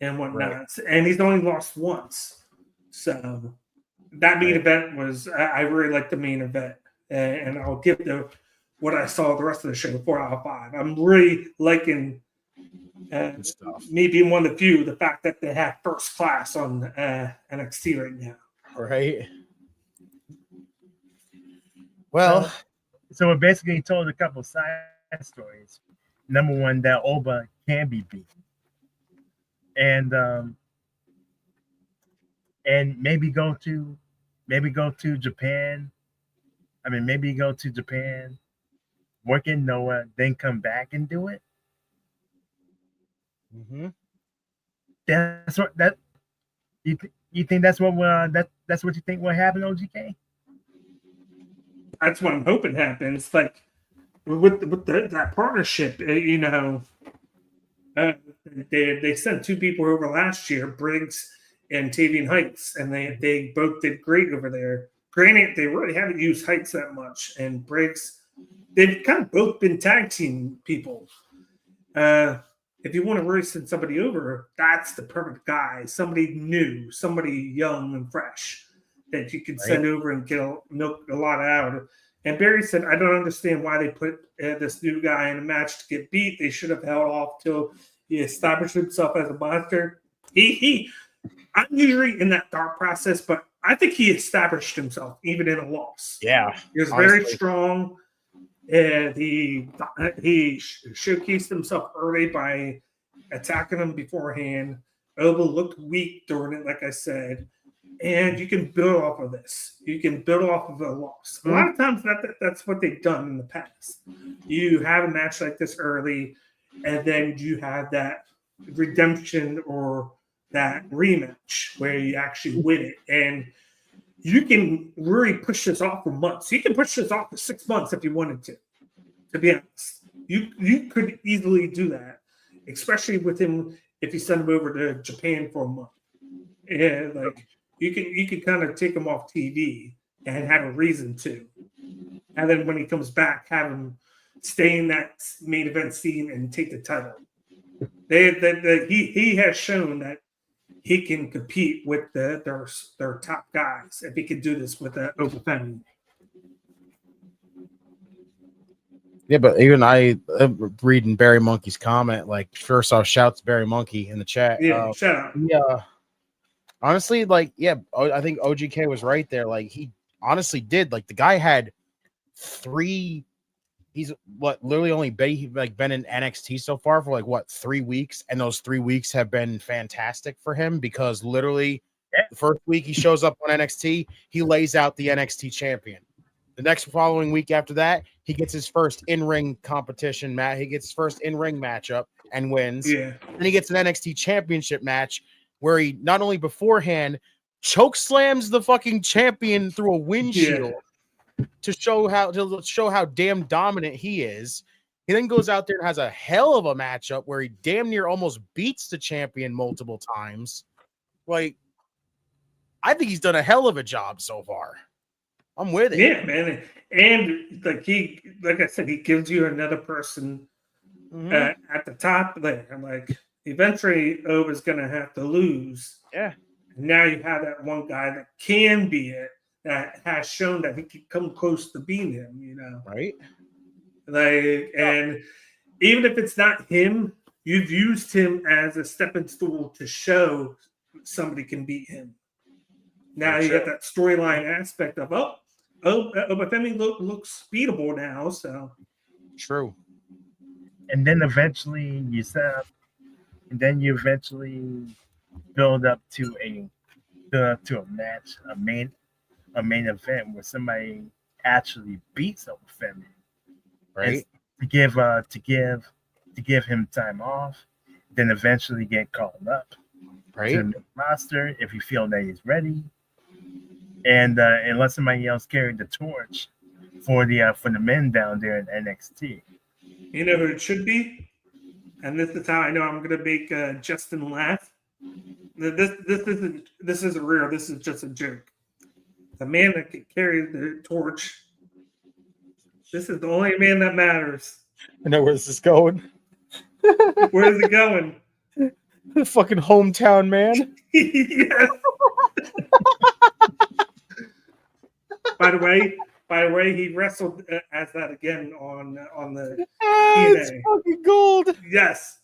and whatnot. Right. And he's only lost once. So that main event was, I really liked the main event. And I'll give what I saw the rest of the show 4 out of 5. I'm really liking me being one of the few, the fact that they have first class on NXT right now. Right. Well, so it basically told a couple side stories. Number one, that Oba can be beat, and maybe go to Japan. I mean, maybe go to Japan, work in Noah, then come back and do it. Mm-hmm. That's what that you think that's what that's what you think will happen, OGK? That's what I'm hoping happens. Like with that partnership, you know, they sent 2 people over last year, Briggs and Tavian Heights, and they both did great over there. Granted, they really haven't used Heights that much, and Briggs, they've kind of both been tag team people. If you want to really send somebody over, that's the perfect guy. Somebody new, somebody young and fresh that you can send over and milk a lot out of. And Barry said, I don't understand why they put this new guy in a match to get beat. They should have held off till he established himself as a monster. I'm usually in that thought process, but I think he established himself even in a loss. Yeah. He was very strong. And he showcased himself early by attacking him beforehand. Oba looked weak during it, like I said. And you can build off of this. You can build off of a loss. A lot of times that's what they've done in the past. You have a match like this early, and then you have that redemption or that rematch where you actually win it. And you can really push this off for months. You can push this off for 6 months if you wanted to be honest. You could easily do that, especially with him if you send him over to Japan for a month. Yeah, like you can kind of take him off TV and have a reason to. And then when he comes back, have him stay in that main event scene and take the title. He has shown that he can compete with their top guys if he can do this with Oba Femi. Yeah, but even I reading Barry Monkey's comment, like first off, shouts Barry Monkey in the chat. Yeah, shout out. Yeah, honestly, like I think OGK was right there. Like he honestly did. Like the guy had 3. He's literally only been in NXT so far for 3 weeks, and those 3 weeks have been fantastic for him because literally the first week he shows up on NXT, he lays out the NXT champion. The next following week after that, he gets his first in-ring competition match. He gets his first in-ring matchup and wins. Yeah. And he gets an NXT championship match where he not only beforehand choke slams the fucking champion through a windshield. Yeah. to show how damn dominant he is. He then goes out there and has a hell of a matchup where he damn near almost beats the champion multiple times. Like, I think he's done a hell of a job so far. I'm with it. Yeah, man. And like I said, he gives you another person at the top there. I'm like, eventually Oba's gonna have to lose. Yeah. And now you have that one guy that can be it, that has shown that he can come close to beating him, you know. Right. Like, and even if it's not him, you've used him as a stepping stool to show somebody can beat him. Now you got that storyline aspect of Oba Femi looks beatable now, so true. And then eventually you set up, and then you eventually build up to a match, a main event where somebody actually beats Oba Femi, right? To give him time off, then eventually get called up, right, to the roster if you feel that he's ready, and let somebody else carry the torch for the men down there in NXT. You know who it should be, and this is how I know I'm going to make Justin laugh. This isn't real. This is just a joke. The man that can carry the torch. This is the only man that matters. I know where this is going. Where's it going? The fucking hometown man. Yes. By the way, he wrestled as that again on the It's TNA. fucking gold. Yes.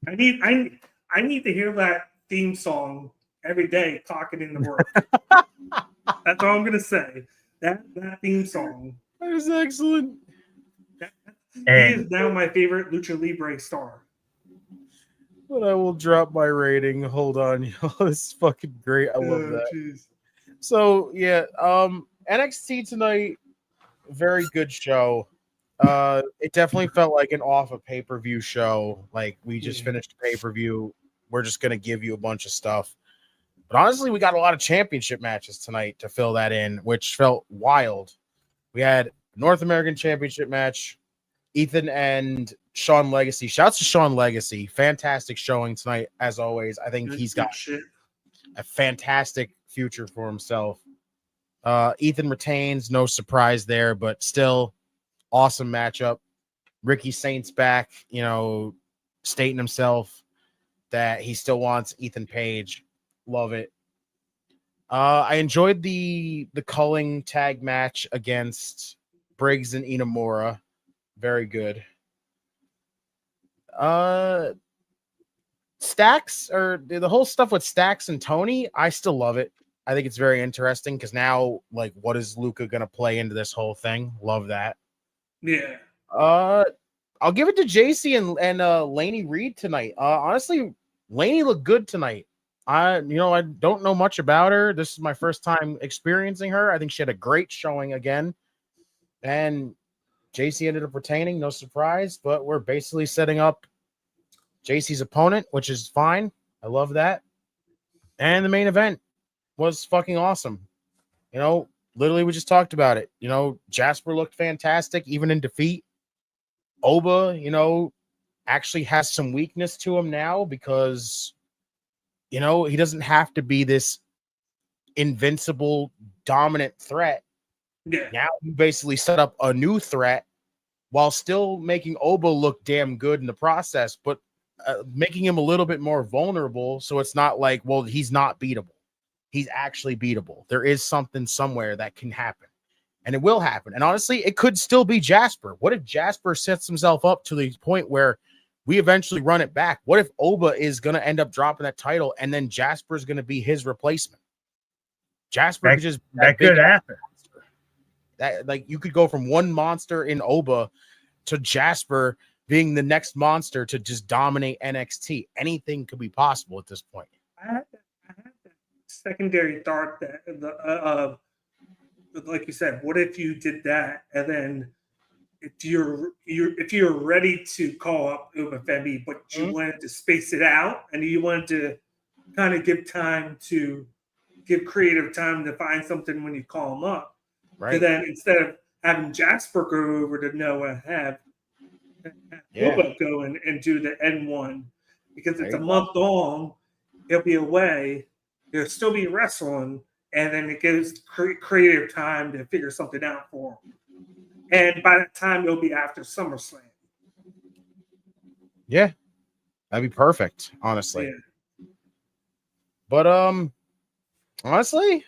I need to hear that theme song every day talking in the work. That's all I'm gonna say. That theme song. That is excellent. He is now my favorite Lucha Libre star. But I will drop my rating. Hold on, yo. This is fucking great. I love that. Geez. So yeah, NXT tonight, very good show. It definitely felt like an off a pay-per-view show. Like we just finished a pay-per-view. We're just gonna give you a bunch of stuff. But honestly, we got a lot of championship matches tonight to fill that in, which felt wild. We had North American Championship match, Ethan and Sean Legacy. Shouts to Sean Legacy. Fantastic showing tonight, as always. I think he's got a fantastic future for himself. Ethan retains, no surprise there, but still awesome matchup. Ricky Saint's back, stating himself that he still wants Ethan Page. Love it. I enjoyed the culling tag match against Briggs and Inamura. Very good. Stacks, or the whole stuff with Stacks and Tony, I still love it. I think it's very interesting because now, like, what is Luca gonna play into this whole thing? Love that. Yeah. I'll give it to JC and Lainey Reed tonight. Honestly, Lainey looked good tonight. I don't know much about her. This is my first time experiencing her. I think she had a great showing again. And JC ended up retaining, no surprise, but we're basically setting up JC's opponent, which is fine. I love that. And the main event was fucking awesome. Literally we just talked about it. Jasper looked fantastic, even in defeat. Oba, actually has some weakness to him now because he doesn't have to be this invincible, dominant threat. Yeah. Now you basically set up a new threat while still making Oba look damn good in the process, but making him a little bit more vulnerable. So it's not like, well, he's not beatable. He's actually beatable. There is something somewhere that can happen, and it will happen. And honestly, it could still be Jasper. What if Jasper sets himself up to the point where we eventually run it back? What if Oba is going to end up dropping that title and then Jasper is going to be his replacement? Jasper could just that could happen. That, like, you could go from one monster in Oba to Jasper being the next monster to just dominate NXT. Anything could be possible at this point. I had that secondary thought that like you said, what if you did that and then if you're ready to call up Ubafemi, but you wanted to space it out and you wanted to kind of give creative time to find something when you call him up. Right. So then instead of having Jasper go over to Noah, have Uba go and do the N1 because it's a month long. He'll be away. He'll still be wrestling, and then it gives creative time to figure something out for him. And by that time, it'll be after SummerSlam. Yeah, that'd be perfect, honestly. Yeah. But honestly,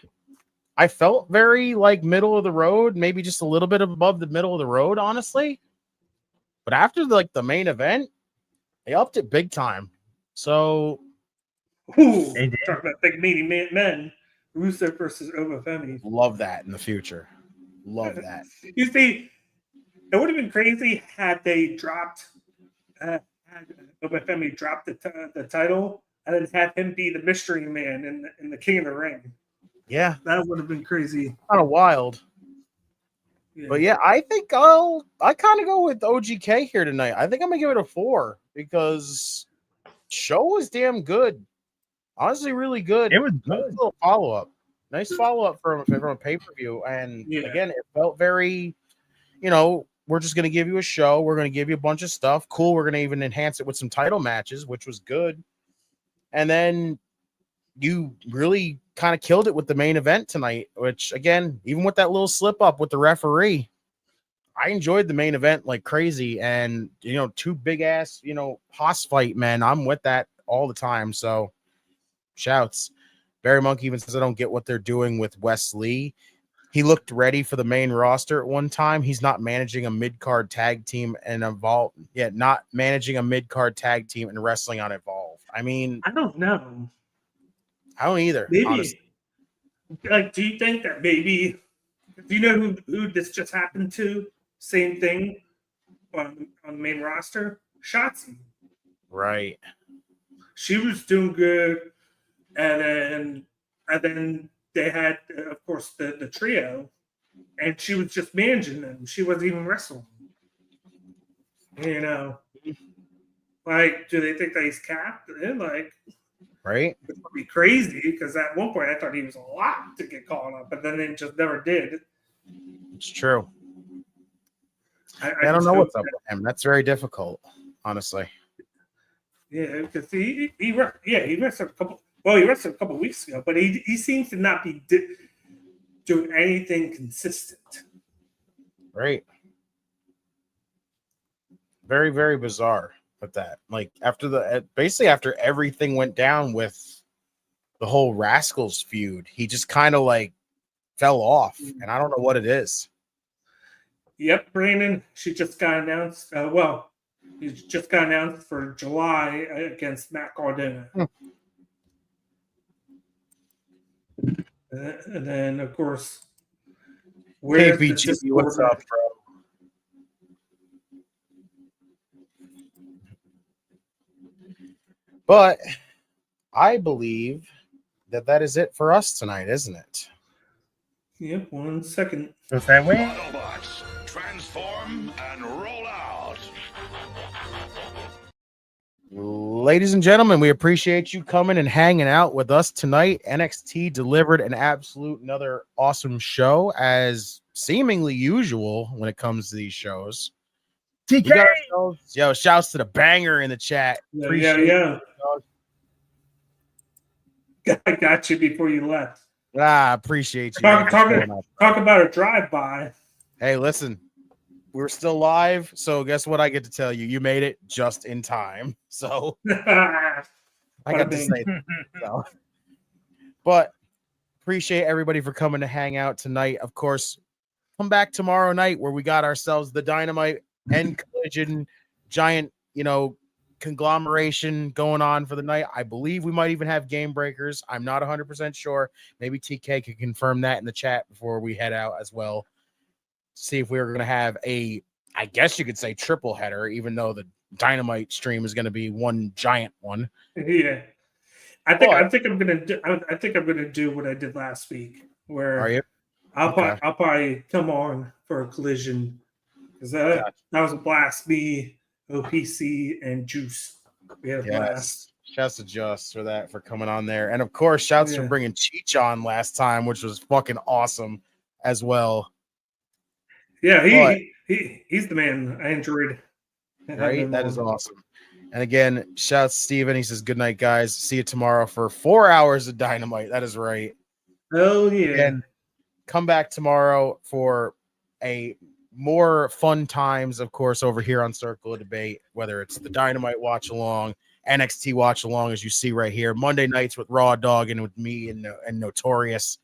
I felt very like middle of the road, maybe just a little bit above the middle of the road, honestly. But after the main event, they upped it big time. So, talking about big meaty men, Rusev versus Ubafemi. Love that in the future. Love that. You see, it would have been crazy had they dropped, had Ubafemi dropped the title and then had him be the mystery man in the King of the Ring. Yeah, that would have been crazy. Kind of wild. Yeah. But yeah, I think I kind of go with OGK here tonight. I think I'm gonna give it a 4 because show was damn good. Honestly, really good. It was good. Nice little follow-up. Nice follow-up from a pay-per-view. And again, it felt very, we're just gonna give you a show. We're gonna give you a bunch of stuff. Cool. We're gonna even enhance it with some title matches, which was good. And then you really kind of killed it with the main event tonight, which again, even with that little slip up with the referee, I enjoyed the main event like crazy, and two big ass hoss fight, man. I'm with that all the time. So shouts. Barry Monkey even says I don't get what they're doing with Wes Lee. He looked ready for the main roster at one time. He's not managing a mid-card tag team and Evolve. Yeah, not managing a mid-card tag team and wrestling on Evolve. I mean, I don't know. I don't either. Maybe. Honestly. Like, do you think that maybe? Do you know who this just happened to? Same thing on the main roster. Shotzi. Right. She was doing good, and then they had, of course, the trio, and she was just managing them. She wasn't even wrestling. Like, do they think that he's capped? Like, right? It would be crazy because at one point I thought he was a lot to get called up, but then they just never did. It's true. I don't know what's up with him. That's very difficult, honestly. Yeah, because he wrestled a couple. Well, he wrestled a couple weeks ago, but he seems to not be doing anything consistent. Right. Very, very bizarre with that. Like after everything went down with the whole Rascals feud, he just kind of like fell off, and I don't know what it is. Yep, Brandon. She just got announced. He just got announced for July against Matt Cardona. And then, of course, KPG, what's up, bro? But I believe that is it for us tonight, isn't it? Yep, 1 second. Just that way. Autobots, transform and roll out. Ladies and gentlemen, we appreciate you coming and hanging out with us tonight. NXT delivered an absolute another awesome show, as seemingly usual when it comes to these shows. TK! Yo, shouts to the banger in the chat. Yeah. I got you before you left. Appreciate you. Talk about a drive-by. Hey, listen, we're still live, so guess what I get to tell you? You made it just in time. So I got to say that. So. But appreciate everybody for coming to hang out tonight. Of course, come back tomorrow night where we got ourselves the Dynamite and Collision giant, conglomeration going on for the night. I believe we might even have game breakers. I'm not 100% sure. Maybe TK can confirm that in the chat before we head out as well. See if we're going to have I guess you could say triple header, even though the Dynamite stream is going to be one giant one. Yeah. I think I'm gonna do what I did last week, where Are you? I'll probably come on for a Collision, because that was a blast. Me, OPC, and Juice. We had a blast. Shouts to Just for coming on there, and of course, shouts for bringing Cheech on last time, which was fucking awesome as well. Yeah, he's the man. I enjoyed. Right, that is awesome. And again, shouts Steven. He says, "Good night, guys. See you tomorrow for 4 hours of Dynamite." That is right. Oh yeah. And come back tomorrow for a more fun times, of course, over here on Circle of Debate, whether it's the Dynamite watch along, NXT watch along, as you see right here, Monday nights with Raw Dog and with me and Notorious,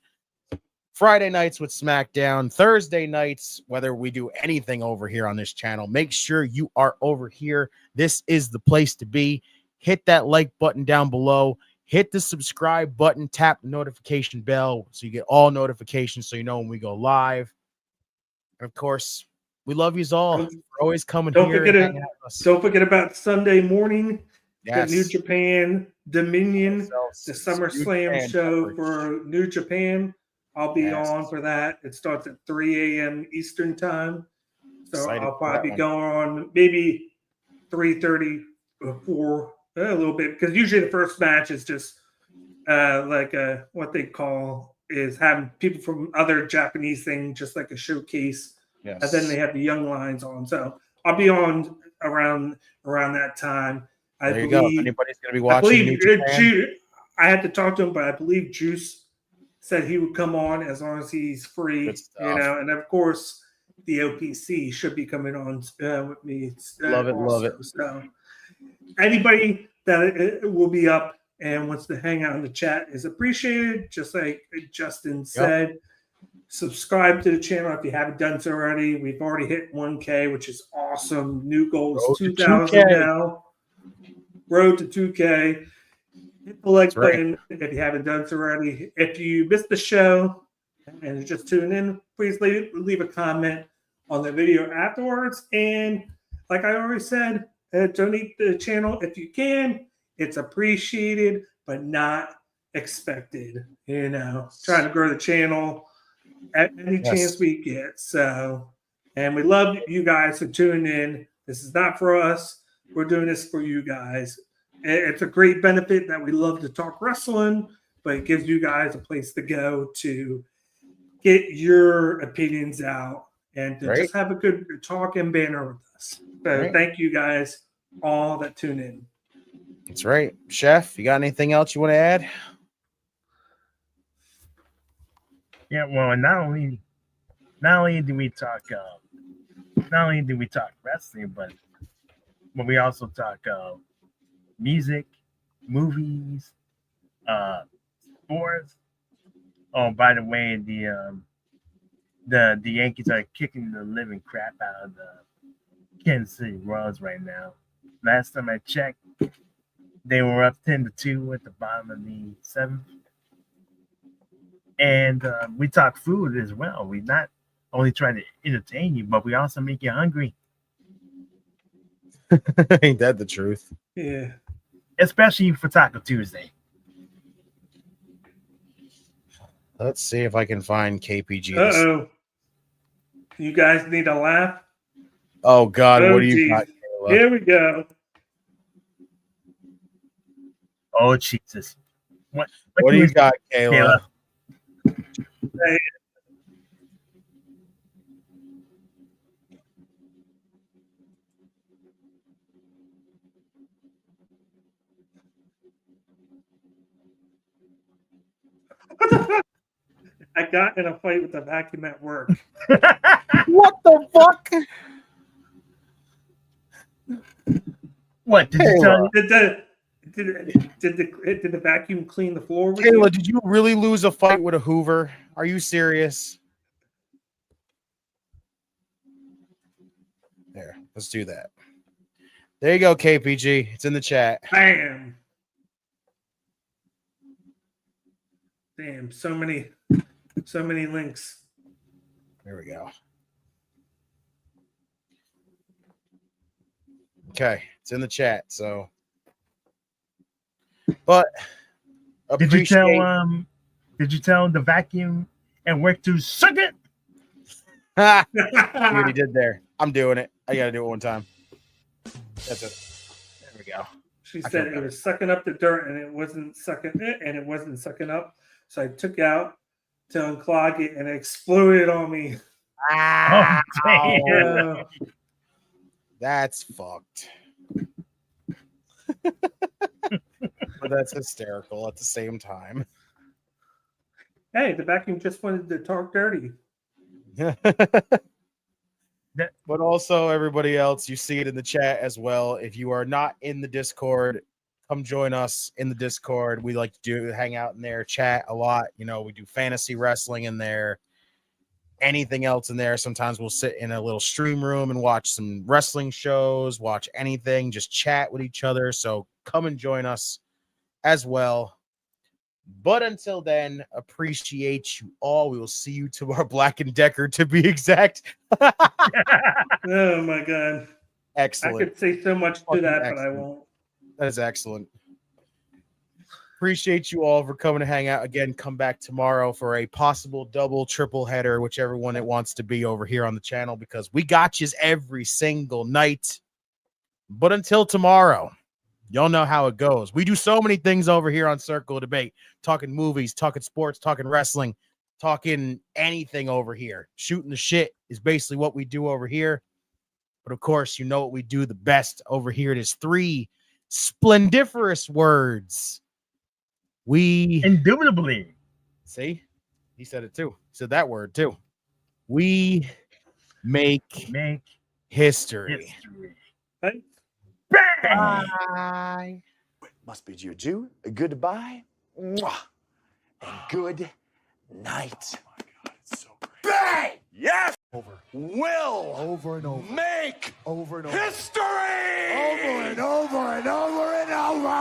Friday nights with SmackDown, Thursday nights, whether we do anything over here on this channel. Make sure you are over here. This is the place to be. Hit that like button down below. Hit the subscribe button. Tap the notification bell so you get all notifications so you know when we go live. And of course, we love you all. We're always coming here. Don't forget about Sunday morning. Yes. The New Japan Dominion, the SummerSlam show for New Japan. I'll be on for that. It starts at 3 a.m. Eastern time. So I'll probably be going on maybe 3:30 or 4, a little bit, because usually the first match is just what they call is having people from other Japanese things, just like a showcase. Yes. And then they have the young lions on. So I'll be on around that time. There you go. If anybody's going to be watching I had to talk to him, but I believe Juice said he would come on as long as he's free, and of course the OPC should be coming on with me. Love it. So anybody that will be up and wants to hang out in the chat is appreciated. Just like Justin said, subscribe to the channel if you haven't done so already. We've already hit 1K, which is awesome. New goal is 2,000 now. Road to 2K. Hit the like button if you haven't done so already. If you missed the show and just tune in, please leave a comment on the video afterwards. And like I already said, donate to the channel if you can. It's appreciated, but not expected. You know, trying to grow the channel at any chance we get. So, and we love you guys for tuning in. This is not for us. We're doing this for you guys. It's a great benefit that we love to talk wrestling, but it gives you guys a place to go to get your opinions out and to just have a good talk and banter with us. So thank you guys all that tune in. That's right. Chef, you got anything else you want to add? Yeah, well, not only do we talk wrestling, but we also talk music, movies, sports. Oh, by the way, the Yankees are kicking the living crap out of the Kansas City Royals right now. Last time I checked, they were up 10-2 at the bottom of the seventh. And we talk food as well. We not only try to entertain you, but we also make you hungry. Ain't that the truth? Yeah. Especially for Taco Tuesday. Let's see if I can find KPG. Uh-oh. You guys need a laugh? Oh, God. What do you got, Kayla? Here we go. Oh, Jesus. What do you got, Kayla? Hey. I got in a fight with a vacuum at work. What the fuck? What did you tell me? Did the vacuum clean the floor? With Kayla, you? did you really lose a fight with a Hoover? Are you serious? There, let's do that. There you go, KPG. It's in the chat. Bam. Damn, so many links. There we go. Okay, it's in the chat. So, but did you tell the vacuum and work to suck it? See what he did there. I'm doing it. I got to do it one time. That's it. There we go. She said it was sucking up the dirt and it wasn't sucking it and it wasn't sucking up. So I took out to unclog it and it exploded on me. Oh, damn. That's fucked. But that's hysterical at the same time. Hey, the vacuum just wanted to talk dirty. But also everybody else, you see it in the chat as well. If you are not in the Discord, come join us in the Discord. We like to hang out in there, chat a lot. You know, we do fantasy wrestling in there, anything else in there. Sometimes we'll sit in a little stream room and watch some wrestling shows, watch anything, just chat with each other. So come and join us as well. But until then, appreciate you all. We will see you tomorrow, Black and Decker, to be exact. Oh my God. Excellent. I could say so much to that, but I won't. That is excellent. Appreciate you all for coming to hang out. Again, come back tomorrow for a possible double, triple header, whichever one it wants to be over here on the channel, because we got yous every single night. But until tomorrow, y'all know how it goes. We do so many things over here on Circle of Debate, talking movies, talking sports, talking wrestling, talking anything over here. Shooting the shit is basically what we do over here. But of course, you know what we do the best over here. It is 3 splendiferous words. We indubitably. See, he said it too. He said that word too. We make history. Hey. Bye. Must bid you adieu, a goodbye, mwah, and good night. Oh my God, it's so great. Bang! Yes! Will Over and over. make Over and over. history! Over and over and over and over.